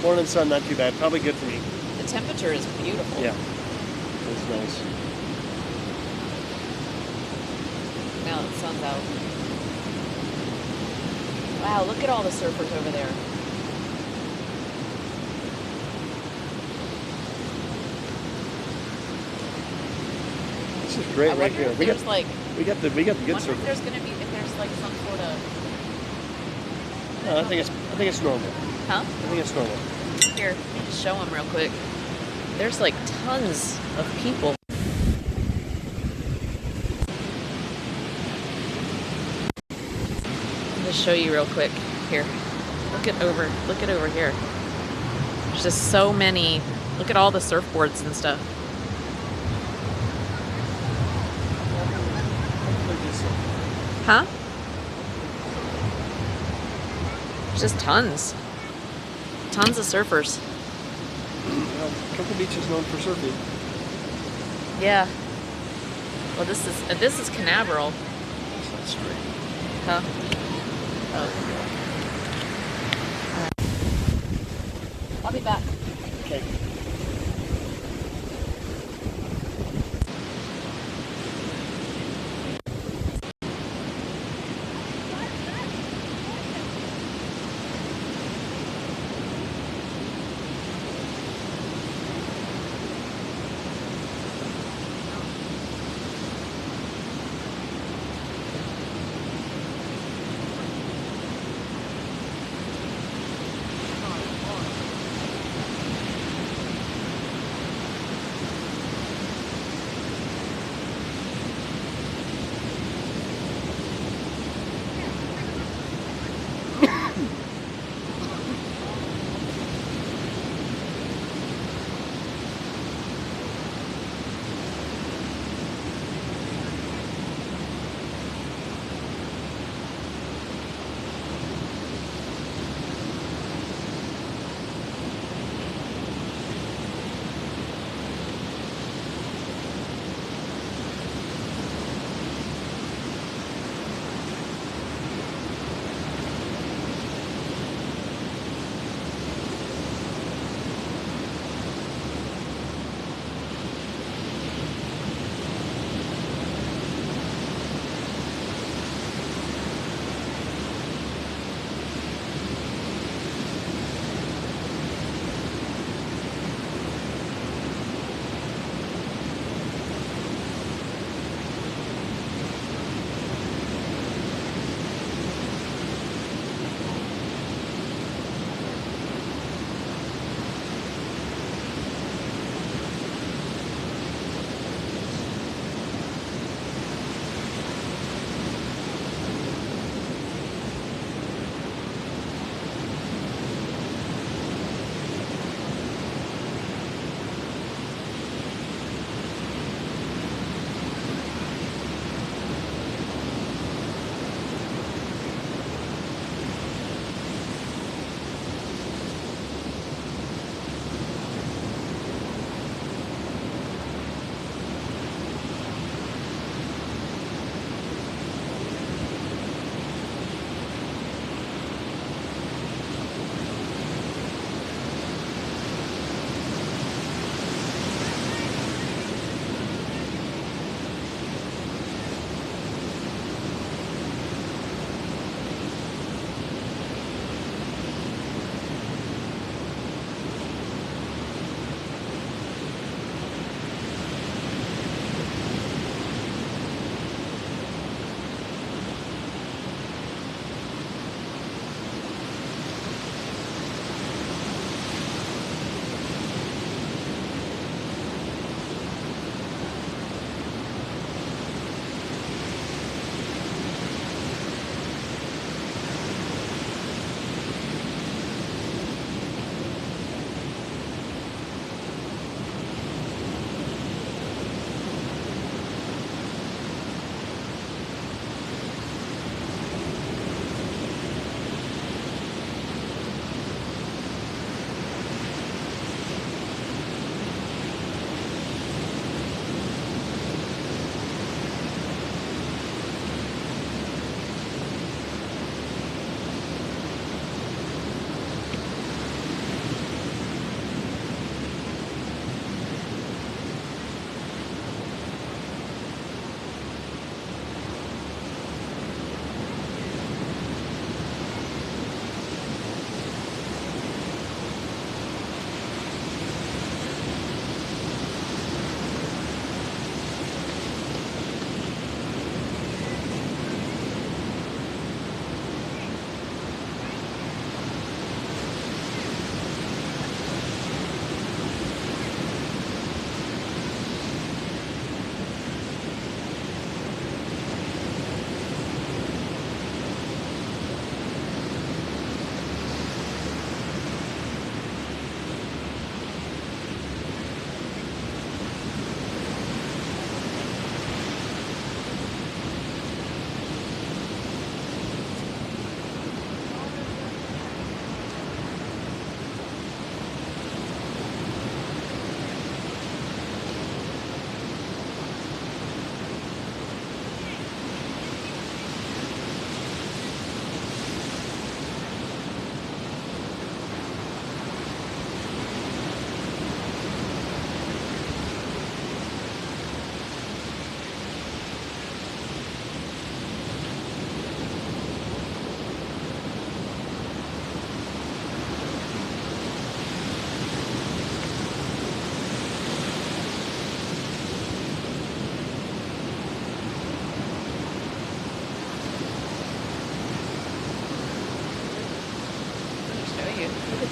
Morning sun, not too bad. Probably good for me. The temperature is beautiful. Yeah. That's nice. Now that the sun's out. Wow, look at all the surfers over there. This is great right here. We got the good I wonder if surfers. there's gonna be like some sort of. No, I think it's normal. Huh? I think it's normal. Here, let me just show them real quick. There's like tons of people. Let me just show you real quick. Here, look at over here. There's just so many. Look at all the surfboards and stuff. Huh? There's just tons. Tons of surfers. Well, Cocoa Beach is known for surfing. Yeah. Well, this is Canaveral. That's not straight. Huh? Oh. I'll be back. Okay.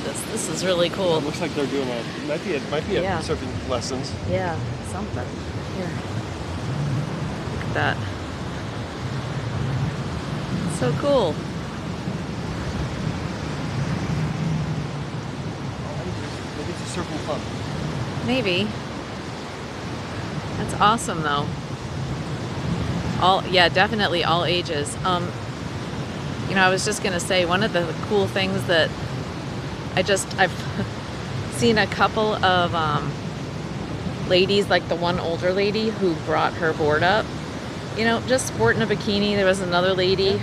this. This is really cool. It looks like they're doing might be Yeah. surfing lessons. Yeah, something. Here. Look at that. So cool. Maybe it's a surfing club. Maybe. That's awesome though. Yeah, definitely all ages. You know, I was just gonna say one of the cool things that I've seen a couple of ladies, like the one older lady who brought her board up, you know, just sporting a bikini. There was another lady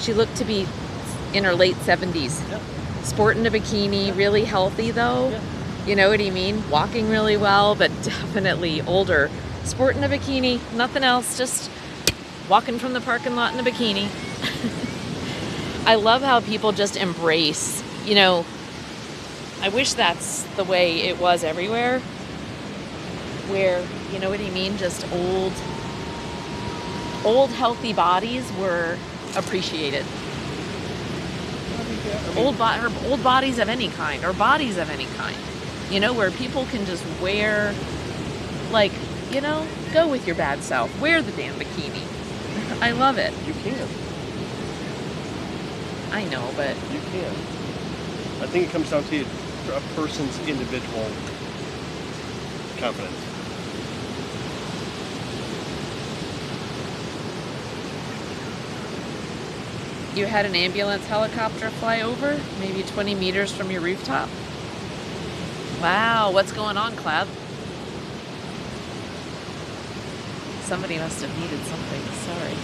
she looked to be in her late 70s, Yeah. sporting a bikini, really healthy though. Yeah. You know what I mean? Walking really well, but definitely older. Sporting a bikini, nothing else, just walking from the parking lot in a bikini. I love how people just embrace, you know, I wish that's the way it was everywhere, where, you know what I mean, just old healthy bodies were appreciated. Old bodies of any kind, or bodies of any kind, you know, where people can just wear, like, you know, go with your bad self, wear the damn bikini. I love it. You can. I know, but You can. I think it comes down to a person's individual confidence. you had an ambulance helicopter fly over, maybe 20 meters from your rooftop. Wow, what's going on, Clab? Somebody must have needed something. Sorry.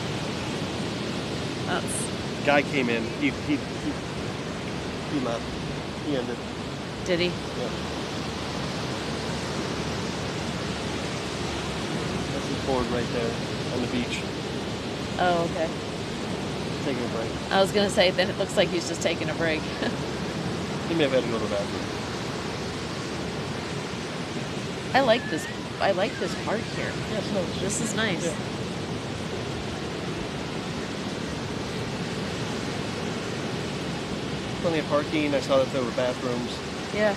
That's. Guy came in. He left. He ended. Did he? Yeah. That's his board right there on the beach. Oh, okay. Taking a break. I was gonna say, then it looks like he's just taking a break. He may have had to go to the bathroom. I like this park here. Yeah, it's nice. This is nice. Yeah. Plenty of parking. I saw that there were bathrooms. Yeah.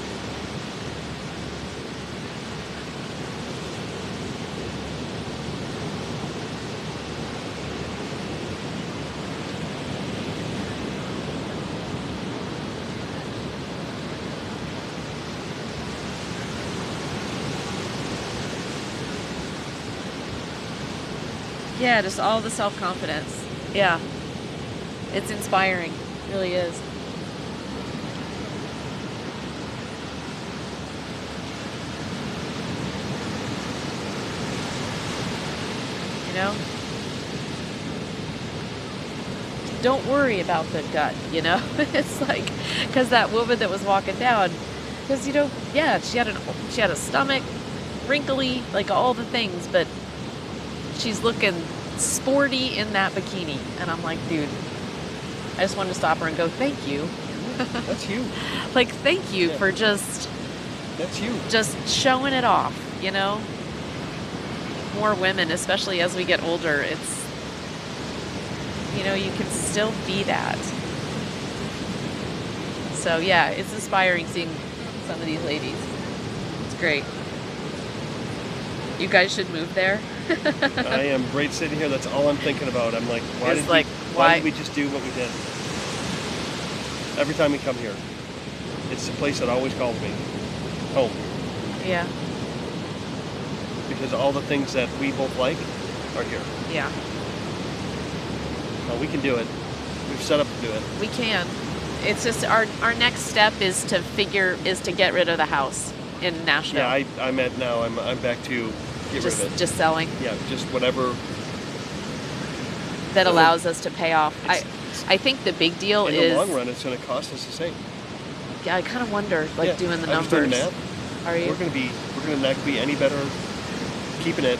Yeah, just all the self-confidence. Yeah. It's inspiring. It really is. You know? Don't worry about the gut, you know? It's like, because that woman that was walking down, because, you know, yeah, she had a stomach, wrinkly, like all the things, but she's looking sporty in that bikini. And I'm like, dude, I just wanted to stop her and go, thank you. That's you. Like, thank you Yeah. for just showing it off, you know? More women, especially as we get older, it's, you know, you can still be that. So yeah, it's inspiring seeing some of these ladies. It's great. You guys should move there. I am right sitting here. That's all I'm thinking about. I'm like, why did we just do what we did? Every time we come here, it's the place that always calls me home. Yeah, Because all the things that we both like are here. yeah, We can do it. We've set up to do it. we can. It's just our next step is to get rid of the house in Nashville. Yeah, I'm at now. I'm back to get rid of it. Just selling. Yeah, just whatever. That allows us to pay off. I think the big deal In is. the long run, it's going to cost us the same. Yeah, I kind of wonder, like Yeah, doing the I was doing numbers. the math. Are you? We're going to not be any better keeping it.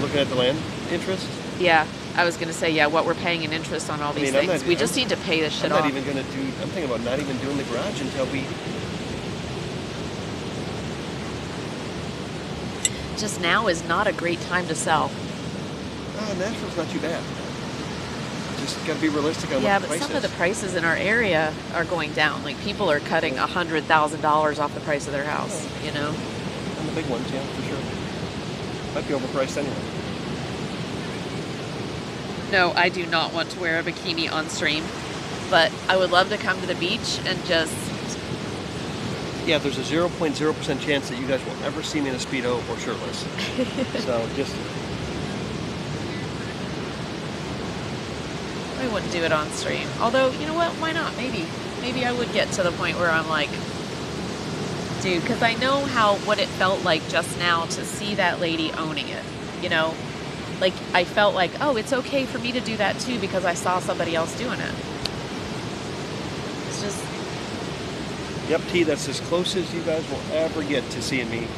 Looking at the land interest. Yeah, I was gonna say, yeah, what we're paying in interest on all these I'm things. not- We just need to pay this shit I'm off. not even going to do. I'm thinking about not even doing the garage until we. Just now is not a great time to sell. Nashville's not too bad. just got to be realistic on Yeah, what the but price some is. of the prices in our area are going down. Like people are cutting $100,000 off the price of their house. You know. And the big ones, yeah, for sure. Might be overpriced anyway. No, I do not want to wear a bikini on stream, but I would love to come to the beach and just. Yeah, there's a 0.0% chance that you guys will ever see me in a Speedo or shirtless. So just. I wouldn't do it on stream. Although, you know what? Why not? Maybe I would get to the point where I'm like, dude, because I know what it felt like just now to see that lady owning it. You know, like I felt like, oh, it's okay for me to do that too because I saw somebody else doing it. It's just. Yep, T, that's as close as you guys will ever get to seeing me.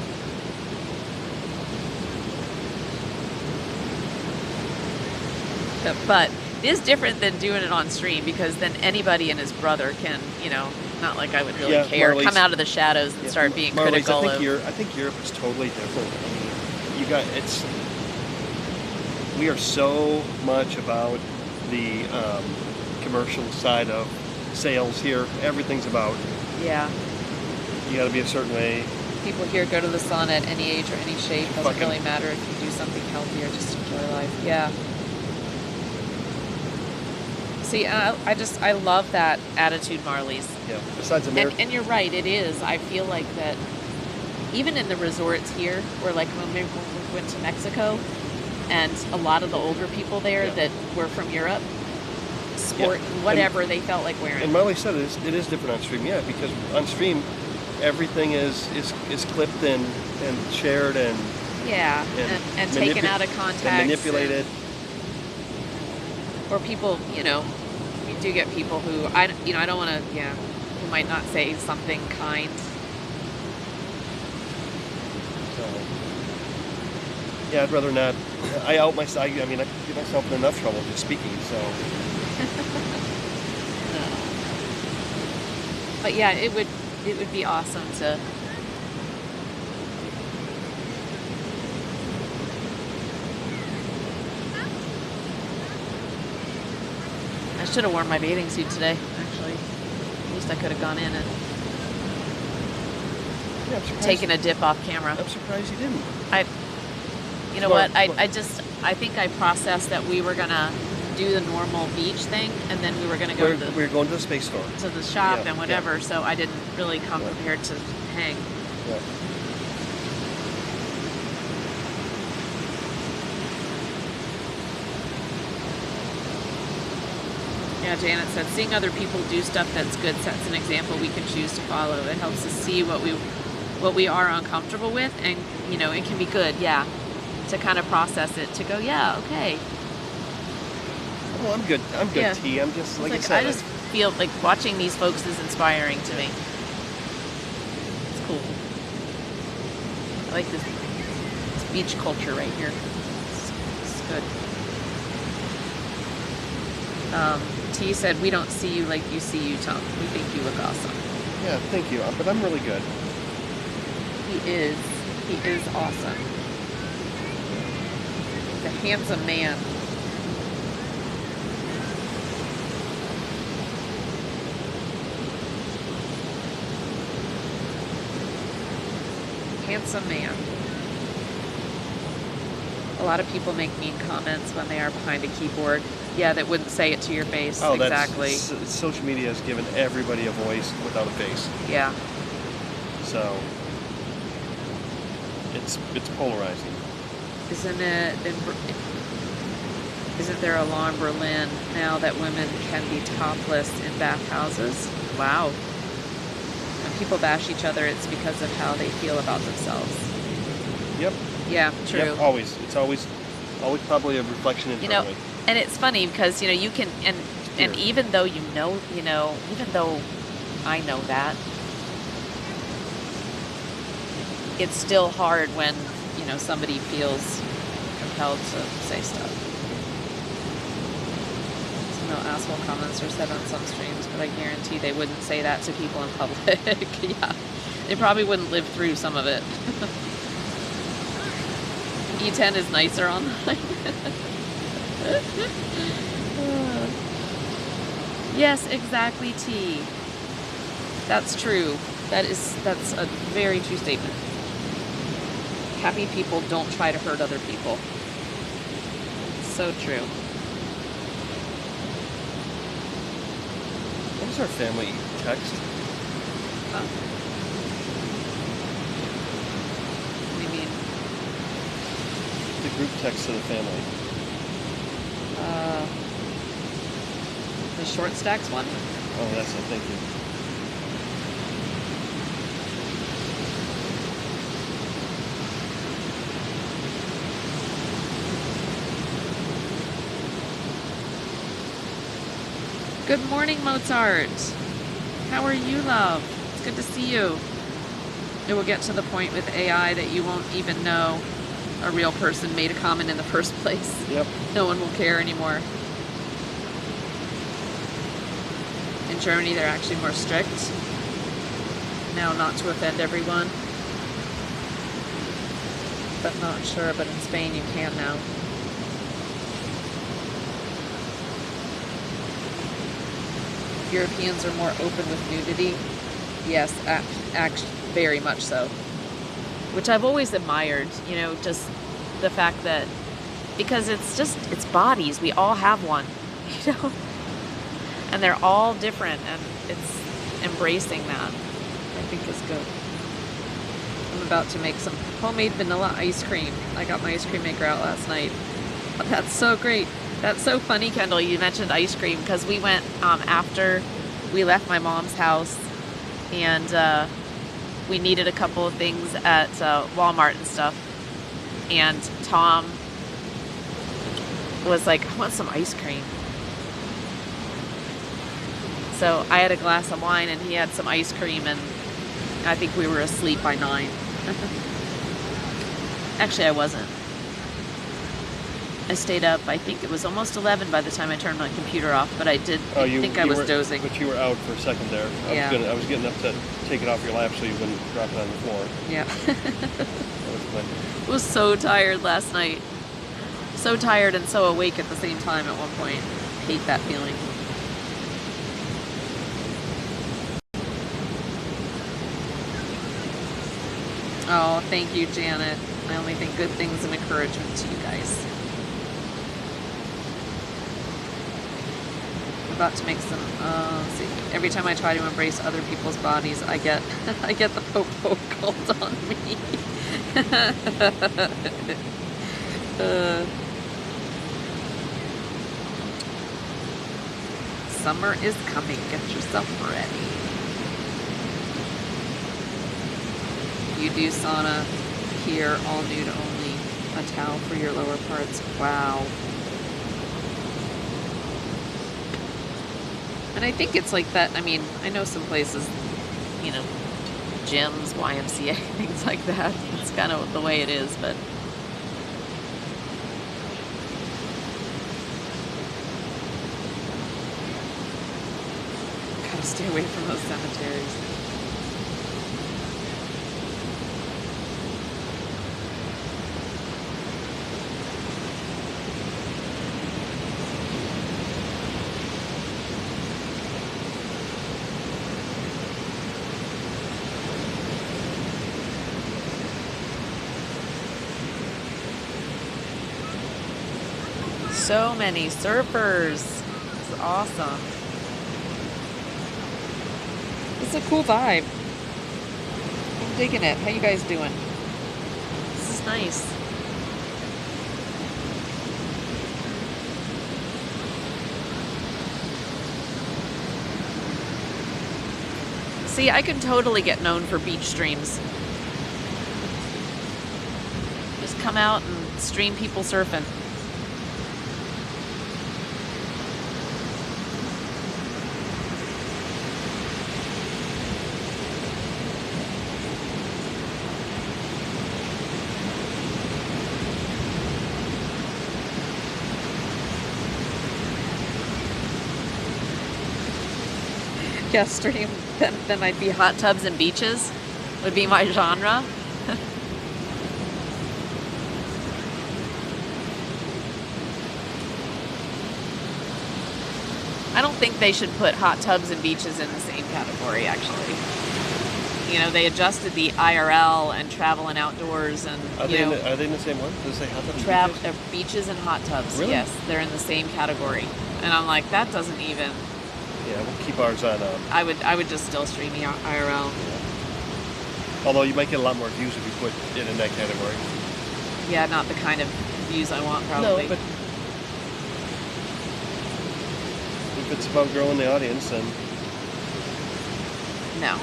But it is different than doing it on stream because then anybody and his brother can, you know, not like I would really care, Marley's, come out of the shadows and start being Marley's, critical I think Europe is totally different. I mean, we are so much about the commercial side of sales here. Everything's about, Yeah. you got to be a certain way. People here go to the sauna at any age or any shape. Doesn't Fucking- really matter if you do something healthy or just enjoy life. Yeah. See, I love that attitude, Marley's. Yeah. Besides America, And you're right, it is. I feel like that even in the resorts here, or like when we went to Mexico, and a lot of the older people there Yeah. that were from Europe, sport, Yeah. whatever they felt like wearing. and Marley said it is different on stream. Yeah, because on stream, everything is clipped and shared and Yeah, and taken out of context. and manipulated. Or people, you know, you do get people who, I don't want to, who might not say something kind. So, yeah, I'd rather not. I out myself. I mean, I get myself in enough trouble just speaking. So, But yeah, it would be awesome to. I should have worn my bathing suit today, actually. At least I could have gone in and yeah, I'm surprised. taken a dip off camera. I'm surprised you didn't. You know Smart, what? smart. I think I processed that we were gonna do the normal beach thing, and then we were gonna go We're going to the space store. to the shop Yeah, and whatever. So I didn't really come Yeah. prepared to hang. Yeah. Yeah, Janet said, seeing other people do stuff that's good sets an example we can choose to follow. It helps us see what we are uncomfortable with, and you know, it can be good, yeah, to kind of process it, to go, yeah, okay. Well, I'm good. I'm good, Yeah. T. I'm just like I Like, said. I just feel like watching these folks is inspiring to me. It's cool. I like this beach culture right here. It's good. T said, we don't see you like you see you, Tom. We think you look awesome. Yeah, thank you. But I'm really good. He is awesome. He's a handsome man. Handsome man. A lot of people make mean comments when they are behind a keyboard. Yeah, that wouldn't say it to your face. Oh, exactly. Social media has given everybody a voice without a face. Yeah. So it's polarizing. Isn't there a law in Berlin now that women can be topless in bathhouses? Wow. When people bash each other, it's because of how they feel about themselves. Yep. Yeah, true. Yep, always. It's always probably a reflection You know, internally. and it's funny because, you know, you can, and even though even though I know that, it's still hard when, you know, somebody feels compelled to say stuff. So no asshole comments are said on some streams, but I guarantee they wouldn't say that to people in public. Yeah, they probably wouldn't live through some of it. E10 is nicer online. Yes, exactly, T. That's true. That's a very true statement. Happy people don't try to hurt other people. So true. What was our family text? What do you mean? The group text to the family. The short stacks one? Oh, that's it. Thank you. Good morning, Mozart. How are you, love? It's good to see you. It will get to the point with AI that you won't even know a real person made a comment in the first place. Yep. No one will care anymore. In Germany, they're actually more strict now, not to offend everyone. But not sure, but in Spain you can now. Europeans are more open with nudity. Yes, actually, very much so. Which I've always admired, you know, just the fact that, because it's bodies. We all have one, you know? And they're all different, and it's embracing that, I think, is good. I'm about to make some homemade vanilla ice cream. I got my ice cream maker out last night. Oh, that's so great. That's so funny, Kendall, you mentioned ice cream, because we went after we left my mom's house, and we needed a couple of things at Walmart and stuff, and Tom was like, I want some ice cream. So I had a glass of wine and he had some ice cream, and I think we were asleep by 9. Actually, I wasn't. I stayed up, I think it was almost 11 by the time I turned my computer off, but I did think I was dozing. But you were out for a second there. I was getting up to take it off your lap so you wouldn't drop it on the floor. Yeah. That was fun. I was so tired last night. So tired and so awake at the same time at one point. Hate that feeling. Oh, thank you, Janet. I only think good things and encouragement to you guys. I'm about to make some, let's see. Every time I try to embrace other people's bodies, I get the popo called on me. Summer is coming. Get yourself ready. You do sauna here, all nude only. A towel for your lower parts. Wow. And I think it's like that. I mean, I know some places, you know, gyms, YMCA, things like that. It's kind of the way it is, but gotta stay away from those cemeteries. So many surfers. It's awesome. It's a cool vibe. I'm digging it. How you guys doing? This is nice. See, I can totally get known for beach streams. Just come out and stream people surfing. Yeah, stream. Then I'd be hot tubs and beaches. Would be my genre. I don't think they should put hot tubs and beaches in the same category, actually. You know, they adjusted the IRL and travel and outdoors and, Are they in the same one? Does it say hot tubs and beaches? Beaches and hot tubs. Really? Yes, they're in the same category. And I'm like, that doesn't even. Yeah, we'll keep ours on. I would just still stream the IRL. Although you might get a lot more views if you put it in that category. Yeah, not the kind of views I want, probably. No, but if it's about growing the audience, then No,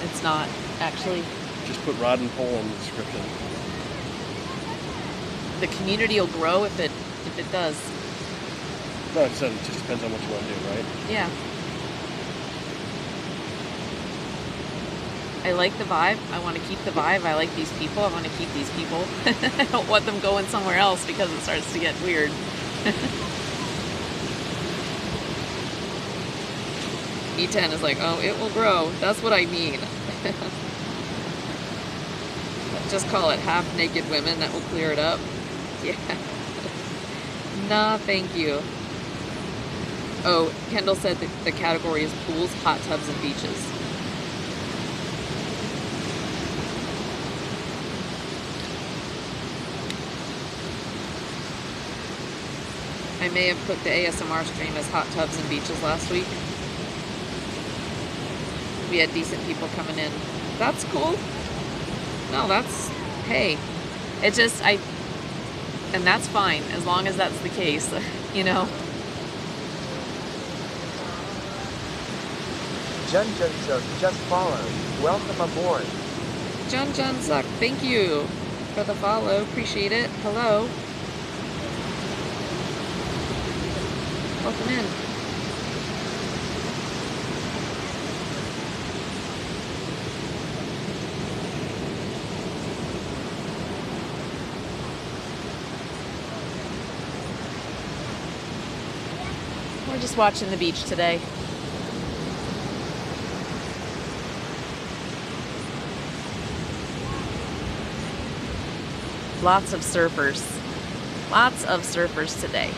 it's not actually. just put rod and pole in the description. The community will grow if it does. No, it said it just depends on what you want to do, right? Yeah. I like the vibe. I want to keep the vibe. I like these people. I want to keep these people. I don't want them going somewhere else because it starts to get weird. E10 is like, oh, it will grow. That's what I mean. Just call it half naked women. That will clear it up. Yeah. Nah, thank you. Oh, Kendall said that the category is pools, hot tubs, and beaches. I may have put the ASMR stream as hot tubs and beaches last week. We had decent people coming in. That's cool. No, that's, hey. It just, and that's fine, as long as that's the case, you know? Jun Suk just followed. Welcome aboard. Jun Suck, thank you for the follow. Appreciate it. Hello. Welcome in. We're just watching the beach today. Lots of surfers. Lots of surfers today.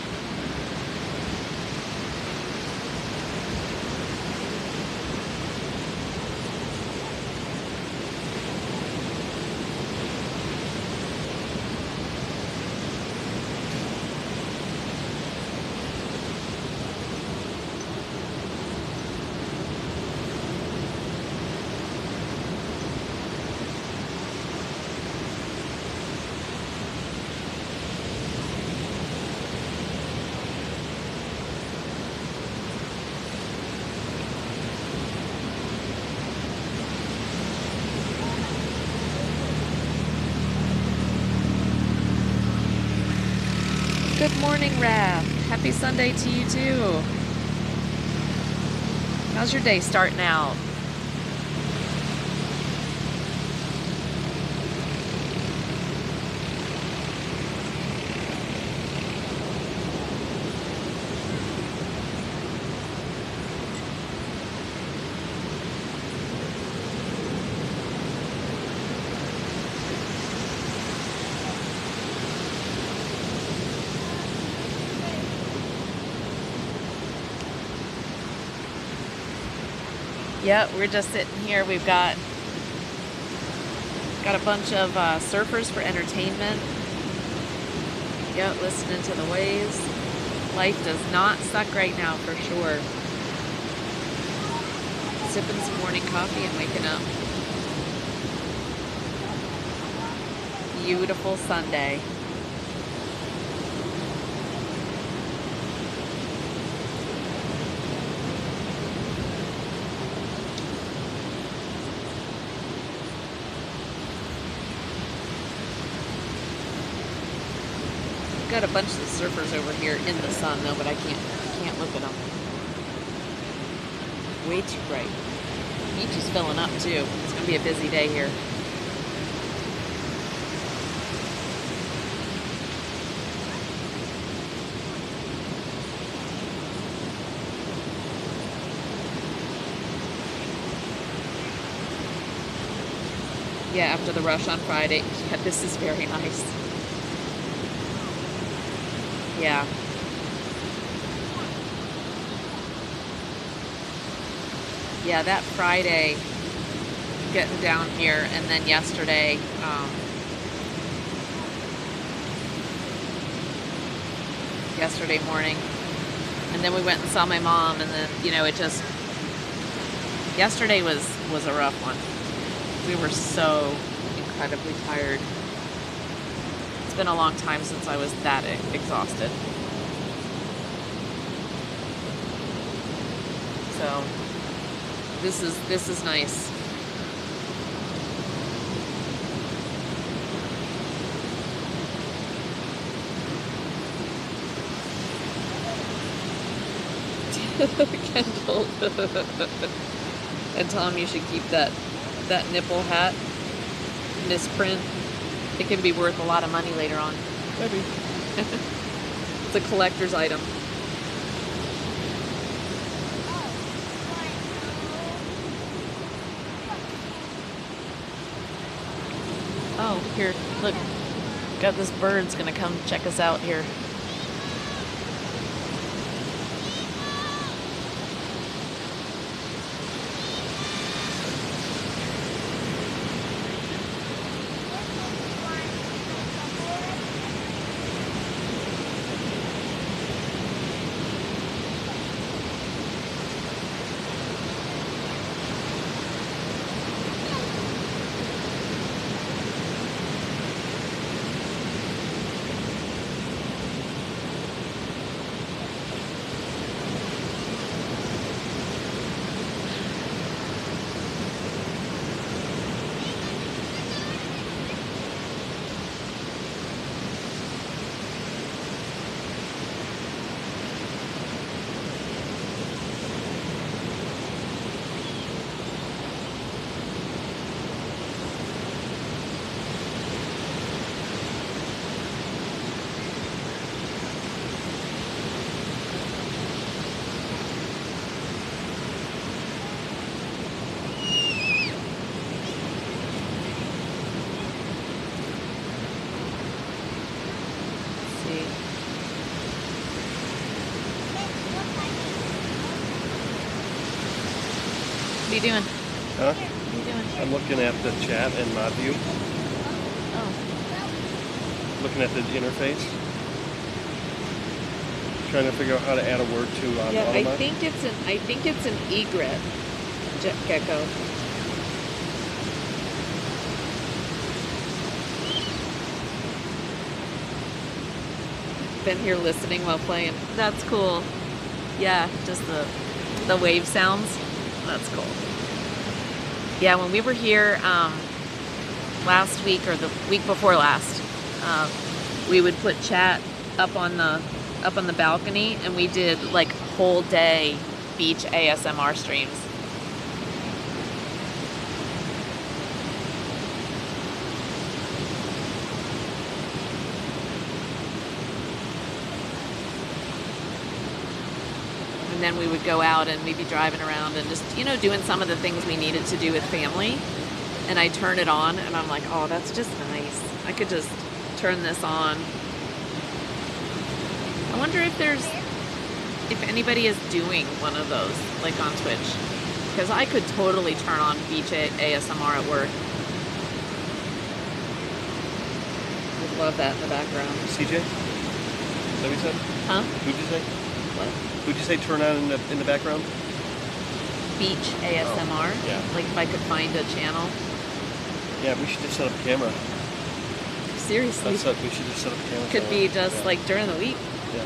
Good morning, Raph. Happy Sunday to you too. How's your day starting out? Yep, we're just sitting here. We've got a bunch of surfers for entertainment. Yep, listening to the waves. Life does not suck right now, for sure. Sipping some morning coffee and waking up. Beautiful Sunday. Got a bunch of surfers over here in the sun though, but I can't look at them. Way too bright. Beach is filling up too. It's gonna be a busy day here. Yeah, after the rush on Friday. Yeah, this is very nice. Yeah. yeah, that Friday getting down here, and then yesterday, yesterday morning, and then we went and saw my mom, and then, you know, it just, yesterday was a rough one. We were so incredibly tired. It's been a long time since I was that exhausted. So this is nice. Kendall. And Tom, you should keep that nipple hat misprint. It can be worth a lot of money later on. Maybe. It's a collector's item. Oh, here, look. Got this bird's gonna come check us out here. What are you doing? Huh? What are you doing? I'm looking at the chat in ModView. Oh, Looking at the interface. Trying to figure out how to add a word to yeah. I Automa. think it's an egret gecko. Been here listening while playing. That's cool. Yeah, just the wave sounds. That's cool. Yeah, when we were here last week or the week before last, we would put chat up on the balcony, and we did like whole day beach ASMR streams. And then we would go out and we'd be driving around and just, you know, doing some of the things we needed to do with family. And I turn it on and I'm like, oh, that's just nice. I could just turn this on. I wonder if anybody is doing one of those, like on Twitch. Because I could totally turn on beach ASMR at work. Would love that in the background. CJ? Is that what you said? Huh? Who'd you say? What? Who'd you say turn on in the background? Beach ASMR? Oh, yeah. Like if I could find a channel. Yeah, we should just set up a camera. Seriously. We should just set up a camera. Could be just like during the week. Yeah.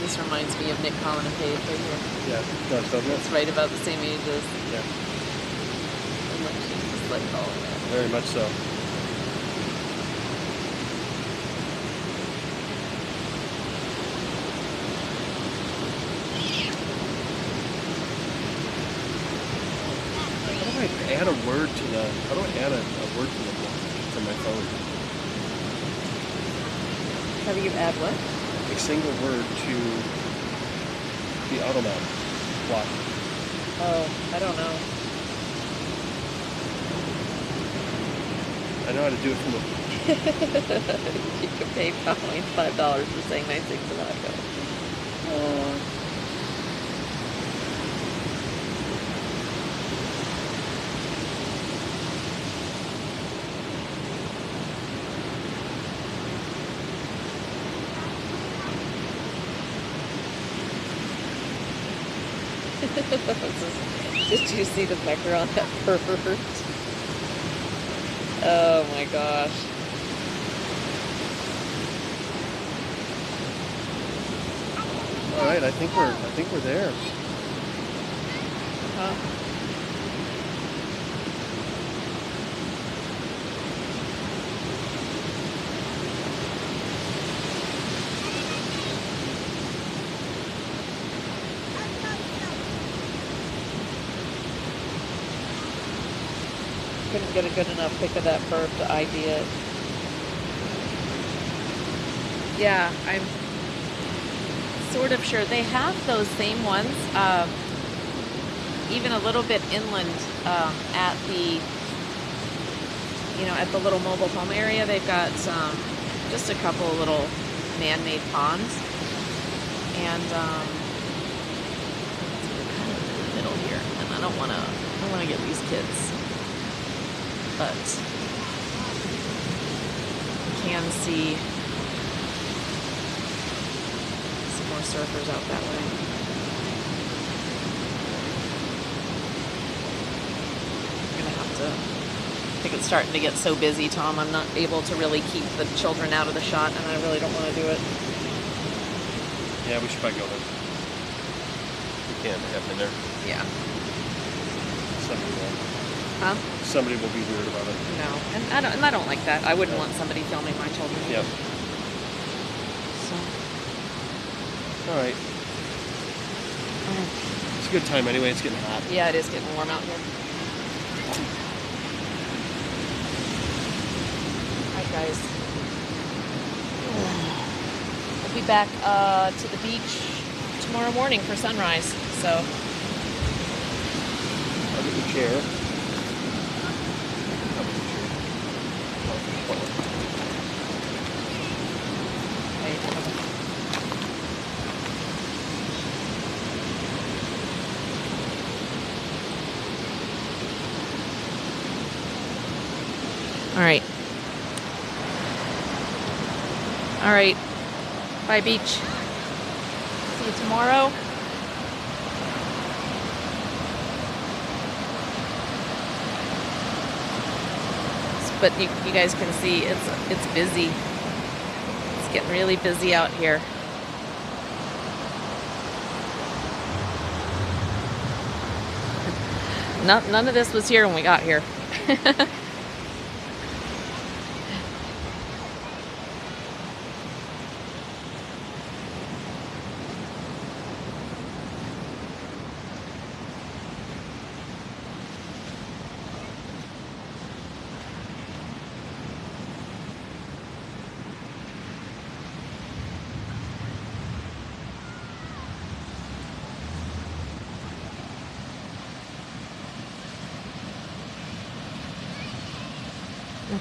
This reminds me of Nick Collin and Paige right here. Yeah, it does, doesn't it? It's right about the same age as. Yeah. And like she's just like, oh man. Very much so. I add a word to the? How do I add a word to the block from my phone? How do you add what? A single word to the Automat block. Oh, I don't know. I know how to do it from the. You can pay fine $5 for saying nice things about it. Did you see the pecker on that bird? Oh my gosh. All right, I think we're there. Huh? Couldn't get a good enough pic of that bird to ID it. Yeah, I'm sort of sure they have those same ones, even a little bit inland at the, at the little mobile home area. They've got just a couple of little man-made ponds, and we're kind of in the middle here, and I don't want to get these kids. But you can see some more surfers out that way. We're gonna have to, I think it's starting to get so busy, Tom, I'm not able to really keep the children out of the shot, and I really don't want to do it. Yeah, we should probably go there. We can have them in there. Yeah. Somebody will. Huh? Somebody will be weird about it. No, and I don't like that. I wouldn't want somebody filming my children. Yep. So. All right. It's a good time anyway. It's getting hot. Yeah, it is getting warm out here. Alright, guys. We'll be back to the beach tomorrow morning for sunrise. So. I'll get the chair. All right. Bye, beach. See you tomorrow. But you guys can see it's busy. It's getting really busy out here. None of this was here when we got here.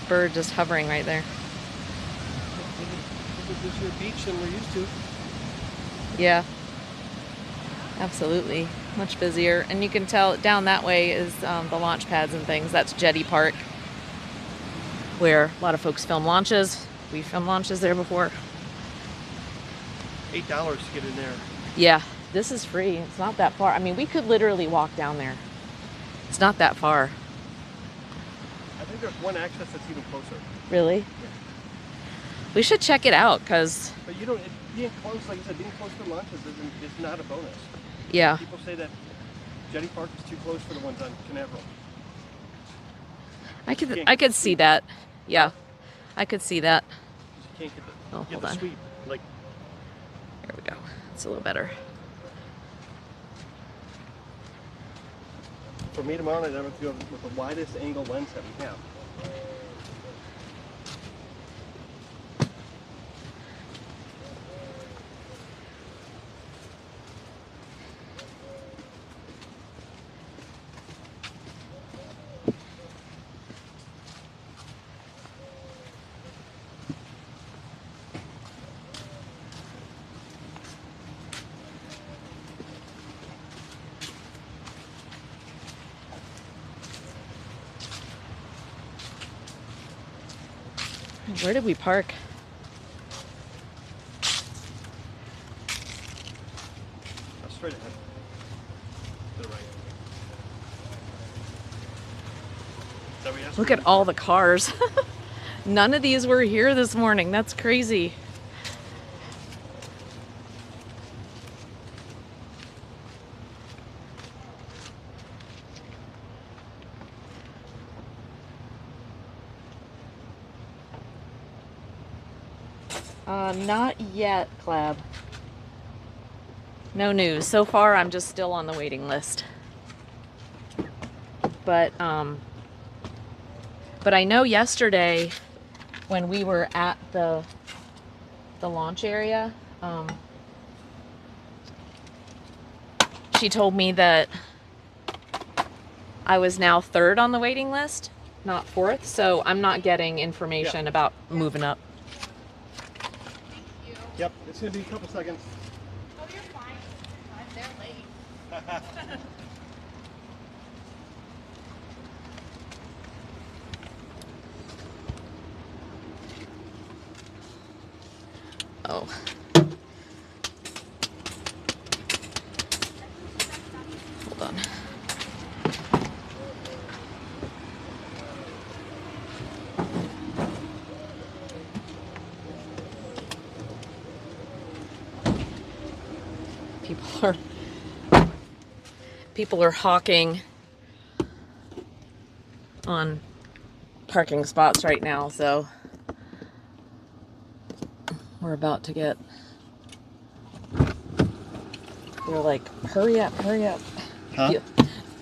Bird just hovering right there. It's a busier beach than we're used to. Yeah, absolutely. Much busier. And you can tell down that way is the launch pads and things. That's Jetty Park, where a lot of folks film launches. We filmed launches there before. $8 to get in there. Yeah, this is free. It's not that far. I mean, we could literally walk down there. It's not that far. I think there's one access that's even closer. Really? Yeah. We should check it out, because... But you don't, being close, like I said, being close to launches is not a bonus. Yeah. People say that Jetty Park is too close for the ones on Canaveral. I could see that. Yeah. I could see that. You can't Oh, get hold the on. sweep. Like, There we go. It's a little better. For me tomorrow night, I'm going to go with the widest angle lens that we have. Where did we park? Straight ahead. To the right. Is that what you asked Look me? at all the cars. None of these were here this morning. That's crazy. Not yet, Clab. No news. So far, I'm just still on the waiting list. But I know yesterday when we were at the launch area, she told me that I was now 3rd on the waiting list, not 4th. So I'm not getting information about moving up. Yep, it's going to be a couple seconds. Oh, you're fine. They're late. Oh. Hold on. People are hawking on parking spots right now, so we're about to get, they're like, hurry up, hurry up. Huh?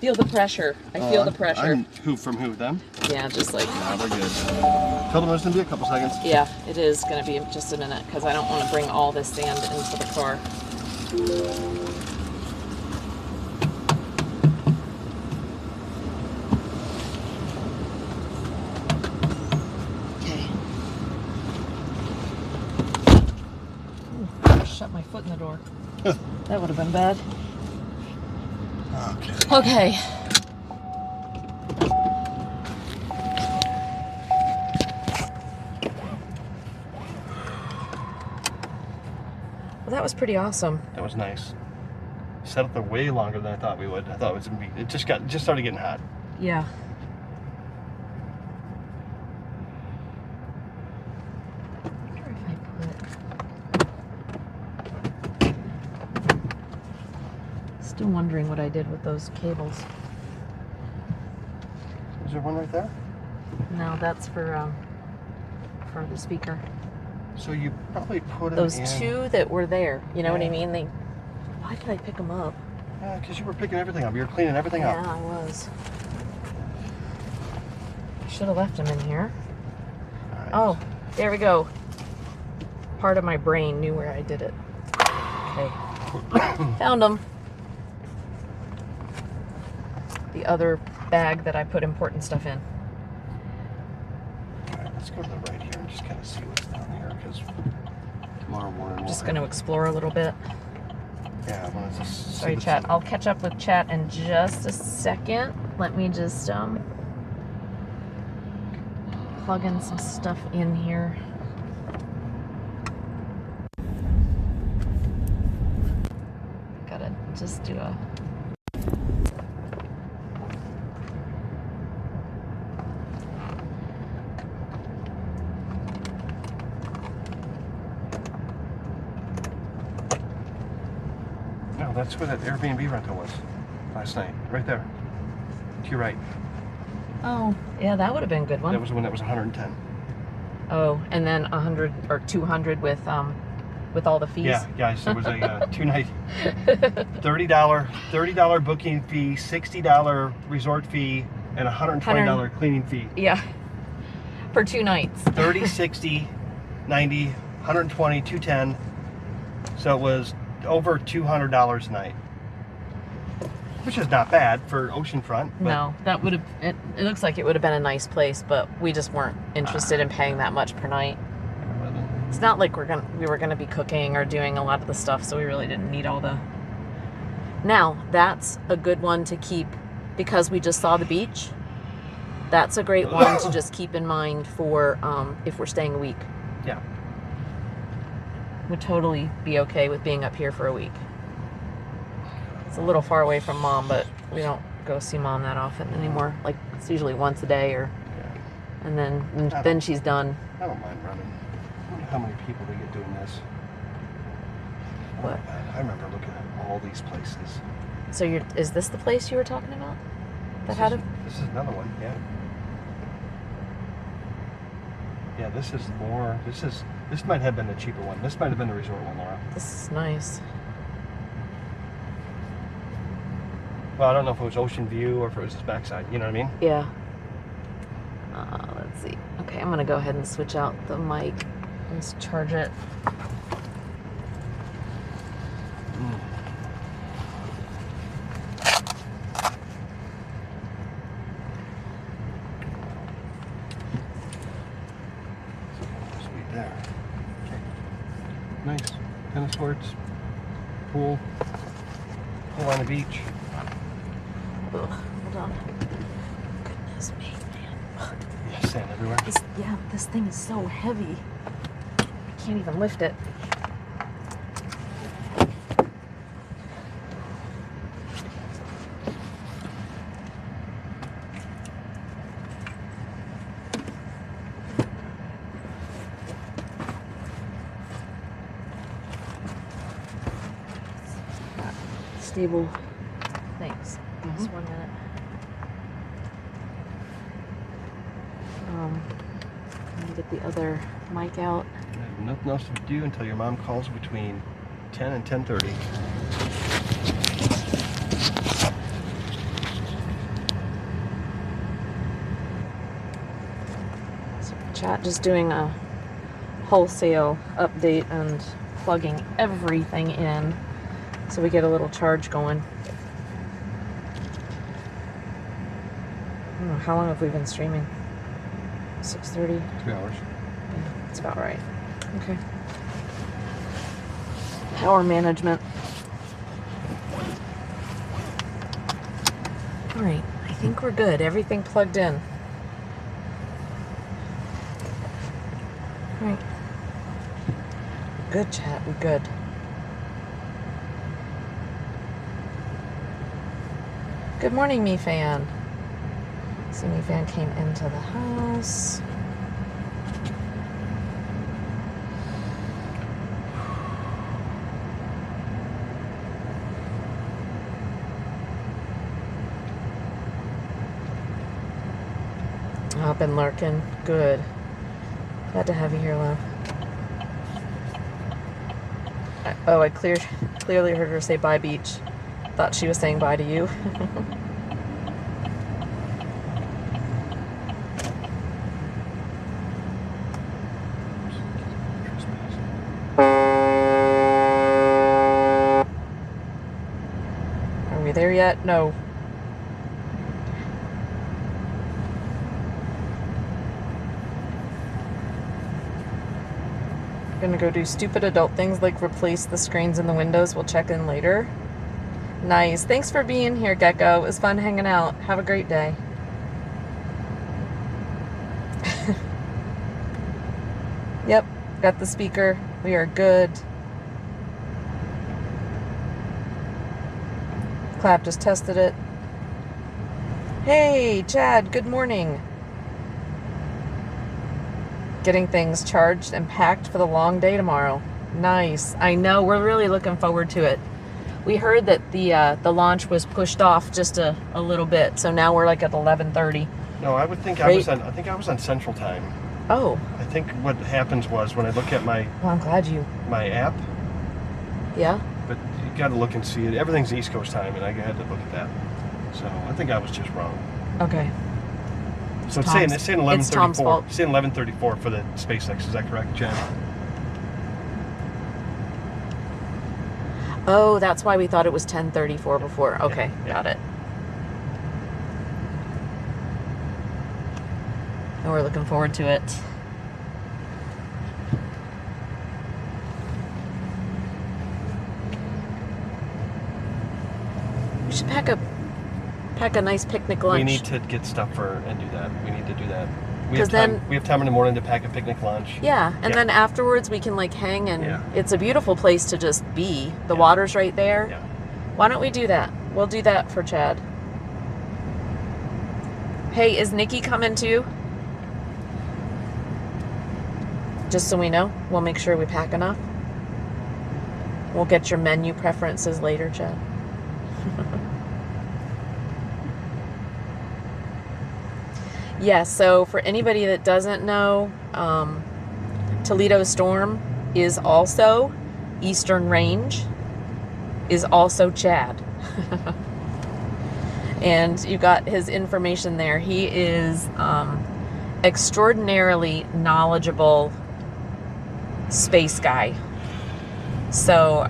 Feel the pressure. I feel the pressure. Who from who? Them? Yeah, just like, Nah, they're good. Tell them it's going to be a couple seconds. yeah, it is going to be just a minute because I don't want to bring all this sand into the car. Okay. Ooh, shut my foot in the door. That would have been bad. Okay. Okay. Well, that was pretty awesome. That was nice. Set up there way longer than I thought we would. I thought it was going to be, it just started getting hot. Yeah. I wonder if I put... Still wondering what I did with those cables. Is there one right there? No, that's for the speaker. So you probably put Those it in. two that were there, you know what I Yeah. mean? Why did I pick them up? Yeah, because you were picking everything up. You were cleaning everything Yeah, up. I was. Should have left them in here. All right. Oh, there we go. Part of my brain knew where I did it. Okay. Found them. The other bag that I put important stuff in. All right, let's go to the right here and just kind of see what's down here because tomorrow morning. Just going to explore a little bit. Yeah, I want to just. see Sorry, what's chat. in- I'll catch up with chat in just a second. Let me just plug in some stuff in here. Gotta just do a... No, that's where that Airbnb rental was last night. Right there. To your right. Oh, yeah, that would have been a good one. That was the one that was 110. Oh, and then 100 or 200 with with all the fees? Yeah, guys, it was a 2-night, $30 booking fee, $60 resort fee, and $120 cleaning fee. Yeah. For 2 nights. 30, 60, 90, 120, 210. So it was over $200 a night. Which is not bad for oceanfront. But No, that would have. It looks like it would have been a nice place, but we just weren't interested in paying that much per night. It's not like we were gonna be cooking or doing a lot of the stuff, so we really didn't need all the. Now that's a good one to keep because we just saw the beach. That's a great one to just keep in mind for if we're staying a week. Yeah. Would totally be okay with being up here for a week. It's a little far away from Mom, but we don't go see Mom that often anymore. Like it's usually once a day, and then she's done. I don't mind running. I wonder how many people they get doing this. Oh What? my God, I remember looking at all these places. So is this the place you were talking about? This is another one, yeah. Yeah, this is more. This might have been the cheaper one. This might have been the resort one, Laura. This is nice. Well, I don't know if it was Ocean View or if it was this backside. You know what I mean? Yeah. Let's see. Okay, I'm gonna go ahead and switch out the mic. Let's charge it. Sweet there. Nice. Tennis courts, pool on the beach. Ugh, hold on. Goodness me, man. Yeah, sand everywhere. This thing is so heavy. I can't even lift it. Stable. Thanks. Just 1 minute. Let me get the other mic out. I have nothing else to do until your mom calls between 10 and 10:30. So chat, just doing a wholesale update and plugging everything in so we get a little charge going. I don't know, how long have we been streaming? 6:30? 2 hours. Yeah, that's about right. Okay. Power management. All right, I think we're good. Everything plugged in. All right. Good, chat. We're good. Good morning, Me Fan. So Me Fan came into the house. Up and lurking. Good. Glad to have you here, love. I clearly heard her say bye, beach. Thought she was saying bye to you. Are we there yet? No. Gonna go do stupid adult things like replace the screens in the windows. We'll check in later. Nice. Thanks for being here, Gecko. It was fun hanging out. Have a great day. Yep, got the speaker. We are good. Clap just tested it. Hey, Chad, good morning. Getting things charged and packed for the long day tomorrow. Nice. I know. We're really looking forward to it. We heard that the launch was pushed off just a little bit, so now we're like at 11:30. No, I would think Right. I think I was on Central Time. Oh, I think what happens was when I look at my well, I'm glad you. app, Yeah. but you got to look and see it. Everything's East Coast time, and I had to look at that. So I think I was just wrong. Okay. So it's saying Tom's 11:34. fault. It's saying 11:34 for the SpaceX. Is that correct, Jen? Oh, that's why we thought it was 10:34 before. Okay, Yeah. got it. And we're looking forward to it. We should pack a nice picnic lunch. We need to get stuff and do that. We need to do that. We 'Cause have time. then- We have time in the morning to pack a picnic lunch. Yeah, and Yeah. then afterwards we can like hang and Yeah. it's a beautiful place to just be. The Yeah. water's right there. Yeah. Why don't we do that? We'll do that for Chad. Hey, is Nikki coming too? Just so we know, we'll make sure we pack enough. We'll get your menu preferences later, Chad. Yeah, so for anybody that doesn't know, Toledo Storm is also Eastern Range, is also Chad. And you got his information there. He is extraordinarily knowledgeable space guy. So,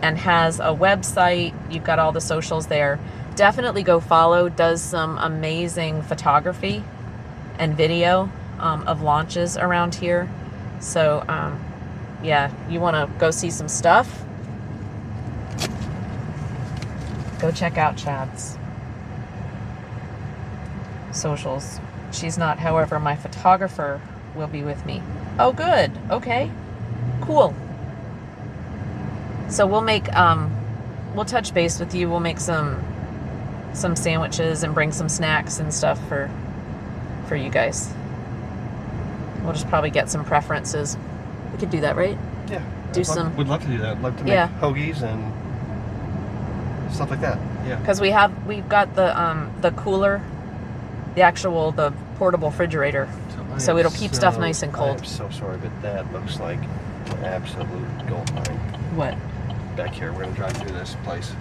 and has a website. You've got all the socials there. Definitely go follow. Does some amazing photography and video of launches around here. So, yeah, you want to go see some stuff? Go check out Chad's socials. She's not, however, my photographer will be with me. Oh, good. Okay. Cool. So we'll make, we'll touch base with you. We'll make some sandwiches and bring some snacks and stuff for you guys. We'll just probably get some preferences. We could do that, right? Yeah. We'd love to do that. Love to make Yeah. hoagies and stuff like that. Yeah. Because we've got the cooler, the portable refrigerator. So it'll keep stuff nice and cold. I'm so sorry, but that looks like an absolute gold mine. What? Back here, we're gonna drive through this place.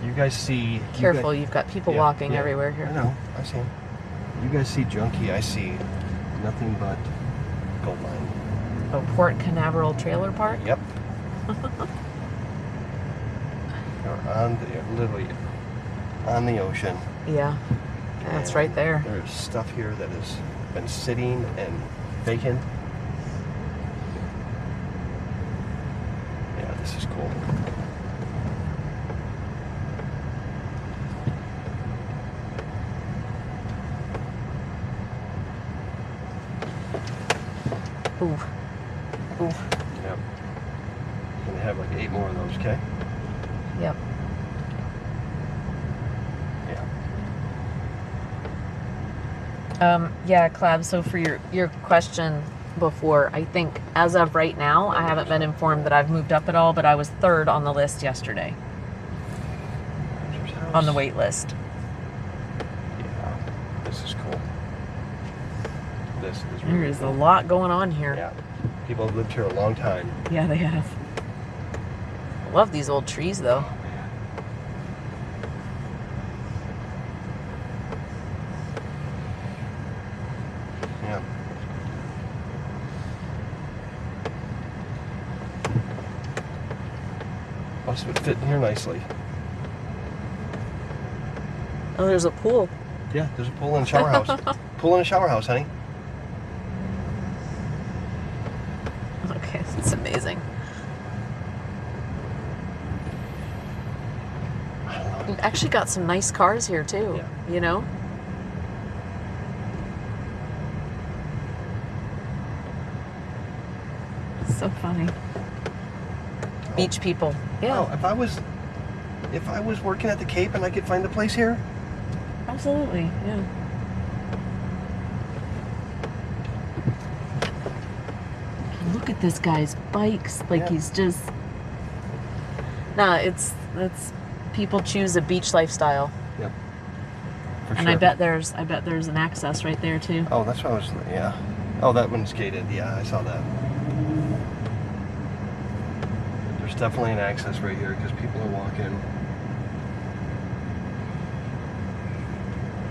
You guys see? Careful, you've got people walking everywhere I here. know. I see 'em. You guys see Junkie? I see nothing but gold mine. Oh, Port Canaveral Trailer Park? Yep. We're literally on the ocean. Yeah. That's And right there. There's stuff here that has been sitting and vacant. Yeah, this is cool. Ooh. Ooh. Yep. Gonna have like 8 more of those, okay? Yep. Yeah. Yeah, Clab, so for your question before, I think as of right now, I haven't been informed that I've moved up at all, but I was 3rd on the list yesterday, on the wait list. Yeah. This is cool. This is There really is a cool. lot going on here. Yeah. People have lived here a long time. Yeah, they have. I love these old trees, though. Yeah. Must would fit in here nicely. Oh, there's a pool. Yeah, there's a pool and a shower house. Pool and a shower house, honey. Okay, it's amazing. You've actually got some nice cars here, too. Yeah. You know? So funny. Beach people. Yeah, Oh, if I was working at the Cape and I could find a place here, absolutely. Yeah. Look at this guy's bikes. Like Yeah. he's just. Nah, it's people choose a beach lifestyle. yep, for And I bet there's an access right there too. Oh, that's what I was. Yeah. Oh, that one's gated. Yeah, I saw that. There's definitely an access right here because people are walking.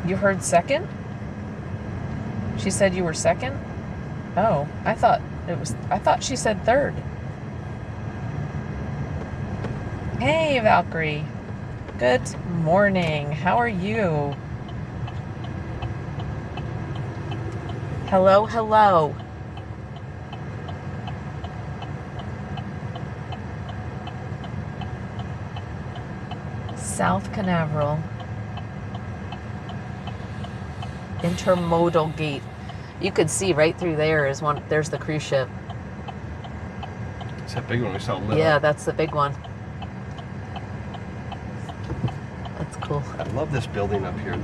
You heard second? She said you were second? Oh, I thought she said third. Hey, Valkyrie. Good morning. How are you? Hello, hello. South Canaveral. Intermodal gate. You could see right through there is one. There's the cruise ship. It's that big one we saw lit Yeah, up. that's the big one. That's cool. I love this building up here.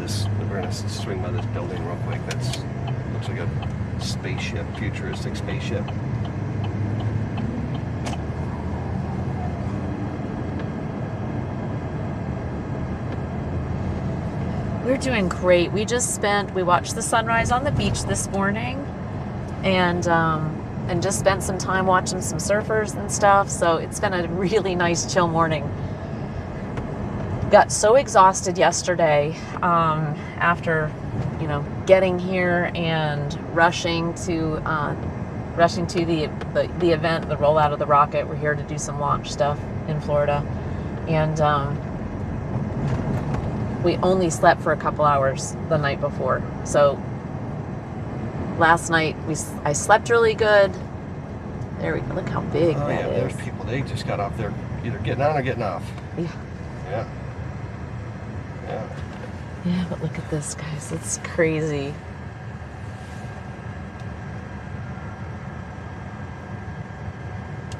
We're gonna swing by this building real quick. Looks like a spaceship, futuristic spaceship. We're doing great. We watched the sunrise on the beach this morning, and just spent some time watching some surfers and stuff. So it's been a really nice, chill morning. Got so exhausted yesterday after, getting here and rushing to the event, the rollout of the rocket. We're here to do some launch stuff in Florida, and we only slept for a couple hours the night before. So last night I slept really good. There we go. Look how big Oh that yeah, is. there's people. They just got off there, either getting on or getting off. Yeah. Yeah. Yeah. Yeah, but look at this, guys. It's crazy.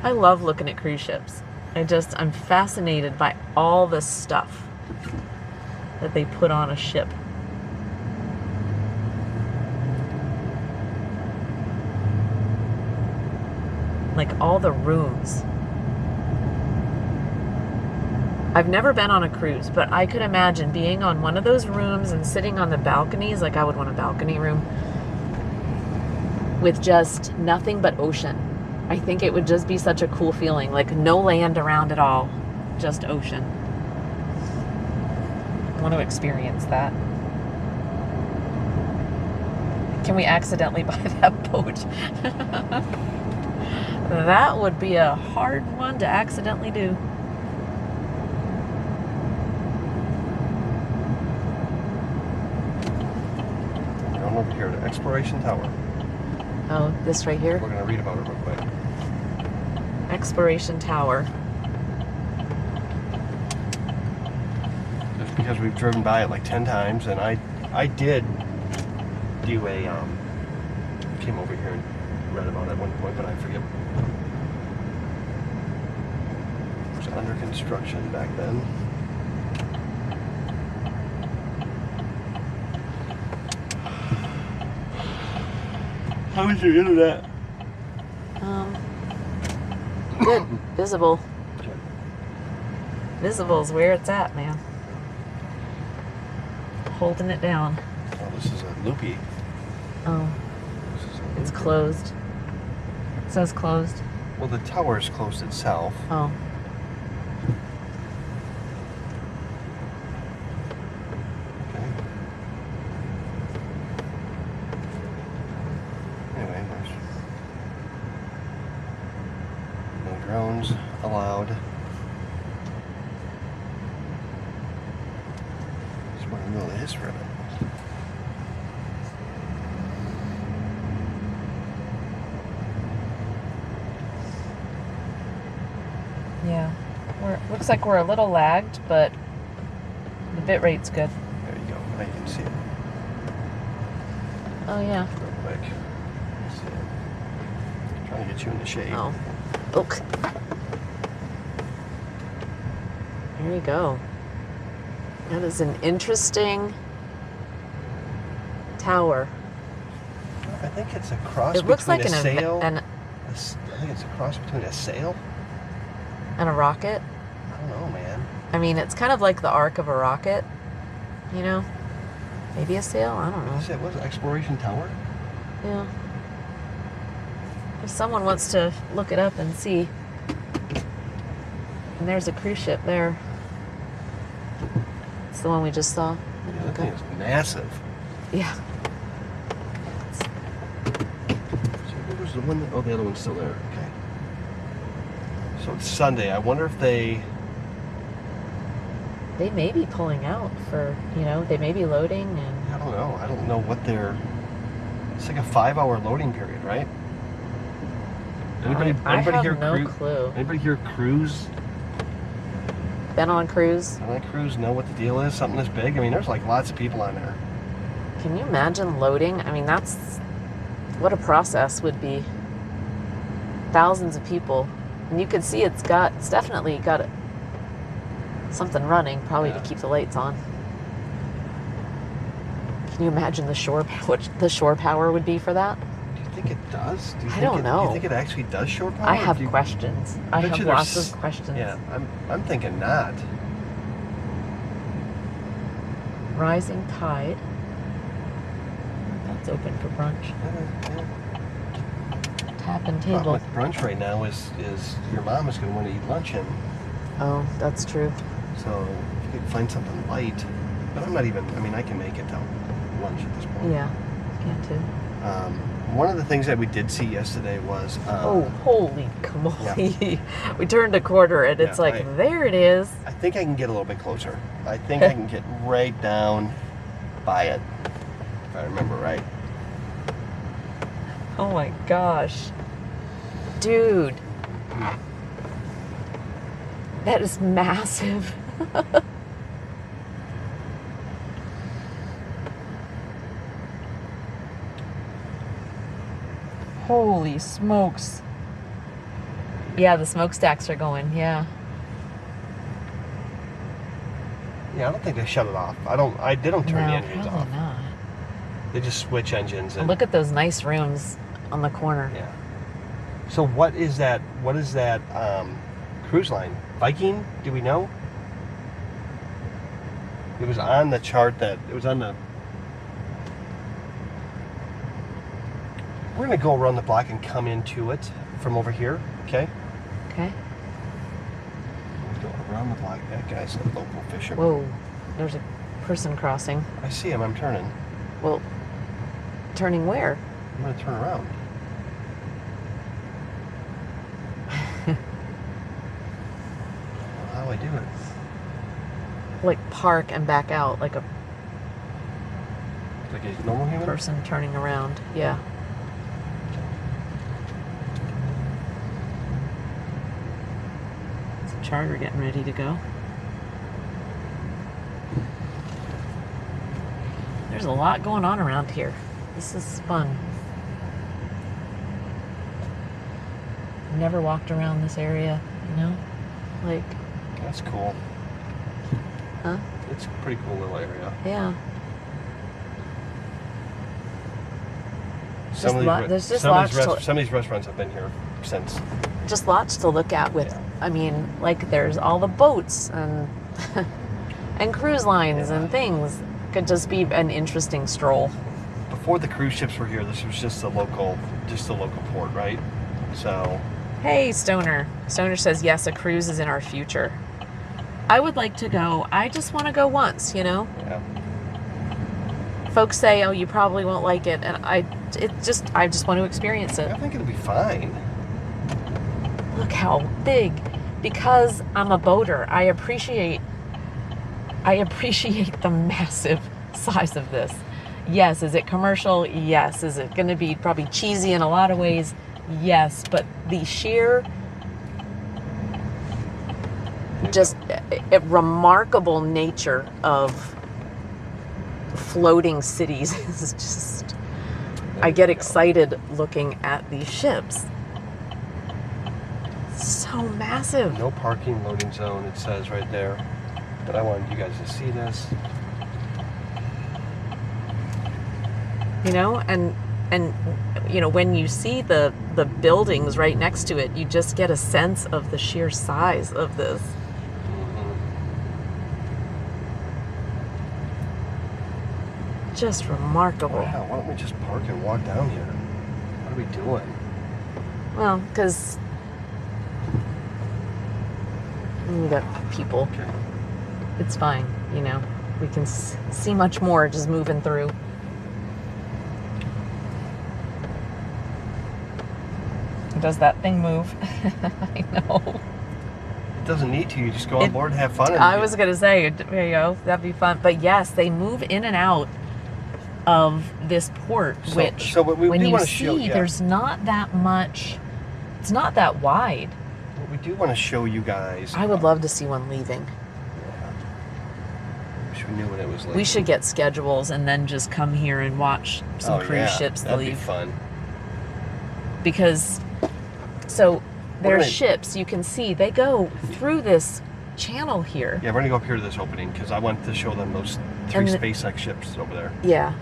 I love looking at cruise ships. I'm fascinated by all the stuff that they put on a ship. Like all the rooms. I've never been on a cruise, but I could imagine being on one of those rooms and sitting on the balconies. Like I would want a balcony room with just nothing but ocean. I think it would just be such a cool feeling. Like no land around at all, just ocean. I want to experience that. Can we accidentally buy that boat? That would be a hard one to accidentally do. Going over here to Exploration Tower. Oh, this right here? We're going to read about it real quick. Exploration Tower. Just because we've driven by it like 10 times, and I did do came over here and read about it at one point, but I forget. It was under construction back then. How was your internet? Good. Visible. Okay. Visible is where it's at, man. Holding it down. Oh, this is a loopy. Oh, This is a it's loopy. closed. It says closed. Well, the tower's closed itself. Oh. Okay. Anyway, there's no drones allowed. Just want to know the history of it. Yeah. Looks like we're a little lagged, but the bit rate's good. There you go. Now you can see it Oh, yeah. real quick. See it. Trying to get you in the shade. Oh. Look. There you go. That is an interesting tower. I think it's a cross It looks between like a sail. an I think it's a cross between a sail. and a rocket. I don't know, man. I mean, it's kind of like the arc of a rocket, you know? Maybe a sail? I don't know. Is it, what is it, Exploration Tower? Yeah. If someone wants to look it up and see. And there's a cruise ship there. It's the one we just saw. Yeah, that thing is massive. Yeah. So what was the one that, oh, the other one's still there. Okay. So it's Sunday. I wonder if they May be pulling out for, they may be loading and I don't know. I don't know what they're. It's like a 5-hour loading period, right? Anybody I have here no clue. Anybody here cruise? Been on cruise? On that cruise, know what the deal is? Something this big? I mean, there's like lots of people on there. Can you imagine loading? I mean, that's what a process would be. Thousands of people. And you can see it's definitely got something running, probably Yeah. to keep the lights on. Can you imagine what the shore power would be for that? Do you think it does? Do you I think don't Do know. you think it actually does shore power? I or have do you- questions. I bet have you lots there's- of questions. Yeah, I'm thinking not. Rising tide. That's open for brunch. Tap and Problem table. with brunch right now is your mom is going to want to eat lunch, and Oh, that's true. so if you could find something light. But I'm not even. I mean, I can make it till lunch at this point. Yeah, can too. One of the things that we did see yesterday was. Oh, holy camoli. We turned a quarter and it's Yeah, like, there it is. I think I can get a little bit closer. I think I can get right down by it, if I remember right. Oh my gosh. Dude. That is massive. Holy smokes. Yeah, the smokestacks are going, yeah. Yeah, I don't think they shut it off. They don't turn the engines probably off. not. They just switch engines and Look at those nice rooms on the corner. yeah. So what is that cruise line? Viking? Do we know? It was on the chart that it was on the. We're gonna go around the block and come into it from over here. Okay. Okay. Let's go around the block. That guy's a local fisherman. Whoa, there's a person crossing. I see him. I'm turning. Well, turning where? I'm gonna turn around. How do I do it? Like park and back out like a Like a normal human? person turning around. Yeah. It's a charter getting ready to go. There's a lot going on around here. This is fun. I've never walked around this area, Like, That's cool. huh? It's a pretty cool little area. Yeah. Some there's just some of lots these to- some of these restaurants have been here since. Just lots to look at with, Yeah. I mean, like there's all the boats and and cruise lines and things. Could just be an interesting stroll. Before the cruise ships were here, this was just a local port, right? So Hey, Stoner. Stoner says, yes, a cruise is in our future. I would like to go. I just want to go once, yeah. Folks say, oh, you probably won't like it. And I just want to experience it. I think it'll be fine. Look how big. Because I'm a boater, I appreciate the massive size of this. Yes, is it commercial? Yes. Is it going to be probably cheesy in a lot of ways? Yes. But the sheer, just remarkable nature of floating cities is just, I get excited looking at these ships. So massive. No parking loading zone, it says right there. But I wanted you guys to see this. And when you see the buildings right next to it, you just get a sense of the sheer size of this. Just remarkable. Wow, why don't we just park and walk down here? What are we doing? Well, because we got people. Okay. It's fine, you know. We can see much more just moving through. Does that thing move? I know. It doesn't need to. You just go on board and have fun. And I was going to say, there you go. That'd be fun. But yes, they move in and out of this port, which when you see, there's not that much. It's not that wide. What we do want to show you guys. I would love to see one leaving. Yeah. Wish we knew when it was leaving. We should get schedules and then just come here and watch some cruise ships that'd leave. Be fun. Because, so there's ships, you can see, they go through this channel here. Yeah, we're gonna go up here to this opening because I want to show them those 3 SpaceX ships over there. Yeah.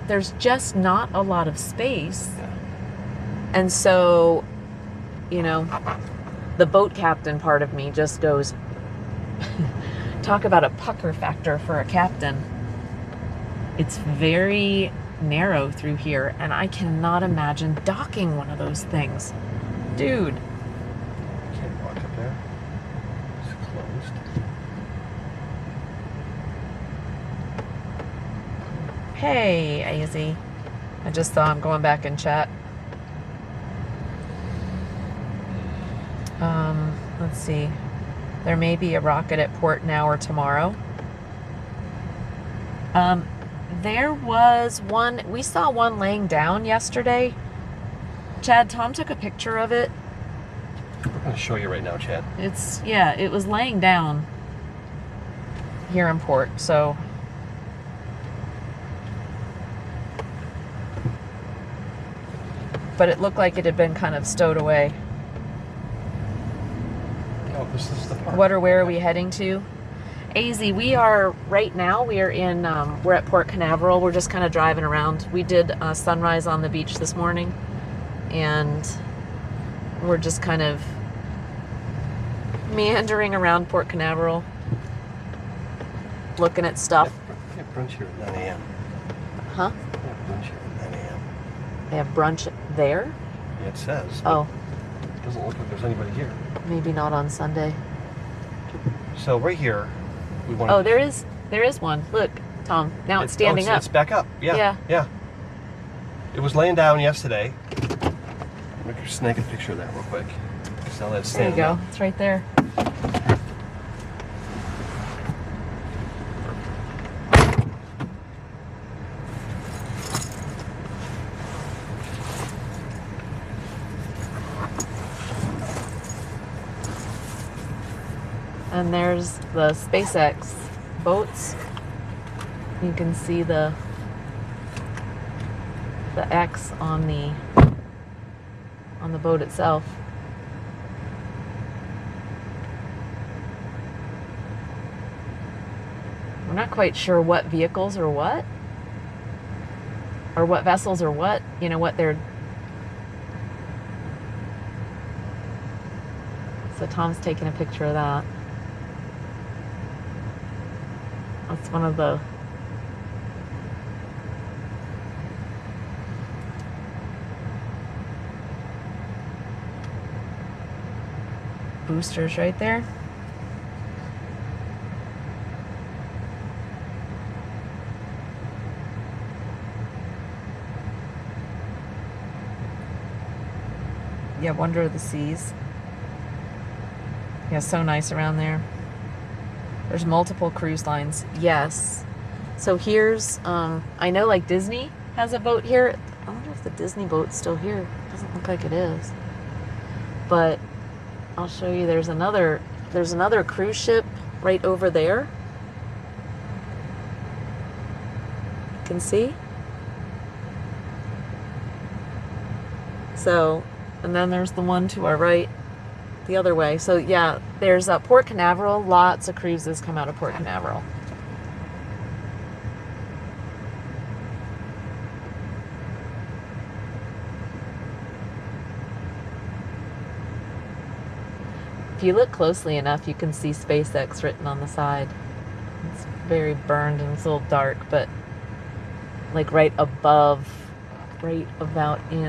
There's just not a lot of space. Yeah. And so, you know, the boat captain part of me just goes, talk about a pucker factor for a captain. It's very narrow through here, and I cannot imagine docking one of those things. Dude. Can't walk up there. It's closed. Hey, AZ. I just saw him going back in chat. Let's see. There may be a rocket at port now or tomorrow. There was one, we saw one laying down yesterday. Chad, Tom took a picture of it. I'm going to show you right now, Chad. It was laying down here in port, so. But it looked like it had been kind of stowed away. Oh, this is the park. Where are we heading to? AZ, we are in, we're at Port Canaveral. We're just kind of driving around. We did a sunrise on the beach this morning, and we're just kind of meandering around Port Canaveral, looking at stuff. They have brunch here at 9 a.m. Huh? They have brunch here at 9 a.m. They have brunch there? Yeah, it says. Oh. It doesn't look like there's anybody here. Maybe not on Sunday. So right here, we want. Oh, there is one. Look, Tom. Now it's standing up. It's back up. Yeah. Yeah. It was laying down yesterday. Let me snag a picture of that real quick. So that's There you standing go. up. It's right there. And there's the SpaceX boats. You can see the X on the boat itself. We're not quite sure what vehicles or what vessels or what, you know, what they're. So Tom's taking a picture of that. That's one of the boosters right there. Yeah, Wonder of the Seas. Yeah, so nice around there. There's multiple cruise lines. Yes. So here's, I know like Disney has a boat here. I wonder if the Disney boat's still here. Doesn't look like it is. But I'll show you, there's another cruise ship right over there. You can see? So, and then there's the one to our right, the other way. So yeah, there's Port Canaveral. Lots of cruises come out of Port Canaveral. If you look closely enough, you can see SpaceX written on the side. It's very burned and it's a little dark, but like right above, right about in,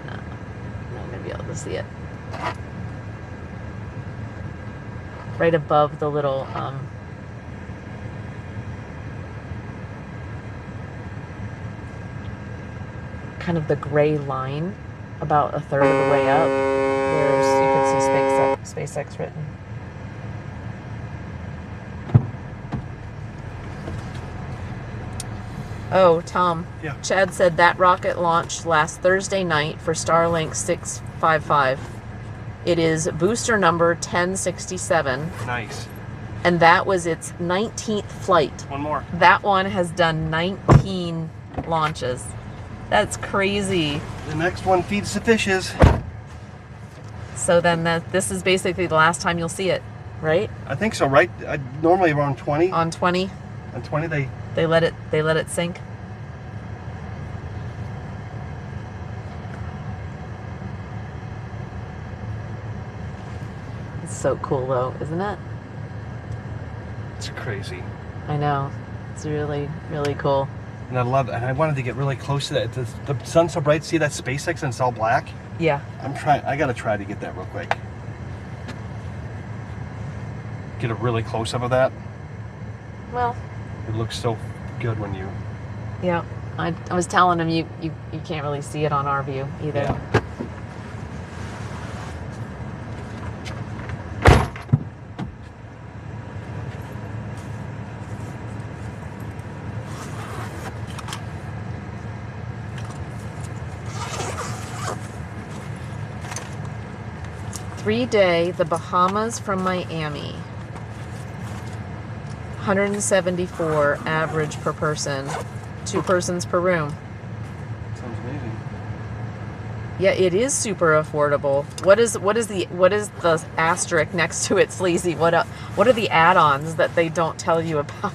I'm not gonna be able to see it. Right above the little, kind of the gray line, about a third of the way up. You can see SpaceX written. Oh, Tom. Yeah. Chad said that rocket launched last Thursday night for Starlink 655. It is booster number 1067, Nice. and that was its 19th flight. One more. That one has done 19 launches. That's crazy. The next one feeds the fishes. So then this is basically the last time you'll see it, right? I think so, right? Normally around 20. On 20, On 20 they let it sink. It's so cool though, isn't it? It's crazy. I know. It's really, really cool. And I love it. And I wanted to get really close to that. The sun's so bright. See that SpaceX and it's all black? Yeah. I gotta try to get that real quick. Get a really close up of that. Well, It looks so good when you. yeah. I was telling him you can't really see it on our view either. Yeah. 3-day, the Bahamas from Miami. 174 average per person. 2 persons per room. Sounds amazing. Yeah, it is super affordable. What is the asterisk next to it, Sleazy? What are the add-ons that they don't tell you about?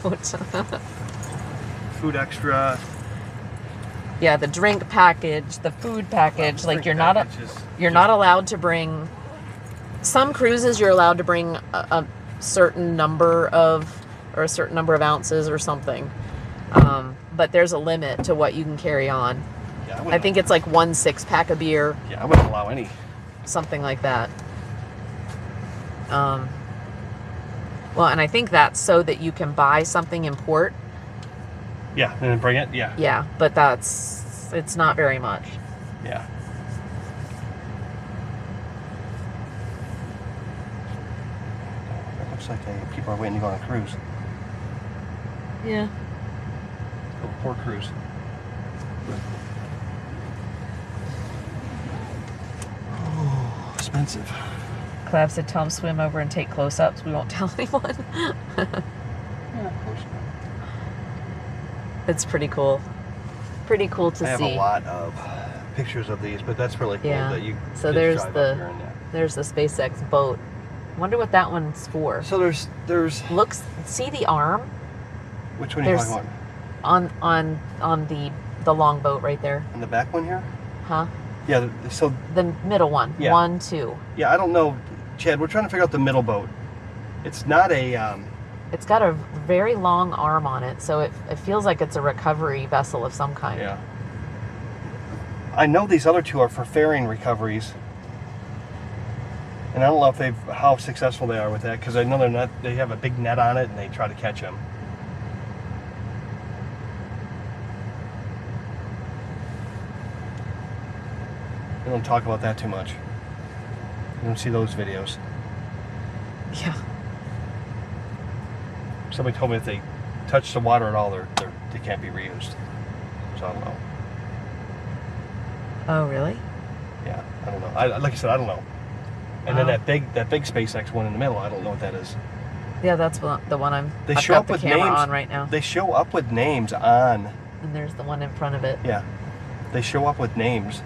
Food extra. Yeah, the drink package, the food package. Like you're not allowed to bring. Some cruises you're allowed to bring a certain number of ounces or something, but there's a limit to what you can carry on. Yeah, I think it's like 1 6-pack of beer, Yeah, I wouldn't allow any. something like that. Well, and I think that's so that you can buy something in port. Yeah, and then bring it. Yeah. Yeah, but it's not very much. Yeah. It looks like people are waiting to go on a cruise. Yeah. Go port cruise. Oh, expensive. Clav said, "Tell him swim over and take close-ups. We won't tell anyone." Yeah, of course. It's pretty cool. Pretty cool to I have see. a lot of pictures of these, but that's really cool Yeah. that you. So just there's drive up the here and, there's the SpaceX boat. Wonder what that one's for. So there's See the arm which one are you there's- talking about? on the long boat right there, In the back one here? huh? Yeah. So The middle one. Yeah. 1, 2. yeah, I don't know, Chad. We're trying to figure out the middle boat. It's not a. It's got a very long arm on it, so it feels like it's a recovery vessel of some kind. Yeah. I know these other two are for fairing recoveries. And I don't know if how successful they are with that, because I know they're not. They have a big net on it, and they try to catch them. We don't talk about that too much. You don't see those videos. Yeah. Somebody told me if they touch the water at all, they can't be reused. So I don't know. Oh, really? Yeah, I don't know. Like I said, I don't know. And then Wow. that big SpaceX one in the middle, I don't know what that is. Yeah, that's the one I've show got up the with camera names on right now. They show up with names on. And there's the one in front of it. Yeah, they show up with names.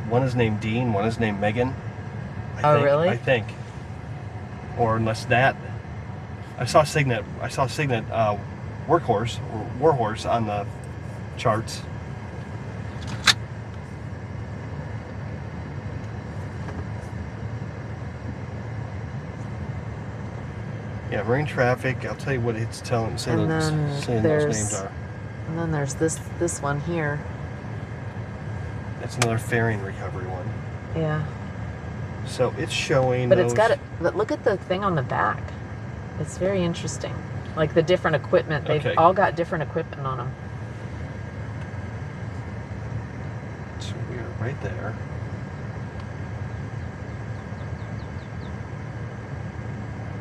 One is named Dean. One is named Megan. Really? I think. Or unless that. I saw Signet Workhorse or Warhorse on the charts. Yeah, marine traffic. I'll tell you what it's saying And then those there's- names are. And then there's this one here. That's another fairing recovery one. Yeah. So it's showing. But it's got it. But look at the thing on the back. It's very interesting. Like the different equipment. They've Okay. all got different equipment on them. So we're right there.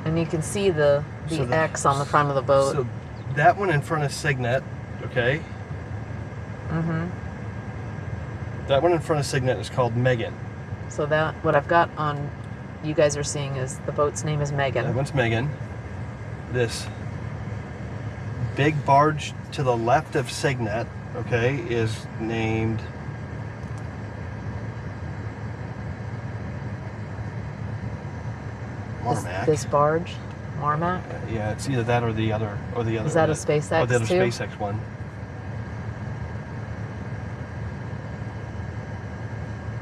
And you can see the So X on the front of the boat. So that one in front of Signet, okay? Mm-hmm. That one in front of Signet is called Megan. So that what I've got on you guys are seeing is the boat's name is Megan. That one's Megan. This big barge to the left of Signet, okay, is named Marmac. This barge, Marmac. Yeah, it's either that or the other, Is that a SpaceX Oh, the other too? SpaceX one.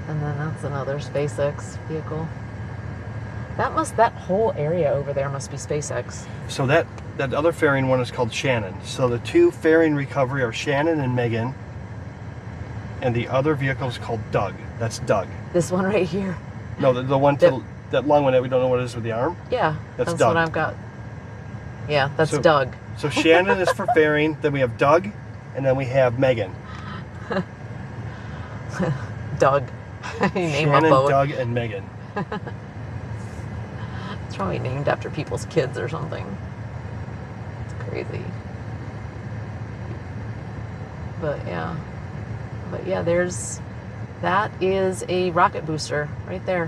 And then that's another SpaceX vehicle. That whole area over there must be SpaceX. So that other fairing one is called Shannon. So the two fairing recovery are Shannon and Megan, and the other vehicle is called Doug. That's Doug. This one right here. No, the one that long one that we don't know what it is with the arm. Yeah, That's what Doug. I've got. Yeah, that's So- Doug. So Shannon is for fairing. Then we have Doug, and then we have Megan. Doug. You name a Shannon, boat. Doug, and Megan. It's probably named after people's kids or something. It's crazy. But yeah, that is a rocket booster right there.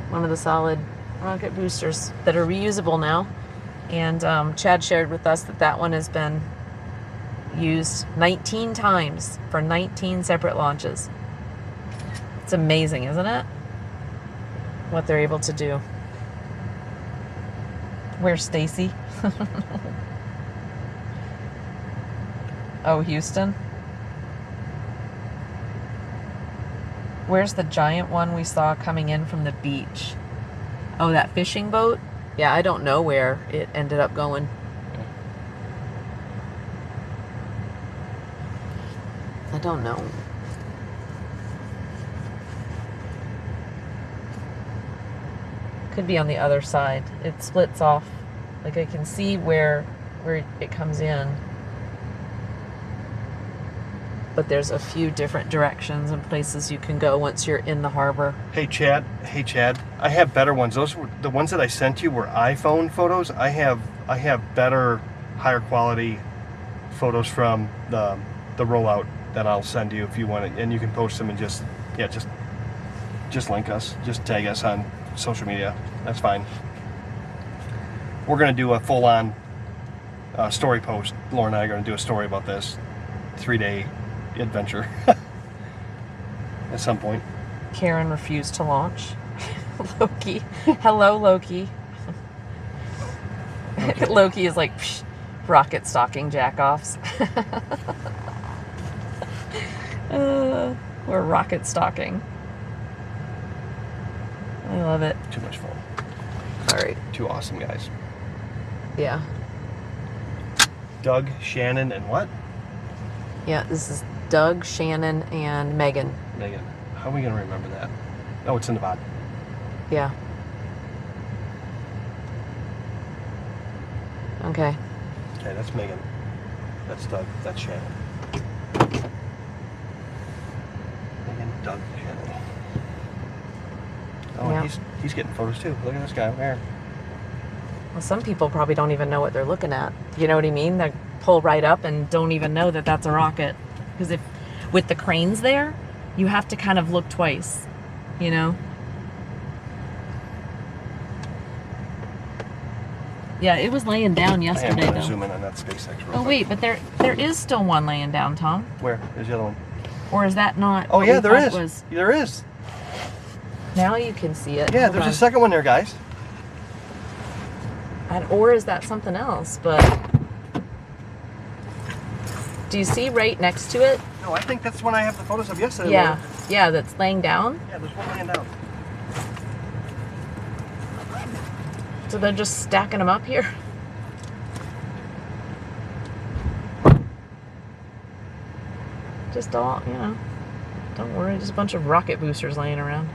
One of the solid rocket boosters that are reusable now. And Chad shared with us that one has been used 19 times for 19 separate launches. It's amazing, isn't it? What they're able to do. Where's Stacy? Oh, Houston. Where's the giant one we saw coming in from the beach? Oh, that fishing boat? Yeah, I don't know where it ended up going. I don't know. Could be on the other side. It splits off. Like I can see where it comes in. But there's a few different directions and places you can go once you're in the harbor. Hey Chad. I have better ones. Those were the ones that I sent you were iPhone photos. I have better, higher quality photos from the rollout that I'll send you if you want it, and you can post them and just link us, just tag us on social media. That's fine. We're gonna do a full-on story post. Laura and I are gonna do a story about this 3-day adventure at some point. Karen refused to launch. Loki. Hello, Loki. Okay. Loki is like, psh, rocket stalking jackoffs. We're rocket stalking. I love it. Too much fun. All right. Two awesome guys. Yeah. Doug, Shannon, and what? Yeah, this is Doug, Shannon, and Megan. Megan. How are we gonna remember that? Oh, it's in the bottom. Yeah. Okay. Okay, that's Megan. That's Doug. That's Shannon. Megan, Doug, Shannon. Oh, Yeah. and he's getting photos too. Look at this guy over there. Well, some people probably don't even know what they're looking at. You know what I mean? They pull right up and don't even know that that's a rocket. Because if with the cranes there, you have to kind of look twice, you know? Yeah, it was laying down I am yesterday gonna though. zoom in on that SpaceX real Oh quick. wait, but there is still one laying down, Tom. Where? There's the other one. Or is that not? Oh what yeah, we there thought is. it was? There is. Now you can see it. Yeah, Hold there's on. a second one there, guys. Or is that something else? But do you see right next to it? No, I think that's the one I have the photos of yesterday. Yeah, Laura. yeah, that's laying down. Yeah, there's one laying down. So they're just stacking them up here. Just all, you know, don't worry, just a bunch of rocket boosters laying around.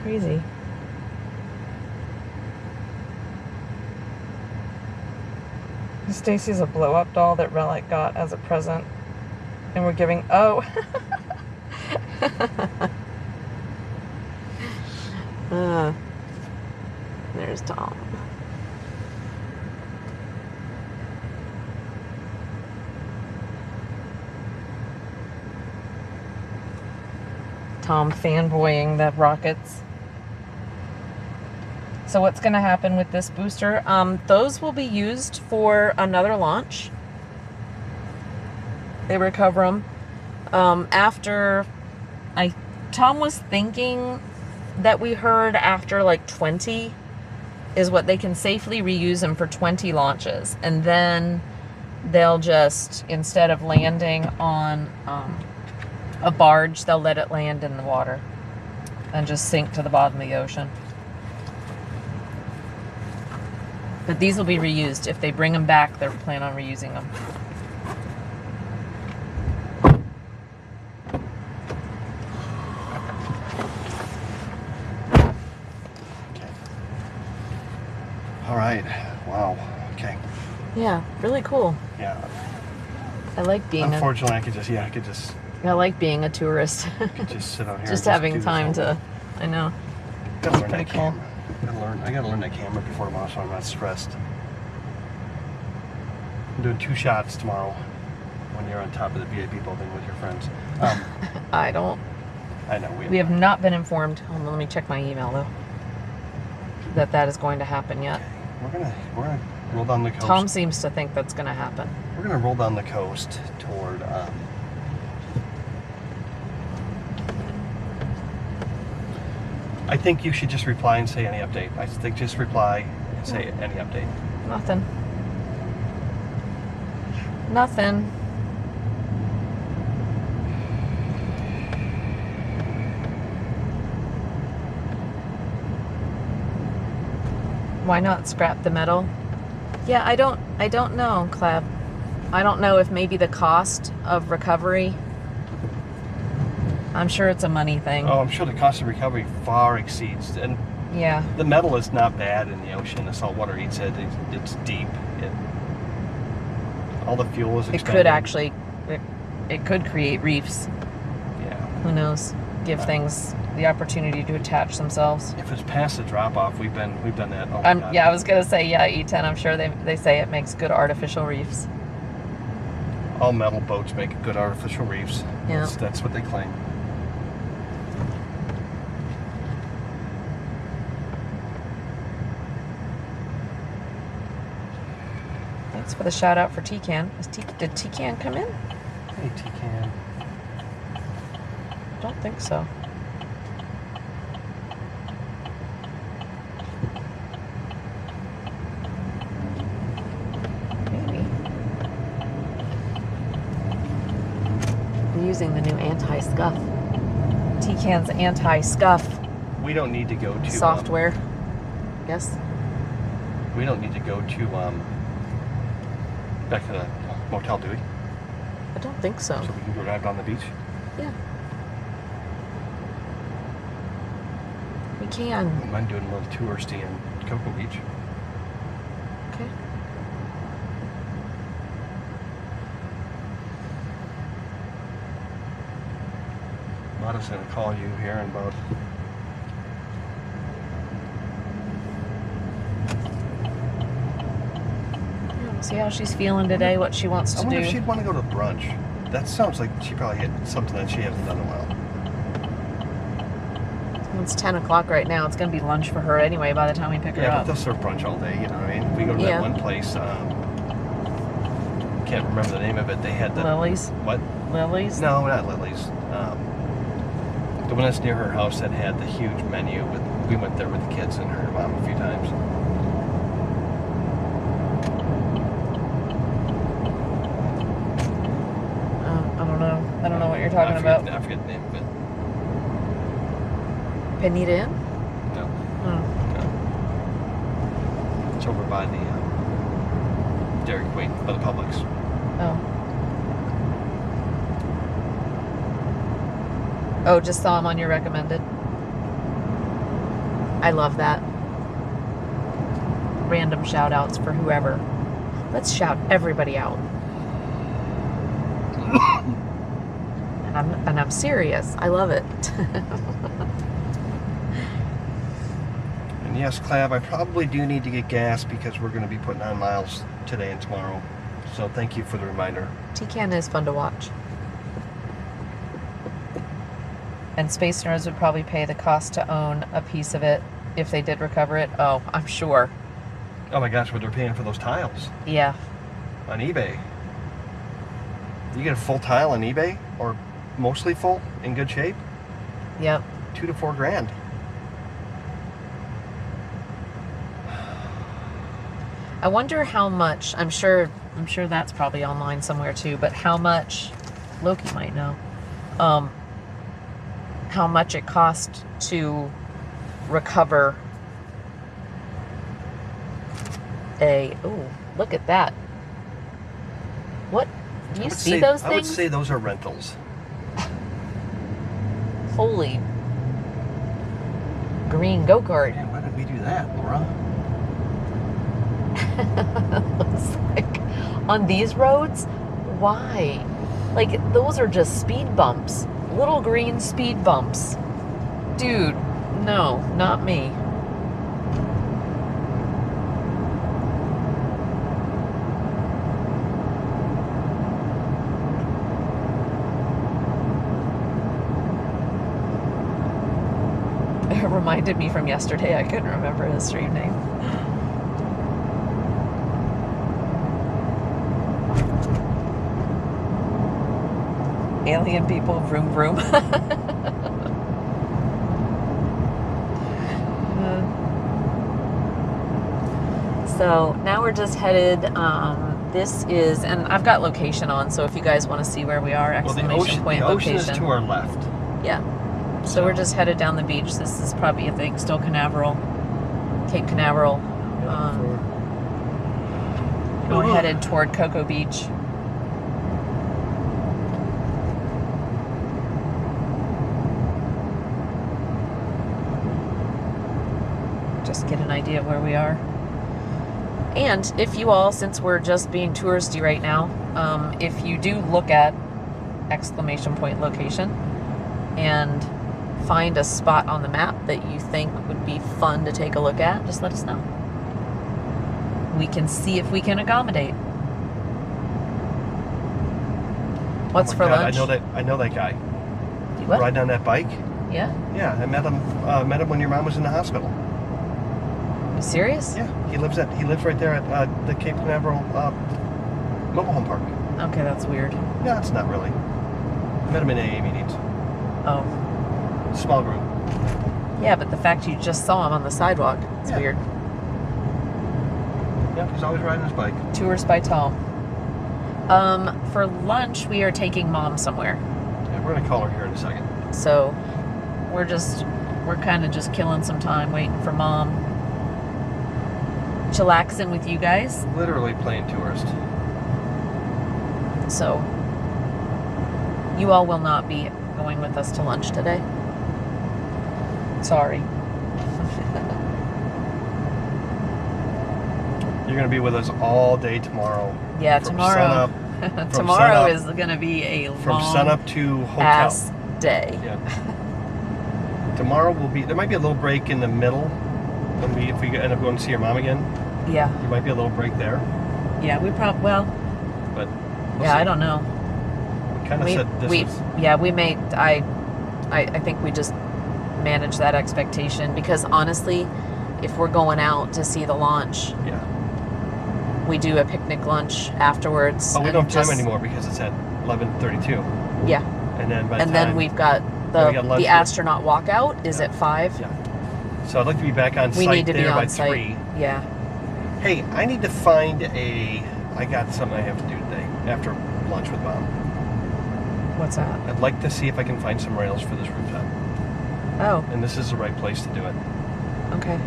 Crazy. Stacy's a blow-up doll that Relic got as a present, and we're giving. Oh. There's Tom. Tom fanboying the rockets. So what's going to happen with this booster? Those will be used for another launch. They recover them. After, Tom was thinking that we heard after like 20 is what they can safely reuse them for 20 launches. And then they'll just, instead of landing on a barge, they'll let it land in the water and just sink to the bottom of the ocean. But these will be reused. If they bring them back, they're planning on reusing them. Okay. All right. Wow. Okay. Yeah, really cool. Yeah. I like being Unfortunately, I could just I like being a tourist. sit out here. Just and having do this time all to, day. I know. Gotta learn that pretty cool. camera. I gotta learn that camera before tomorrow, so I'm not stressed. I'm doing 2 shots tomorrow when you're on top of the VIP building with your friends. I don't. I know We have not been informed. Hold on, let me check my email though. That is going to happen yet. We're gonna roll down the coast. Tom seems to think that's going to happen. We're gonna roll down the coast toward. I think you should just reply and say any update. I think just reply and say any update. Nothing. Nothing. Why not scrap the metal? Yeah, I don't know, Clab. I don't know if maybe the cost of recovery. I'm sure it's a money thing. Oh, I'm sure the cost of recovery far exceeds. And Yeah. the metal is not bad in the ocean. The salt water eats it. It's deep. All the fuel is It expended. could actually, it could create reefs. Yeah. Who knows? Give things the opportunity to attach themselves. If it's past the drop off, we've done that. Oh my God. Yeah, I was gonna say, yeah, E10. I'm sure they say it makes good artificial reefs. All metal boats make good artificial reefs. Yeah. That's what they claim. Thanks for the shout out for T-Can. Did T-Can come in? Hey, T-Can. I don't think so. Maybe. They're using the new anti-scuff. T-Can's anti-scuff We don't need to go to software. Yes. We don't need to go to back to the motel, do we? I don't think so. So we can go drive down the beach. Yeah. We can. Wouldn't mind doing a little touristy in Cocoa Beach. Okay. Lotta's gonna call you here in about. Yeah, we'll see how she's feeling today, what she wants I to wonder if do. she'd want to go to brunch. That sounds like she probably hit something that she hasn't done in a while. It's 10 o'clock right now. It's going to be lunch for her anyway by the time we pick her Yeah, but up. they'll serve brunch all day, you know what I mean? We go to Yeah. that one place, can't remember the name of it. They had the... Lily's? What? Lily's? No, not Lily's. The one that's near her house that had the huge menu. We went there with the kids and her mom a few times. I don't know what you're talking about. I forget the name of it. Penita Inn? No. Oh. No. It's over by the Dairy Queen, by the Publix. Oh. Oh, just saw him on your recommended. I love that. Random shout outs for whoever. Let's shout everybody out. And I'm serious. I love it. And yes, Clav, I probably do need to get gas because we're going to be putting on miles today and tomorrow. So thank you for the reminder. T-Can is fun to watch. And Space Nerds would probably pay the cost to own a piece of it if they did recover it. Oh, I'm sure. Oh my gosh, what they're paying for those tiles Yeah. on eBay. You get a full tile on eBay, or mostly full, in good shape, Yep. $2,000 to $4,000. I wonder how much. I'm sure that's probably online somewhere too. But how much? Loki might know. How much it cost to recover a? Oh, look at that! What? Do you see those things? I would say those are rentals. Holy green go-kart. Man, why did we do that, Laura? Looks like on these roads, why? Like, those are just speed bumps. Little green speed bumps. Dude, no, not me. It reminded me from yesterday. I couldn't remember his stream name. Alien people, vroom vroom. So now we're just headed. This is, and I've got location on, so if you guys want to see where we are, exclamation point the ocean location. is to our left. Yeah. So we're just headed down the beach. This is probably, I think, still Canaveral, Cape Canaveral. We're headed toward Cocoa Beach. Just get an idea of where we are. And if you all, since we're just being touristy right now, if you do look at exclamation point location and find a spot on the map that you think would be fun to take a look at, just let us know. We can see if we can accommodate. What's Oh my for God, lunch? I know that guy. You what? Riding on that bike. Yeah? Yeah, I met him when your mom was in the hospital. You serious? Yeah, he lives right there at the Cape Canaveral mobile home park. Okay, that's weird. No, it's not really. Met him in AA meetings. Oh. Small group. Yeah, but the fact you just saw him on the sidewalk, it's Yeah. weird. Yeah, he's always riding his bike. Tours by Tom. For lunch, we are taking Mom somewhere. Yeah, we're gonna call her here in a second. So we're kind of just killing some time waiting for Mom. Chillaxing with you guys. Literally playing tourist. So you all will not be going with us to lunch today. Sorry. You're gonna be with us all day tomorrow. Yeah, From tomorrow. sunup- Tomorrow sunup- is going to be a From long sunup to hotel. ass day. Yeah. Tomorrow there might be a little break in the middle. If we end up going to see your mom again, Yeah. there might be a little break there. Yeah, we probably, well, But yeah, I don't know. We kind of said this was... we may, I think we just manage that expectation because honestly, if we're going out to see the launch, Yeah. we do a picnic lunch afterwards. Oh, we and don't have time just- anymore because it's at 11:32. Yeah. And then by the And time... then we've got Then we got lunch the astronaut walkout is Yeah. at 5. Yeah. So I'd like to be back on We site need to there be by on site. 3. Yeah. Hey, I need to find I got something I have to do today after lunch with Mom. What's that? I'd like to see if I can find some rails for this rooftop. Oh, And this is the right place to do it. okay.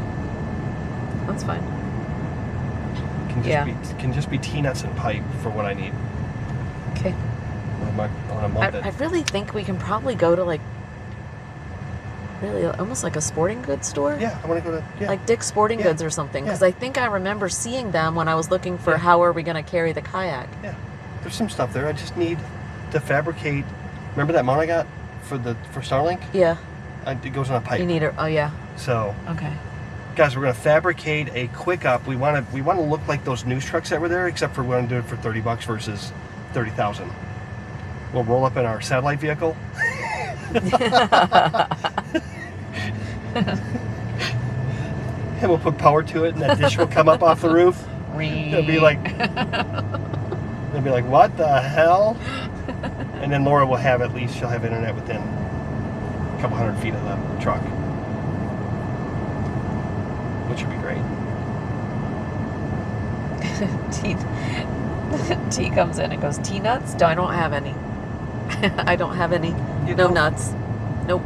That's fine. Can just be T-nuts and pipe for what I need. Okay. I want to mump it. I really think we can probably go to like, really almost like a sporting goods store. Yeah, I want to go to, yeah. Like Dick's Sporting Yeah. Goods or something. Because Yeah. I think I remember seeing them when I was looking for Yeah. how are we going to carry the kayak. Yeah, there's some stuff there. I just need to fabricate. Remember that mount I got for Starlink? Yeah. It goes on a pipe. You need it. Oh, yeah. So, Okay. guys, we're gonna fabricate a quick up. We want to look like those news trucks that were there, except for we're gonna do it for $30 versus 30,000. We'll roll up in our satellite vehicle. And we'll put power to it, and that dish will come up off the roof. It'll be like, what the hell? And then Laura will have, at least she'll have internet within a couple hundred feet of the truck, which would be great. T comes in and goes, T-nuts? I don't have any. I don't have any. You No don't? nuts. Nope.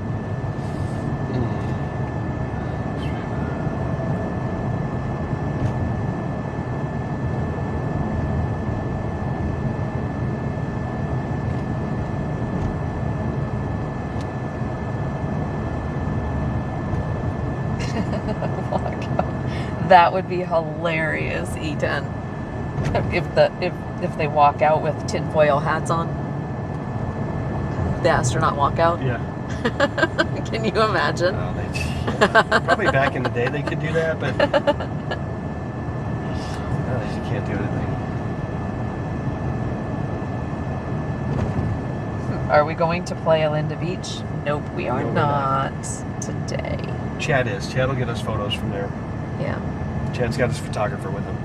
That would be hilarious, E10. If they walk out with tinfoil hats on. The astronaut walk out. Yeah. Can you imagine? Probably back in the day they could do that, but nowadays you can't do anything. Are we going to Playa Linda Beach? Nope, we are No, we're not today. Chad is. Chad will get us photos from there. Yeah. Chad's got his photographer with him.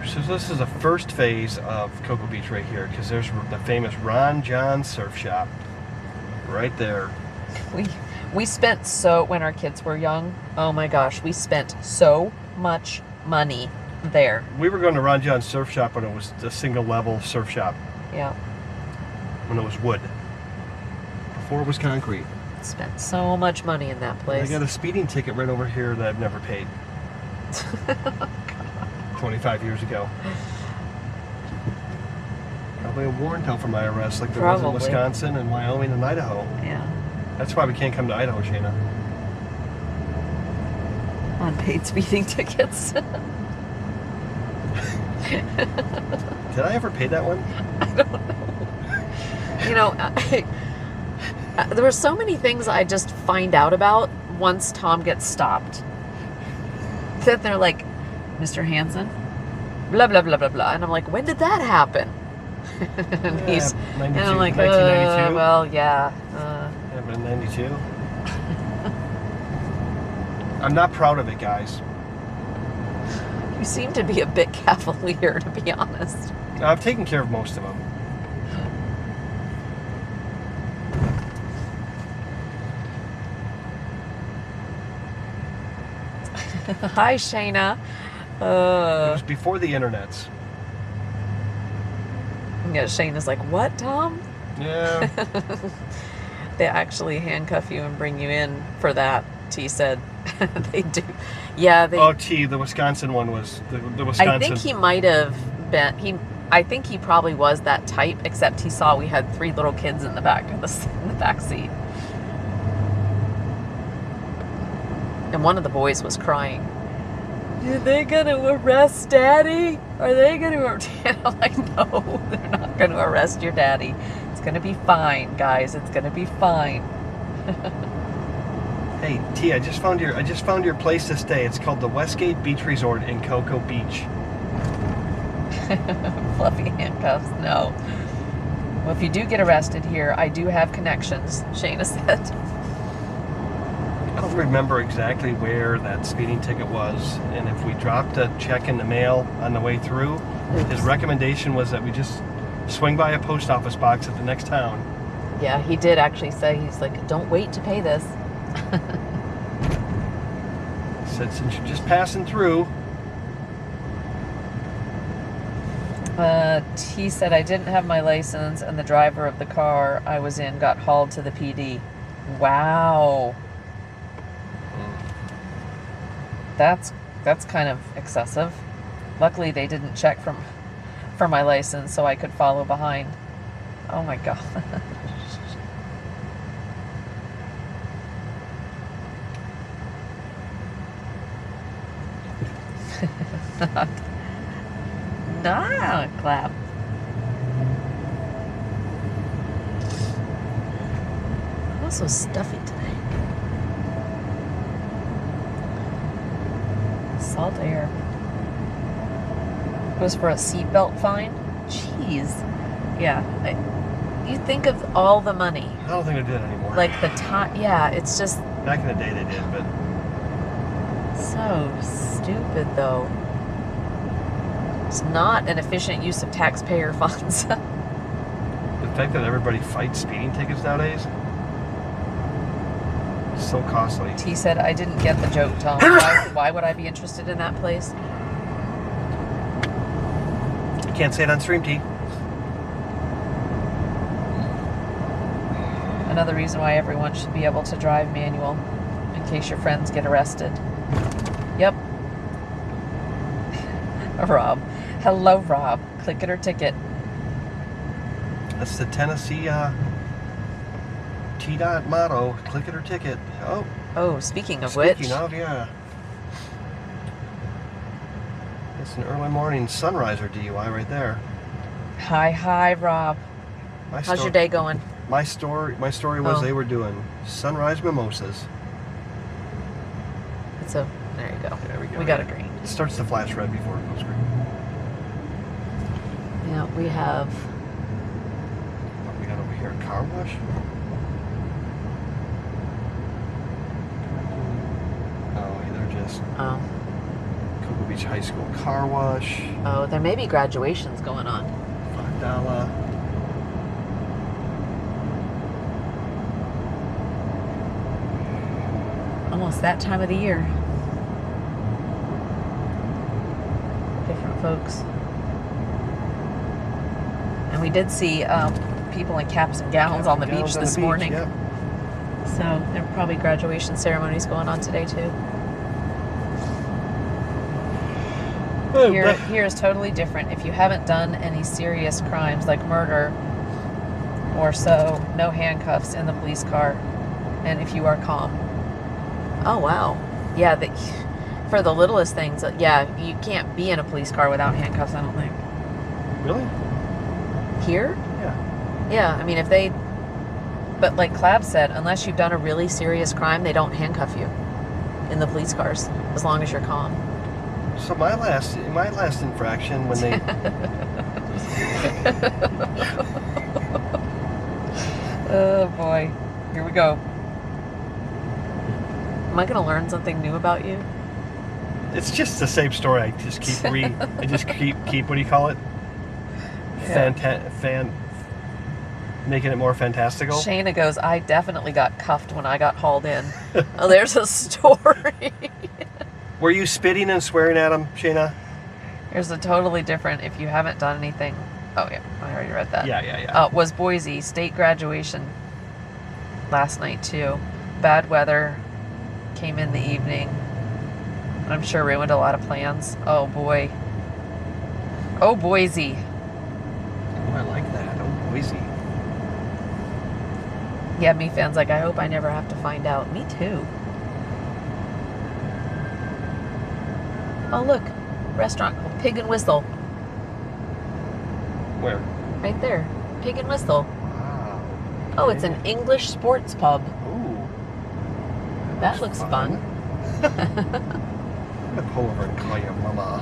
So this is the first phase of Cocoa Beach right here, because there's the famous Ron John Surf Shop right there. We spent when our kids were young, oh my gosh, we spent so much money there. We were going to Ron John Surf Shop when it was a single level surf shop, Yeah. when it was wood. Before it was concrete. Spent so much money in that I place. got a speeding ticket right over here that I've never paid. 25 years ago. Probably a warrant out from IRS like there was in Probably. Wisconsin and Wyoming and Idaho. Yeah. That's why we can't come to Idaho, Shayna. Unpaid speeding tickets. Did I ever pay that one? You know, there were so many things I just find out about once Tom gets stopped. That they're like, Mr. Hansen, blah, blah, blah, blah, blah. And I'm like, when did that happen? And Yeah, and I'm like, 1992. well, yeah. Yeah, but in 92. I'm not proud of it, guys. You seem to be a bit cavalier, to be honest. I've taken care of most of them. Hi, Shayna. It was before the internets. Yeah, Shayna's like, what, Tom? Yeah. They actually handcuff you and bring you in for that, T said. They do. Yeah, they. Oh, the Wisconsin one was the Wisconsin. I think he might have been. I think he probably was that type, except he saw we had 3 little kids in the back of in the back seat, and one of the boys was crying. Are they gonna arrest Daddy? Are they gonna arrest? I'm like, no, they're not gonna arrest your daddy. It's gonna be fine, guys. It's gonna be fine. Hey, T, I just found your place to stay. It's called the Westgate Beach Resort in Cocoa Beach. Fluffy handcuffs, no. Well, if you do get arrested here, I do have connections, Shayna said. I don't remember exactly where that speeding ticket was, and if we dropped a check in the mail on the way through, his recommendation was that we just Swing by a post office box at the next town. Yeah, he did actually say, he's like, don't wait to pay this. Said since you're just passing through. He said I didn't have my license and the driver of the car I was in got hauled to the PD. Wow. That's kind of excessive. Luckily they didn't check for my license so I could follow behind. Oh my god. Nah, clap. I'm so stuffy today. Salt air. Goes for a seatbelt fine? Jeez. Yeah. You think of all the money. I don't think they did anymore. Like the time. Yeah, it's just Back in the day they did, but so stupid though. It's not an efficient use of taxpayer funds. the fact that everybody fights speeding tickets nowadays is so costly. T said, I didn't get the joke, Tom. Why would I be interested in that place? You can't say it on stream, T. Another reason why everyone should be able to drive manual in case your friends get arrested. Yep. Rob. Hello, Rob. Click it or ticket. That's the Tennessee T-Dot motto. Click it or ticket. Oh, Oh, speaking of which. speaking of, yeah. It's an early morning sunriser DUI right there. Hi, Rob. How's your day going? My story was Oh. they were doing sunrise mimosas. There you go. There we go. We got a green. It starts to flash red before it goes green. Yeah, we have. What we got over here? A car wash? Oh, they're just Oh, Cocoa Beach High School car wash. there may be graduations going on. $5. Almost that time of the year. Different folks. And we did see people in caps and gowns on the beach Gowns on this the beach, morning. Yep. So there are probably graduation ceremonies going on today too. Oh, Here is totally different. If you haven't done any serious crimes like murder or so, no handcuffs in the police car. And if you are calm. Oh, wow. Yeah, for the littlest things, yeah, you can't be in a police car without handcuffs, I don't think. Really? Here? Yeah. Yeah, I mean, but like Clab said, unless you've done a really serious crime, they don't handcuff you in the police cars, as long as you're calm. So my last infraction when they Oh boy, here we go. Am I gonna learn something new about you? it's just the same story. I just keep keep what do you call it? Yeah. Making it more fantastical. Shayna goes, I definitely got cuffed when I got hauled in. Oh, there's a story. Were you spitting and swearing at him, Shayna? Here's a totally different, if you haven't done anything. Oh yeah, I already read that. Yeah. Was Boise state graduation last night too. Bad weather came in the evening. I'm sure ruined a lot of plans. Oh boy. Oh Boise. Oh, I like that. Oh, Boise. Yeah, me fans like, I hope I never have to find out. Me too. Oh look, restaurant called Pig and Whistle. Where? Right there. Pig and Whistle. Wow. Oh, it's an English sports pub. Ooh. That looks fun. I'm gonna pull over and call your mama.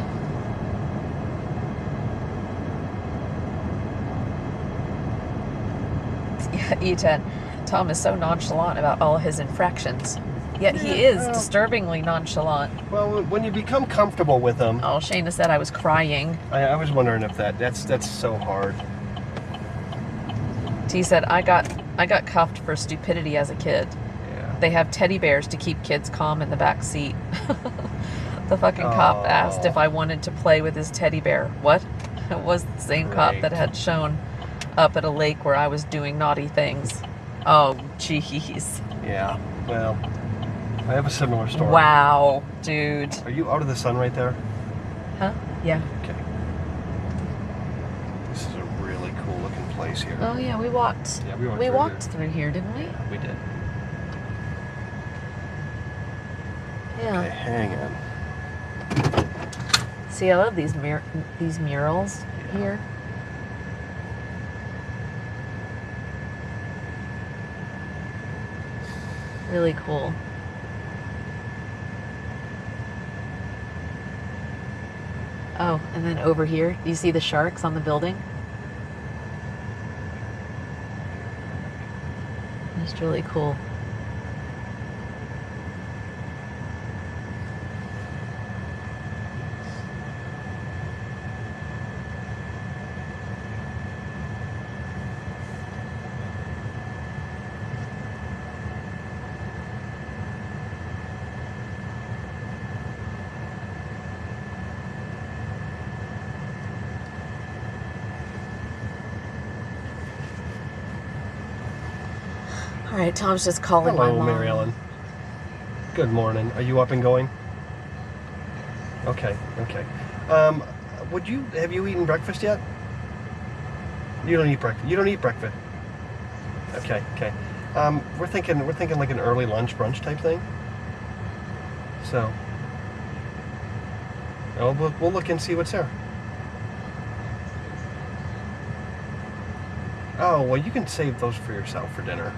Yeah, E10. Tom is so nonchalant about all his infractions. Yet he is disturbingly nonchalant. Well, when you become comfortable with them, Oh, Shayna said I was crying. I was wondering if that's so hard. T said, I got cuffed for stupidity as a kid. Yeah. They have teddy bears to keep kids calm in the back seat. The fucking cop asked if I wanted to play with his teddy bear. What? It was the same cop that had shown up at a lake where I was doing naughty things. Oh, jeez. Yeah. Well, I have a similar story. Wow, dude. Are you out of the sun right there? Huh? Yeah. Okay. This is a really cool looking place here. Oh yeah, we walked. Yeah, we walked We through walked here. through here, didn't we? We did. Yeah. Okay, hang on. See, I love these murals Yeah. here. Really cool. Oh, and then over here, do you see the sharks on the building? That's really cool. All right, Tom's just calling my Hello, mom. Mary Ellen. Good morning. Are you up and going? Okay, okay. Have you eaten breakfast yet? You don't eat breakfast. You don't eat breakfast. Okay, okay. We're thinking like an early lunch, brunch type thing. So, we'll look and see what's there. Oh, well, you can save those for yourself for dinner.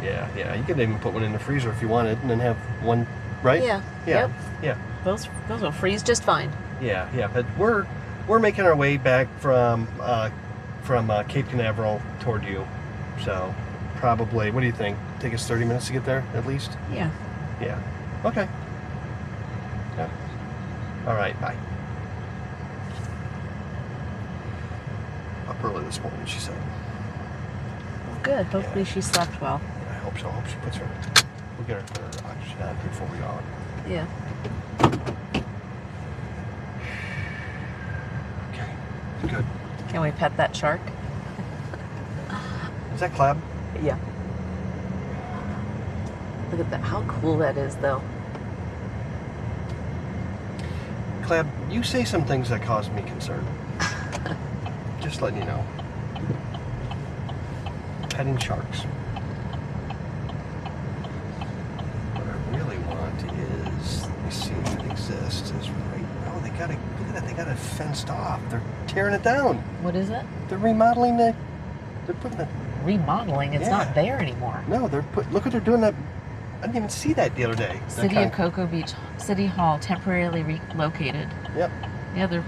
Yeah, yeah. You could even put one in the freezer if you wanted, and then have one, right? Yeah. Yeah. Yep. Yeah. Those will freeze just fine. Yeah, yeah. But we're making our way back from Cape Canaveral toward you, so probably. What do you think? Take us 30 minutes to get there, at least. Yeah. Yeah. Okay. Yeah. All right. Bye. Up early this morning, she said. Well, good. Hopefully she slept well. Yeah, I hope so. I hope she puts her. We'll get her oxygen on before we go out. Yeah. Okay. Good. Can we pet that shark? Is that Clab? Yeah. Look at that. How cool that is, though. Clab, you say some things that cause me concern. Just letting you know. Petting sharks. What I really want is, let me see if it exists, is right. Oh, they got it. Look at that. They got it fenced off. They're tearing it down. What is it? They're remodeling it. They're putting it. Remodeling. It's Yeah. not there anymore. No, look what they're doing. That I didn't even see that the other day. That City of Cocoa Beach City Hall temporarily relocated. Yep. Yeah, they're.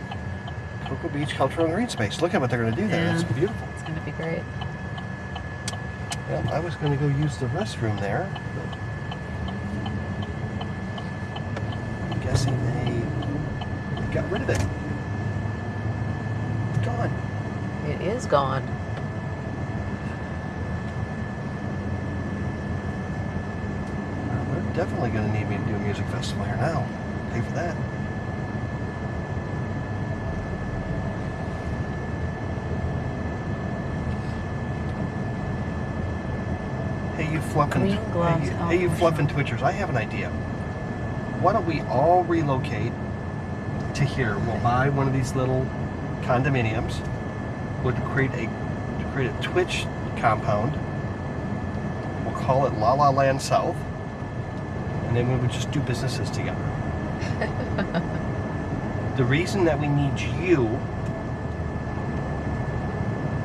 Cocoa Beach Cultural and Green Space. Look at what they're going to do there. Yeah. It's beautiful. It's gonna be great. Well, I was going to go use the restroom there, but I'm guessing they got rid of it. Gone. It is gone. Well, they're definitely going to need me to do a music festival here now. Pay for that. Hey, you fluffing, Green gloves, hey, you fluffing twitchers, I have an idea. Why don't we all relocate to here? We'll buy one of these little condominiums. We'll create a Twitch compound. We'll call it La La Land South. And then we would just do businesses together. The reason that we need you...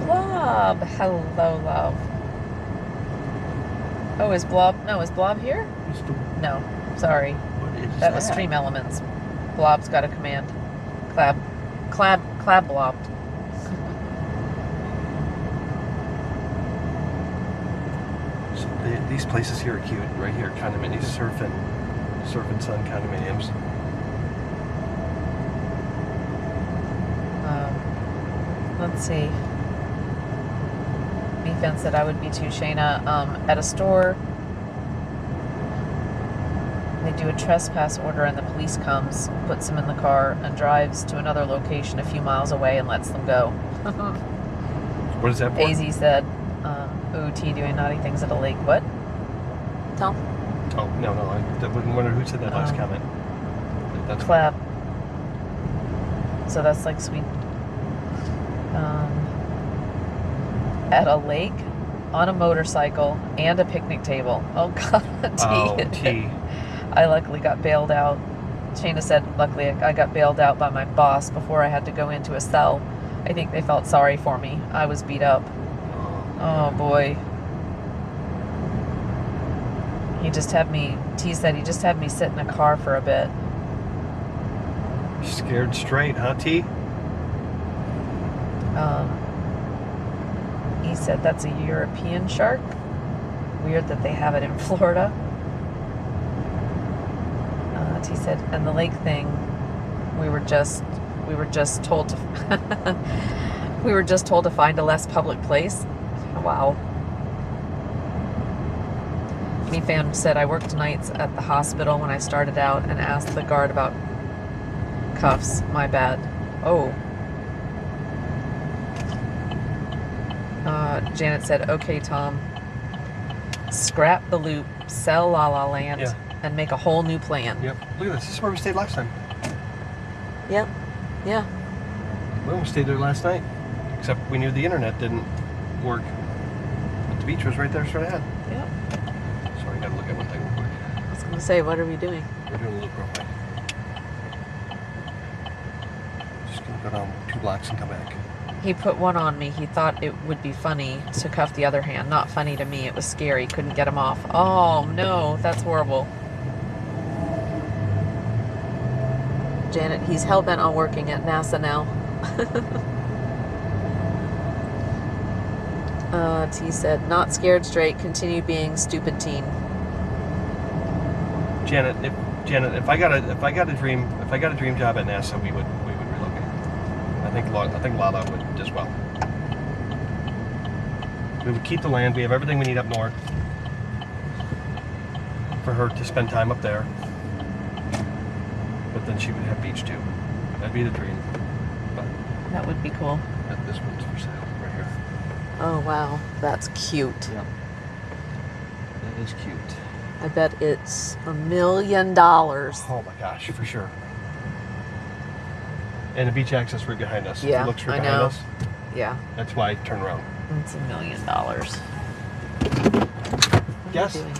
Blob. Hello, love. Oh, is Blob? No, is Blob here? is the- No. Sorry. what is That was Stream Elements. Blob's got a command. Clab blobbed. So these places here are cute. Right here, condominiums, surf and sun condominiums. Let's see. Fan said I would be too, Shayna. At a store, they do a trespass order and the police comes, puts them in the car, and drives to another location a few miles away and lets them go. What is that for? AZ said, OT doing naughty things at a lake. What? Tom? Oh, no. I wonder who said that last Oh. comment. That's Clap. So that's like sweet. At a lake, on a motorcycle, and a picnic table. Oh, God. Oh, T. I luckily got bailed out. Shayna said, luckily I got bailed out by my boss before I had to go into a cell. I think they felt sorry for me. I was beat up. Oh, boy. T said he just had me sit in a car for a bit. Scared straight, huh, T? He said that's a European shark. Weird that they have it in Florida. He said, and the lake thing, we were just told to we were just told to find a less public place. Wow. Me Fan said I worked nights at the hospital when I started out and asked the guard about cuffs. My bad. Oh. Janet said, okay, Tom. Scrap the loop, sell La La Land, Yeah. and make a whole new plan. Yep. Look at this. This is where we stayed last time. Yep. Yeah. We almost stayed there last night. Except we knew the internet didn't work. But the beach was right there straight ahead. Yep. Sorry, I gotta look at one thing real quick. I was going to say, what are we doing? We're doing a loop real quick. Just gonna go down 2 blocks and come back. He put one on me. He thought it would be funny to cuff the other hand. Not funny to me. It was scary. Couldn't get him off. Oh, no. That's horrible. Janet, he's hell-bent on working at NASA now. T said, not scared straight. Continue being stupid teen. Janet, if I got a dream job at NASA, we would relocate. I think Lala would as well. We would keep the land. We have everything we need up north for her to spend time up there. But then she would have beach too. That'd be the dream. But That would be cool. this one's for sale right here. Oh, wow. That's cute. Yeah. That is cute. I bet it's $1 million. Oh my gosh, for sure. And the beach access right behind us. Yeah, If you look straight I behind know. us, Yeah, that's why I turn around. it's $1 million. What Yes. are you doing?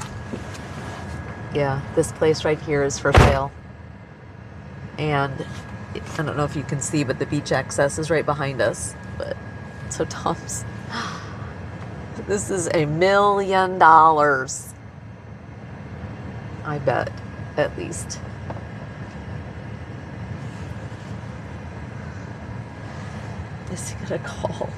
Yeah, this place right here is for sale. And I don't know if you can see, but the beach access is right behind us. But so Tom's, this is $1 million. I bet, at least. Is he gonna call?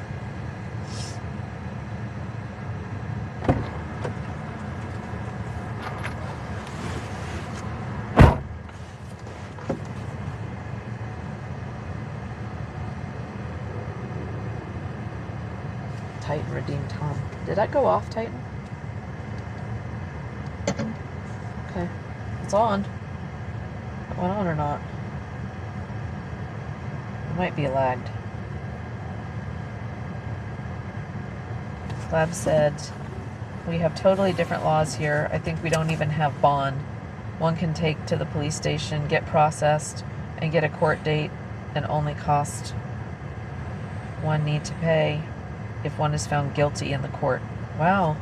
Titan redeemed Tom. Did that go off, Titan? Okay. It's on. It went on or not? It might be lagged. Lab said, we have totally different laws here. I think we don't even have bond. One can take to the police station, get processed, and get a court date, and only cost one need to pay if one is found guilty in the court. Wow.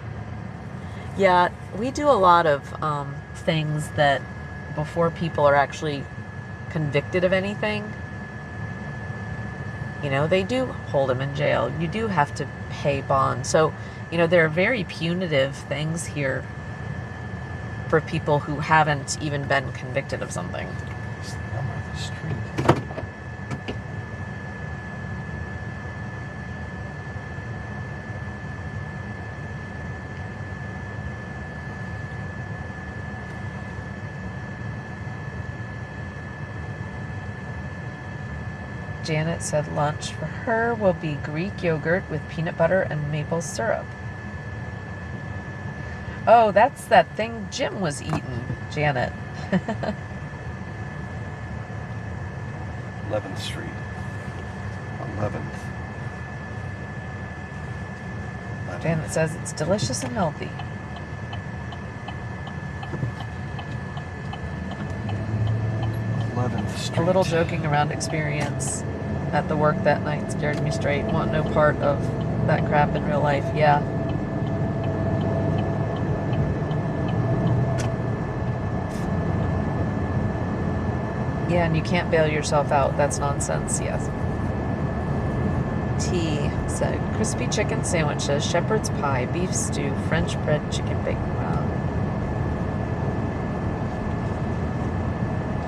Yeah, we do a lot of things that before people are actually convicted of anything, you know, they do hold them in jail. You do have to pay bond. So, you know, there are very punitive things here for people who haven't even been convicted of something. It's the number of the street. Janet said lunch for her will be Greek yogurt with peanut butter and maple syrup. Oh, that's that thing Jim was eating, Janet. 11th Street. 11th. Janet says it's delicious and healthy. 11th Street. A little joking around experience at the work that night scared me straight. Want no part of that crap in real life. Yeah. Yeah, and you can't bail yourself out. That's nonsense. Yes. T said crispy chicken sandwiches, shepherd's pie, beef stew, French bread, chicken bacon. Wow.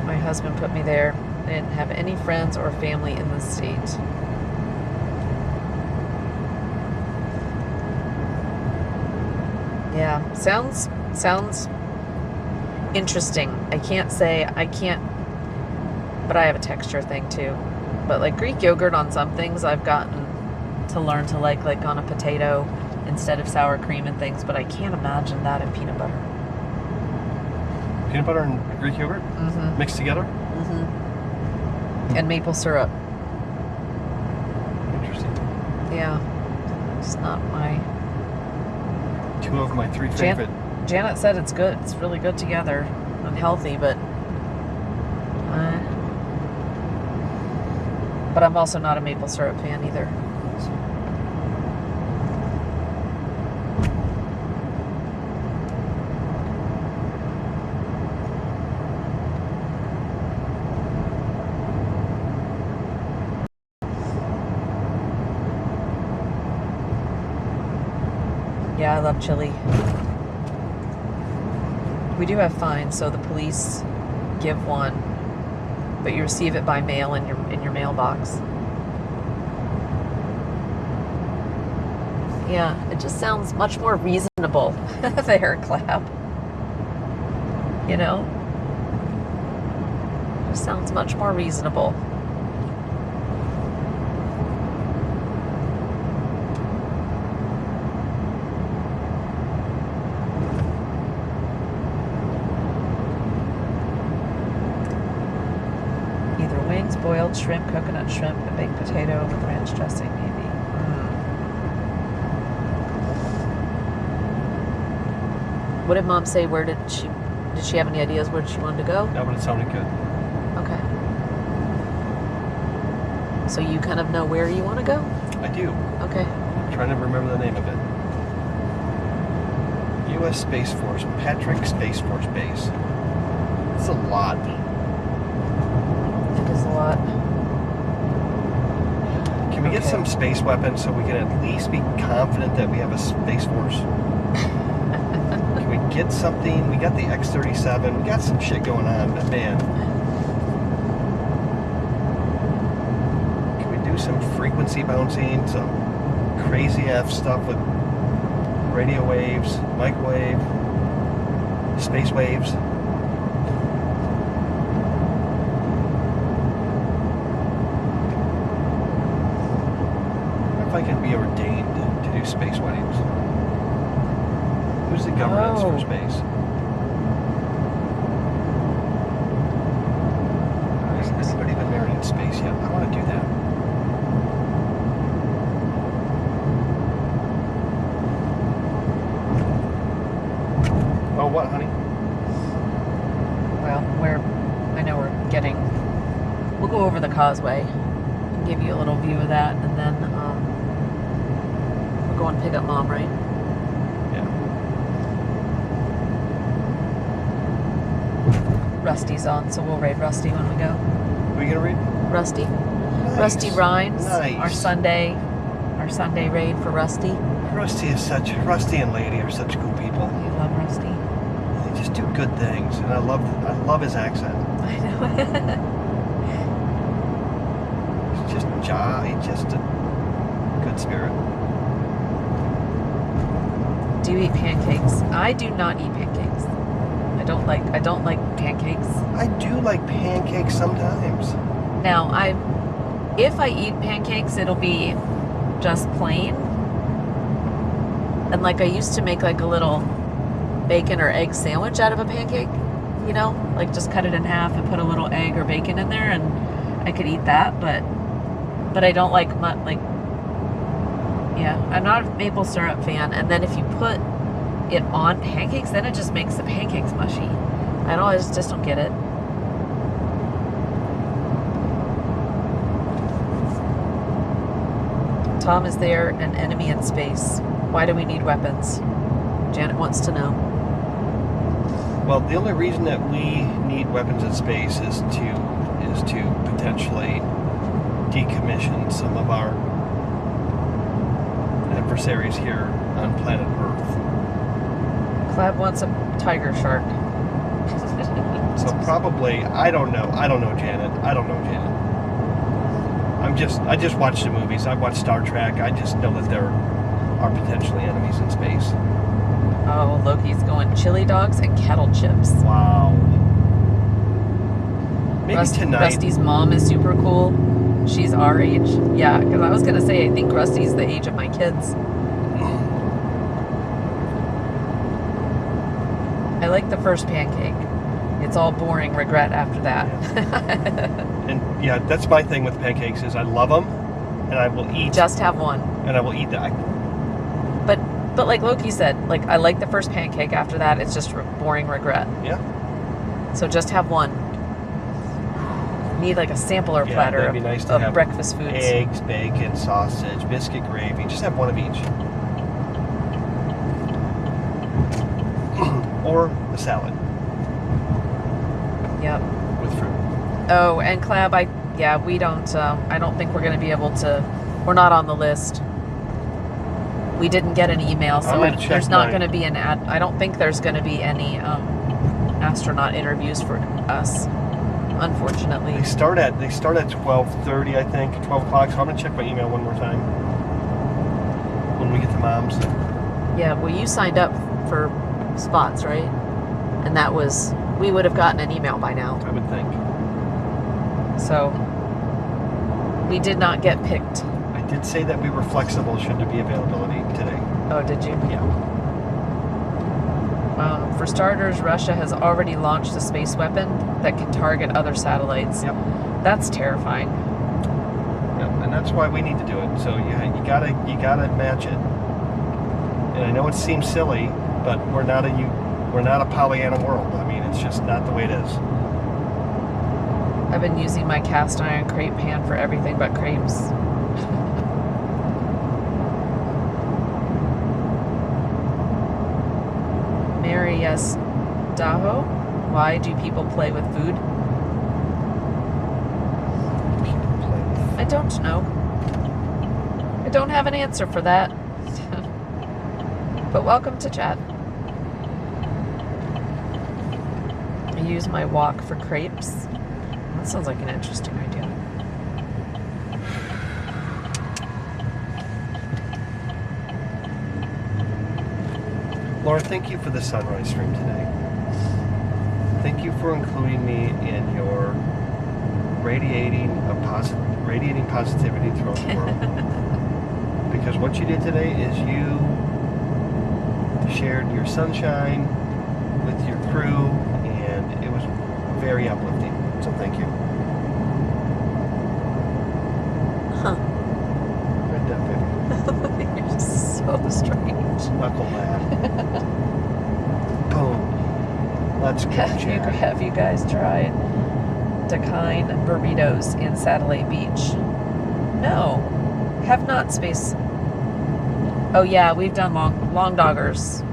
My husband put me there. I didn't have any friends or family in the state. Yeah, sounds interesting. I can't, but I have a texture thing too. But like Greek yogurt on some things I've gotten to learn to like on a potato instead of sour cream and things, but I can't imagine that in peanut butter. Peanut butter and Greek yogurt mixed together? And maple syrup. Interesting. Yeah. It's not my... Two of my three favorite. Janet said it's good. It's really good together and healthy, but I'm also not a maple syrup fan either. Yeah, I love chili. We do have fines, so the police give one, but you receive it by mail in your mailbox. Yeah, it just sounds much more reasonable there, Clap. You know? It just sounds much more reasonable. Either wings, boiled shrimp, coconut shrimp, and baked potato with ranch dressing, maybe. What did Mom say? Where did she have any ideas where she wanted to go? No, but it sounded good. Okay. So you kind of know where you want to go? I do. Okay. I'm trying to remember the name of it. U.S. Space Force, Patrick Space Force Base. It's a lot. It is a lot. Can we get some space weapons so we can at least be confident that we have a space force? Can we get something? We got the X-37. We got some shit going on, but man. Can we do some frequency bouncing, some crazy F stuff with radio waves, microwave, space waves? What if I can be ordained to do space weddings? Who's the governance for space? Has anybody been married in space yet? I want to do that. Oh, what, honey? Well, I know we're getting... We'll go over the causeway and give you a little view of that, and then we're going to pick up Mom, right? Rusty's on, so we'll raid Rusty when we go. Who are you gonna read? Rusty. Nice. Rusty Rhymes. Nice. Our Sunday raid for Rusty. Rusty and Lady are such cool people. You love Rusty. They just do good things, and I love his accent. I know. He's just a good spirit. Do you eat pancakes? I do not eat pancakes. I don't like pancakes. I do like pancakes sometimes. Now, if I eat pancakes, it'll be just plain. And like I used to make like a little bacon or egg sandwich out of a pancake, you know, like just cut it in half and put a little egg or bacon in there, and I could eat that. But I don't like yeah, I'm not a maple syrup fan. And then if you put it on pancakes, then it just makes the pancakes mushy. I just don't get it. Tom, is there an enemy in space? Why do we need weapons? Janet wants to know. Well, the only reason that we need weapons in space is to potentially decommission some of our adversaries here on planet Earth. Clab wants a tiger shark. So probably, I don't know, Janet. I just watched the movies. I watched Star Trek. I just know that there are potentially enemies in space. Oh, Loki's going chili dogs and kettle chips. Wow. Maybe tonight. Rusty's mom is super cool. She's our age. Yeah, because I was going to say, I think Rusty's the age of my kids. I like the first pancake. It's all boring regret after that. And yeah, that's my thing with pancakes is I love them, and I will eat. Just have one. And I will eat that. But like Loki said, like I like the first pancake. After that, it's just boring regret. Yeah. So just have one. Need like a sampler platter that'd be nice to have breakfast foods. Eggs, bacon, sausage, biscuit gravy. Just have one of each. Or the salad. Yep. With fruit. Oh, and Clab, we don't, I don't think we're going to be able to, we're not on the list. We didn't get an email, so there's not going to be I don't think there's going to be any astronaut interviews for us, unfortunately. They start at 12:30, I think, 12 o'clock, so I'm going to check my email one more time when we get to Mom's. Yeah, well, you signed up for spots, right? And that was, we would have gotten an email by now. I would think. So, we did not get picked. I did say that we were flexible should there be availability today. Oh, did you? Yeah. For starters, Russia has already launched a space weapon that can target other satellites. Yep. That's terrifying. Yep. And that's why we need to do it. So you gotta match it. And I know it seems silly, but we're not a Pollyanna world. I mean, it's just not the way it is. I've been using my cast iron crepe pan for everything but crepes. Mary, yes, Daho, why do people play with food? I don't know. I don't have an answer for that. But welcome to chat. I use my wok for crepes. That sounds like an interesting idea. Laura, thank you for the sunrise stream today. Thank you for including me in your radiating positivity throughout the world. Because what you did today is you shared your sunshine with your crew, and it was very uplifting. So thank you. Huh. Red Death, baby. You're just so strange. Knuckle lab. Boom. Let's go, Chad. Have you guys tried Dakine burritos in Satellite Beach? No. Have not, Space. Oh yeah, we've done long doggers.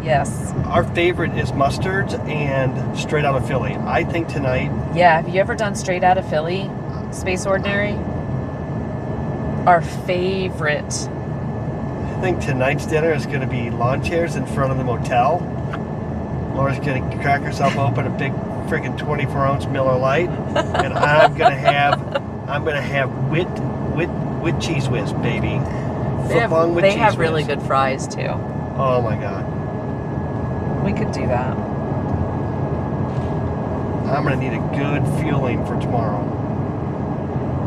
Yes. Our favorite is mustards and straight out of Philly. I think tonight. Yeah, have you ever done straight out of Philly? Space Ordinary? Our favorite. I think tonight's dinner is going to be lawn chairs in front of the motel. Laura's going to crack herself open a big friggin' 24-ounce Miller Lite, and I'm going to have wit cheese whiz, baby. They have really good fries too. Oh my God. We could do that. I'm going to need a good fueling for tomorrow.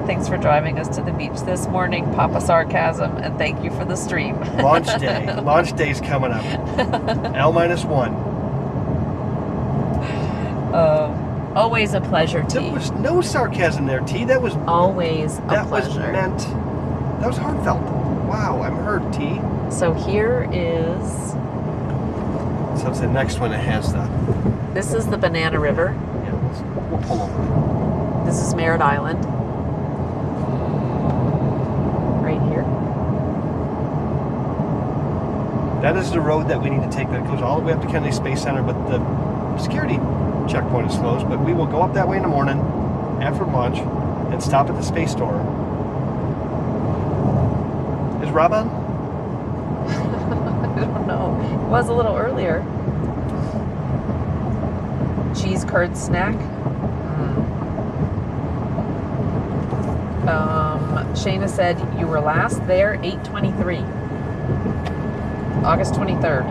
thanks for driving us to the beach this morning, Papa Sarcasm, and thank you for the stream. Launch day. Launch day's coming up. L-1. Always a pleasure, T. There was no sarcasm there, T. That was Always a that was pleasure. meant. That was heartfelt. Wow, I'm hurt, T. So here is, So it's the next one that has the. this is the Banana River. Yeah, we'll pull over. This is Merritt Island. Right here. That is the road that we need to take that goes all the way up to Kennedy Space Center, but the security checkpoint is closed. But we will go up that way in the morning after lunch and stop at the space store. Is Rob on? I don't know. It was a little earlier. Cheese curd snack. Shayna said you were last there 8/23, August 23rd.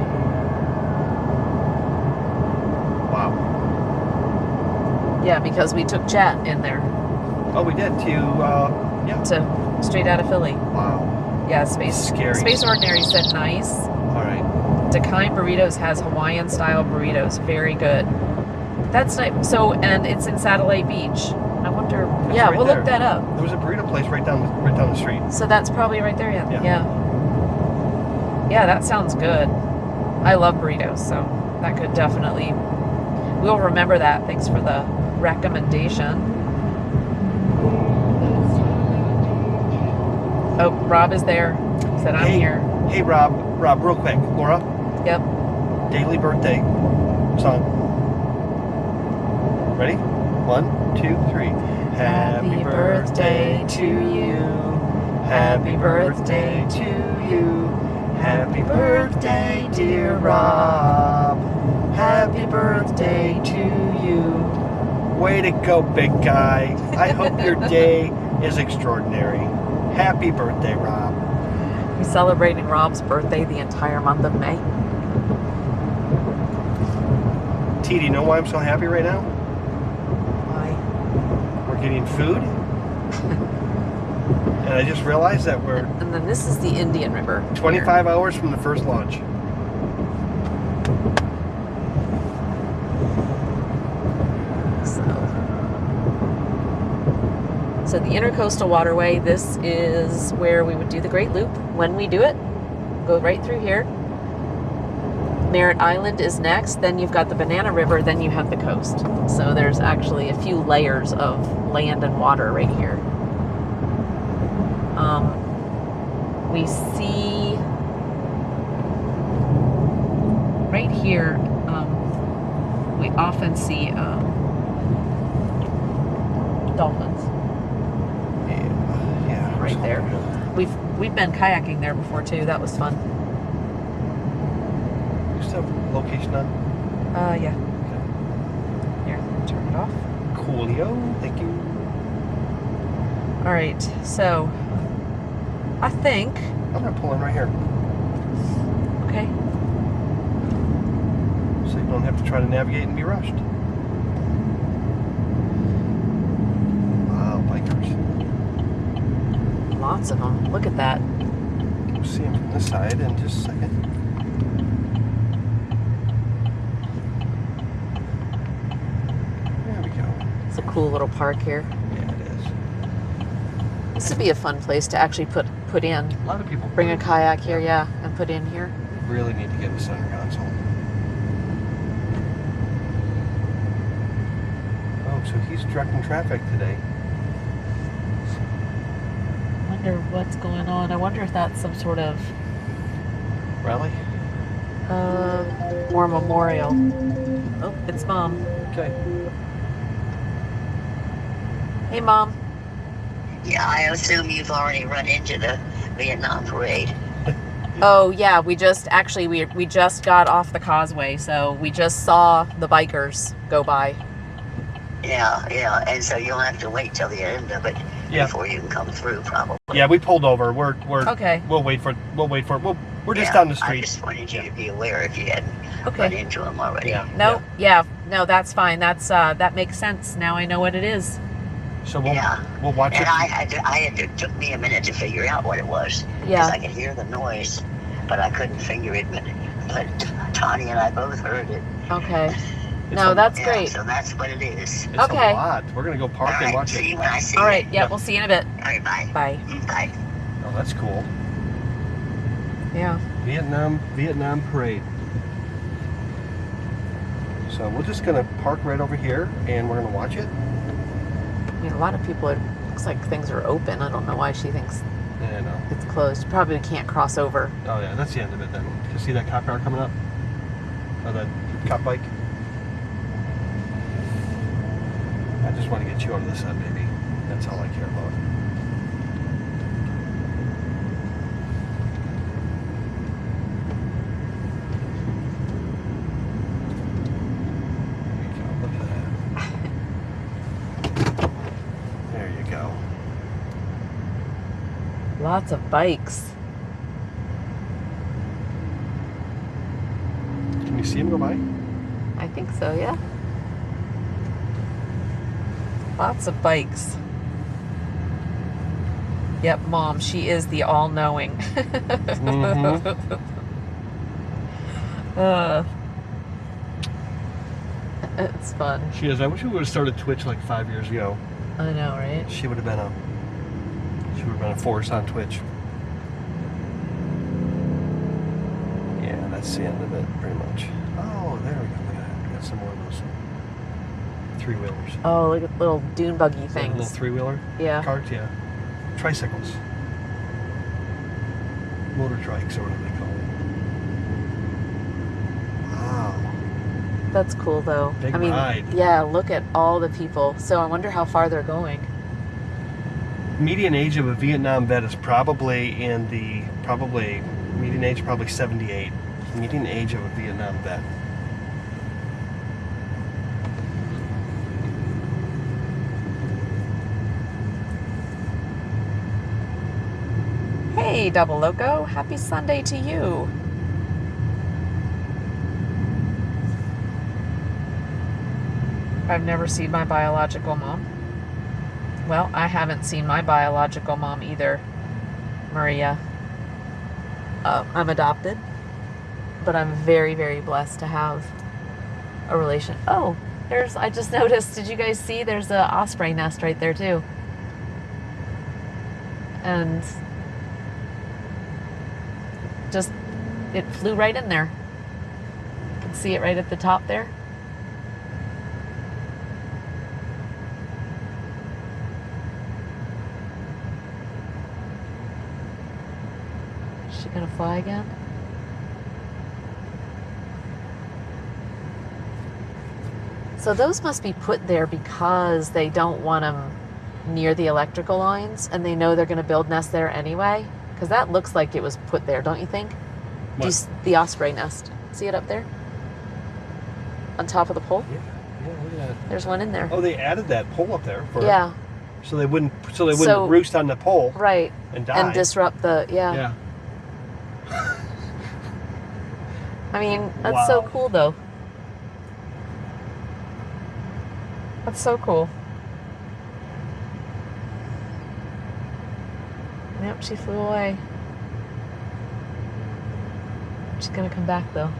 Wow. Yeah, because we took chat in there Oh, we did to yeah. to straight out of Philly. Wow. Yeah, Space Ordinary said nice. All right. Dakine Burritos has Hawaiian style burritos. Very good. That's nice. So, and it's in Satellite Beach. I wonder. It's Yeah, right we'll there. look that up. There was a burrito place right down the street. So that's probably right there. Yeah. Yeah. Yeah, that sounds good. I love burritos, so that could definitely. We'll remember that. Thanks for the recommendation. Oh, Rob is there. Said I'm here. Hey, Rob, real quick. Laura, Yep. daily birthday song. Ready? 1, 2, 3. Happy birthday to you. Happy birthday to you. Happy birthday, dear Rob. Happy birthday to you. Way to go, big guy. I hope your day is extraordinary. Happy birthday, Rob. We're celebrating Rob's birthday the entire month of May. T, do you know why I'm so happy right now? Why? We're getting food. And I just realized that we're And then this is the Indian River. 25 hours from the first launch. So the Intercoastal Waterway, this is where we would do the Great Loop. When we do it, go right through here. Merritt Island is next, then you've got the Banana River, then you have the coast. So there's actually a few layers of land and water right here. We see right here, we often see dolphins. Yeah. Right there. We've been kayaking there before too. That was fun. You still have location on? Yeah. Here, turn it off. Coolio. Thank you. All right. So, I think. I'm gonna pull in right here, Okay. so you don't have to try to navigate and be rushed. Wow, bikers. Lots of them. Look at that. We'll see them from this side in just a second. There we go. It's a cool little park here. Yeah, it is. This would be a fun place to actually put in. A lot of people Bring a kayak here, yeah, and put in here. We really need to get a center console. Oh, so he's directing traffic today. Wonder what's going on. I wonder if that's some sort of Rally? war memorial. Oh, it's Mom. Okay. Hey, Mom. Yeah, I assume you've already run into the Vietnam parade. Oh yeah, we just got off the causeway, so we just saw the bikers go by. Yeah, and so you'll have to wait till the end of it Yeah. before you can come through, probably. Yeah, we pulled over. We're Okay. We'll wait for it. We're just Yeah, down the I street. just wanted you to be aware if you hadn't run Okay. into them already. Yeah. No, no, that's fine. That makes sense. Now I know what it is. So we'll Yeah. we'll watch And it. it took me a minute to figure out what it was. Because Yeah. I could hear the noise, but I couldn't figure it. But Tanya and I both heard it. Okay. It's No, a- that's Yeah, great. so that's what it is. It's Okay. a lot. We're gonna go park All and right, watch see it. you when I see All you. right. Yeah, Yep. we'll see you in a bit. All right, bye. Bye. Bye. Oh, that's cool. Yeah. Vietnam parade. So we're just gonna park right over here and we're gonna watch it. I mean, a lot of people, it looks like things are open. I don't know why she thinks Yeah, I know. it's closed. Probably can't cross over. Oh yeah, that's the end of it then. You see that cop car coming up? Or that cop bike? I just want to get you out of the sun, baby. That's all I care about. There you go. Look at that. There you go. Lots of bikes. Can you see him go by? I think so, yeah. Lots of bikes. Yep, Mom, she is the all-knowing. It's fun. She is. I wish we would have started Twitch like 5 years ago. I know, right? She would have been a force on Twitch. Yeah, that's the end of it, pretty much. Oh, there we go. Look at that. We got some more of those three-wheelers. Oh, look at little dune buggy Is that a little things. three-wheeler? Yeah. Carts, yeah. Tricycles. Motor trikes, or whatever they call them. Wow. That's cool, though. Big I mean, ride. yeah, look at all the people. So I wonder how far they're going. Median age of a Vietnam vet is probably median age probably 78. Median age of a Vietnam vet. Hey, Double Loco. Happy Sunday to you. I've never seen my biological mom. Well, I haven't seen my biological mom either, Maria. I'm adopted, but I'm very, very blessed to have a relation. Oh, I just noticed, did you guys see there's a osprey nest right there too? And just, it flew right in there. You can see it right at the top there. Is she gonna fly again? So those must be put there because they don't want them near the electrical lines, and they know they're going to build nests there anyway. Because that looks like it was put there, don't you think? What? The osprey nest. See it up there? On top of the pole? Yeah, look at that. There's one in there. Oh, they added that pole up there for Yeah, so they wouldn't So- roost on the pole right. and die. And disrupt the, yeah. Yeah. I mean, that's so Wow. cool though. That's so cool. Yep, she flew away. She's gonna come back though.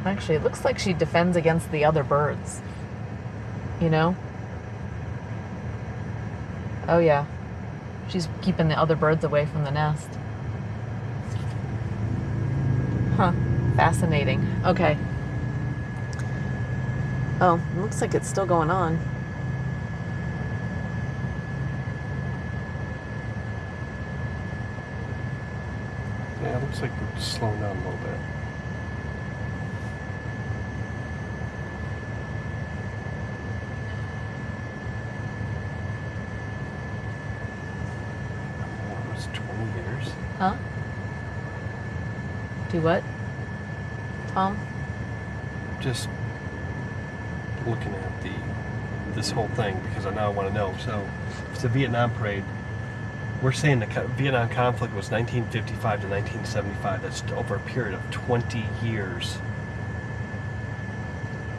Actually, it looks like she defends against the other birds. You know? Oh yeah. She's keeping the other birds away from the nest. Huh. Fascinating. Okay. Oh, it looks like it's still going on. Yeah, it looks like we're slowing down a little bit. What was 20 years? Huh? Do what? Tom? Just looking at this whole thing because I now want to know. So, it's the Vietnam parade. We're saying the Vietnam conflict was 1955 to 1975. That's over a period of 20 years.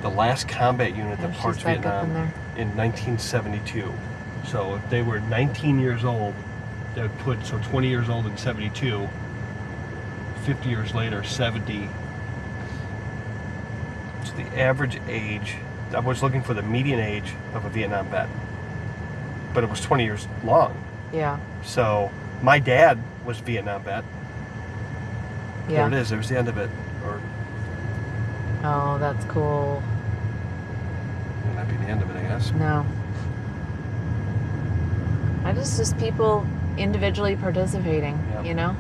the last combat unit that There, she's parked back up Vietnam in there. in 1972. So if they were 19 years old, that would put, so 20 years old in 72, 50 years later, 70. So the average age, I was looking for the median age of a Vietnam vet, but it was 20 years long. Yeah. So my dad was a Vietnam vet. Yeah. There it is, there's the end of it. Or Oh, that's cool. that might be the end of it, I guess. No. I just people individually participating, Yep. you know?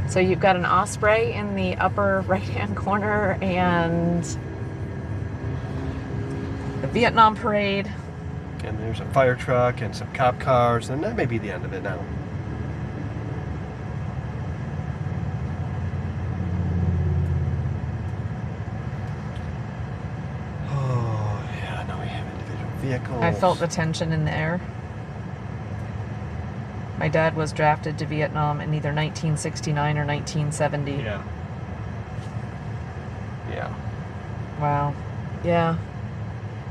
So you've got an Osprey in the upper right-hand corner and the Vietnam parade. And there's a fire truck and some cop cars, and that may be the end of it now. Oh, yeah, now we have individual vehicles. I felt the tension in the air. My dad was drafted to Vietnam in either 1969 or 1970. Yeah. Yeah. Wow. Yeah.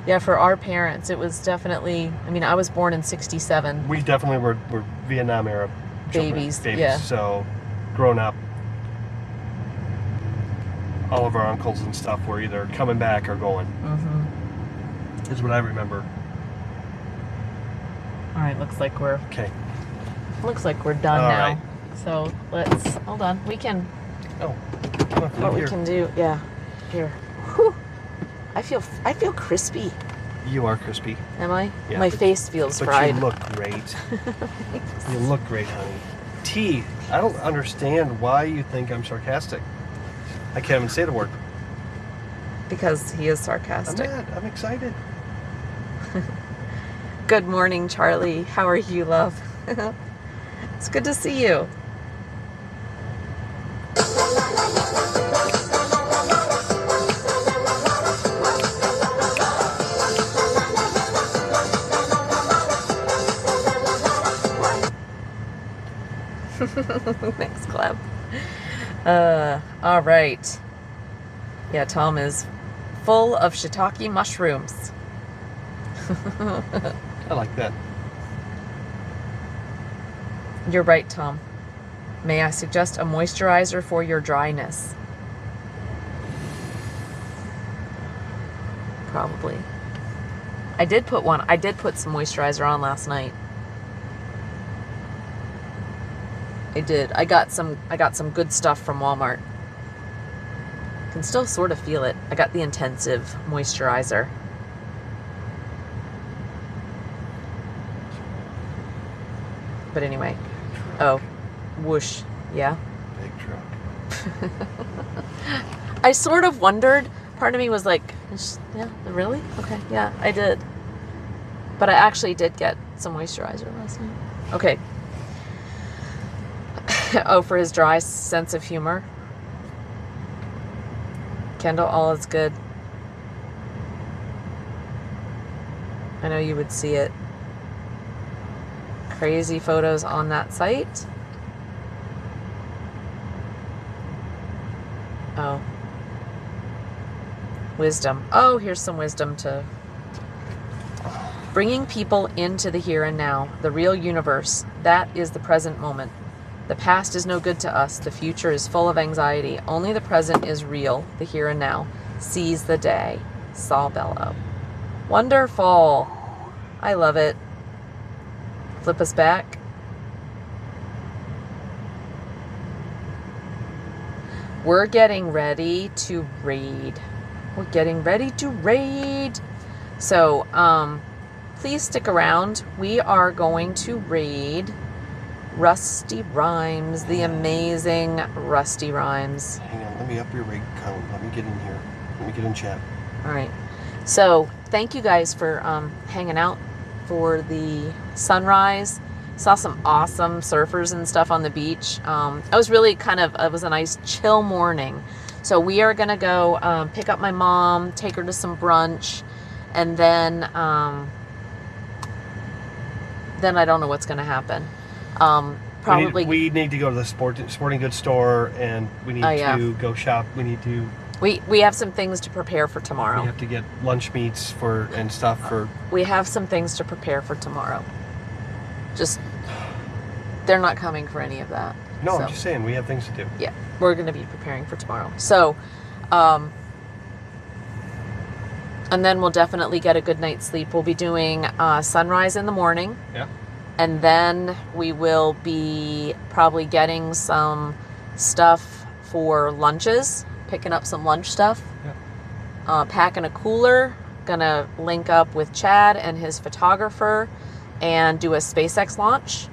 Yeah, for our parents, it was definitely, I mean, I was born in 67. We definitely were Vietnam era children, Babies, yeah. So, growing up, all of our uncles and stuff were either coming back or going. Mm-hmm. Is what I remember. All right, looks like we're done All now. right. So let's, hold on. We can, Oh, come on, what we here. can do, yeah. Here. Whew. I feel crispy. You are crispy. Am I? Yeah, My but- face feels But fried. you look great. You look great, honey. T, I don't understand why you think I'm sarcastic. I can't even say the word. Because he is I'm sarcastic. not. I'm excited. Good morning, Charlie. How are you, love? It's good to see you. Next clap. All right. Yeah, Tom is full of shiitake mushrooms. I like that. You're right, Tom. May I suggest a moisturizer for your dryness? Probably. I did put some moisturizer on last night. I did. I got some good stuff from Walmart. Can still sort of feel it. I got the intensive moisturizer. But anyway. Oh, whoosh. Yeah. Big truck. I sort of wondered. Part of me was like, yeah, really? Okay, yeah, I did. But I actually did get some moisturizer last night. Okay. Oh, for his dry sense of humor. Kendall, all is good. I know you would see it. Crazy photos on that site. Oh. Wisdom. Oh, here's some wisdom to... Bringing people into the here and now, the real universe. That is the present moment. The past is no good to us. The future is full of anxiety. Only the present is real, the here and now. Seize the day. Saul Bellow. Wonderful. I love it. Flip us back. We're getting ready to raid. We're getting ready to raid. So, please stick around. We are going to raid Rusty Rhymes, the amazing Rusty Rhymes. Hang on, let me up your rig count. Let me get in here. Let me get in chat. All right. So, thank you guys for hanging out for the sunrise. Saw some awesome surfers and stuff on the beach. It was really it was a nice chill morning. So we are going to go pick up my mom, take her to some brunch, and then I don't know what's going to happen. Probably we need to go to the sporting goods store, and we need Oh, yeah. to go shop. We need to We have some things to prepare for tomorrow. We have to get lunch meats and stuff for. We have some things to prepare for tomorrow. Just, they're not coming for any of that. No, so. I'm just saying we have things to do. Yeah, we're going to be preparing for tomorrow. So, and then we'll definitely get a good night's sleep. We'll be doing sunrise in the morning. Yeah. And then we will be probably getting some stuff for lunches, picking up some lunch stuff, packing a cooler, gonna link up with Chad and his photographer and do a SpaceX launch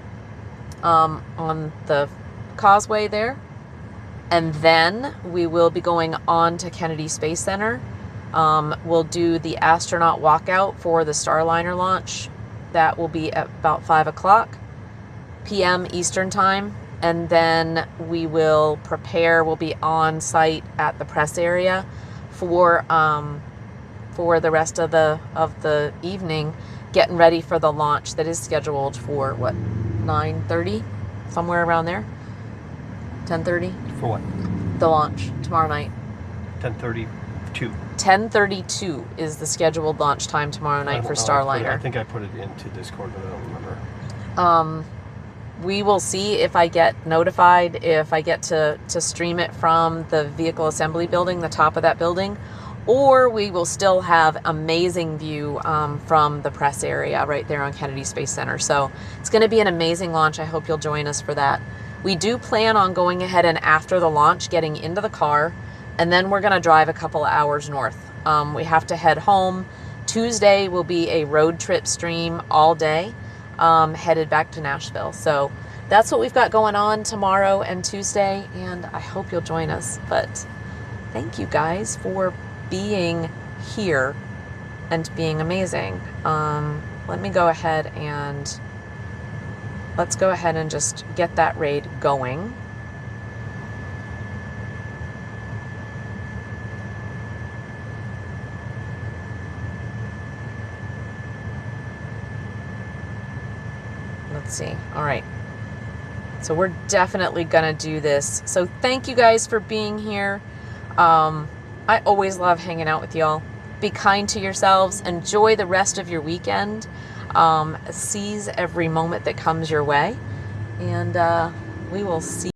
on the causeway there. And then we will be going on to Kennedy Space Center. We'll do the astronaut walkout for the Starliner launch. That will be at about 5:00 p.m. Eastern time. And then we will prepare, we'll be on site at the press area for the rest of the evening, getting ready for the launch that is scheduled for 9:30, somewhere around there. 10:30? For what? The launch tomorrow night. 10:32. 10:32 is the scheduled launch time tomorrow night for Starliner. I think I put it into Discord, but I don't remember. We will see if I get notified, if I get to stream it from the vehicle assembly building, the top of that building, or we will still have amazing view from the press area right there on Kennedy Space Center. So it's going to be an amazing launch. I hope you'll join us for that. We do plan on going ahead and after the launch, getting into the car, and then we're going to drive a couple of hours north. We have to head home. Tuesday will be a road trip stream all day. Headed back to Nashville. So that's what we've got going on tomorrow and Tuesday, and I hope you'll join us. But thank you guys for being here and being amazing. Let me go ahead and let's go ahead and just get that raid going. Let's see. All right. So we're definitely going to do this. So thank you guys for being here. I always love hanging out with y'all. Be kind to yourselves. Enjoy the rest of your weekend. Seize every moment that comes your way. And we will see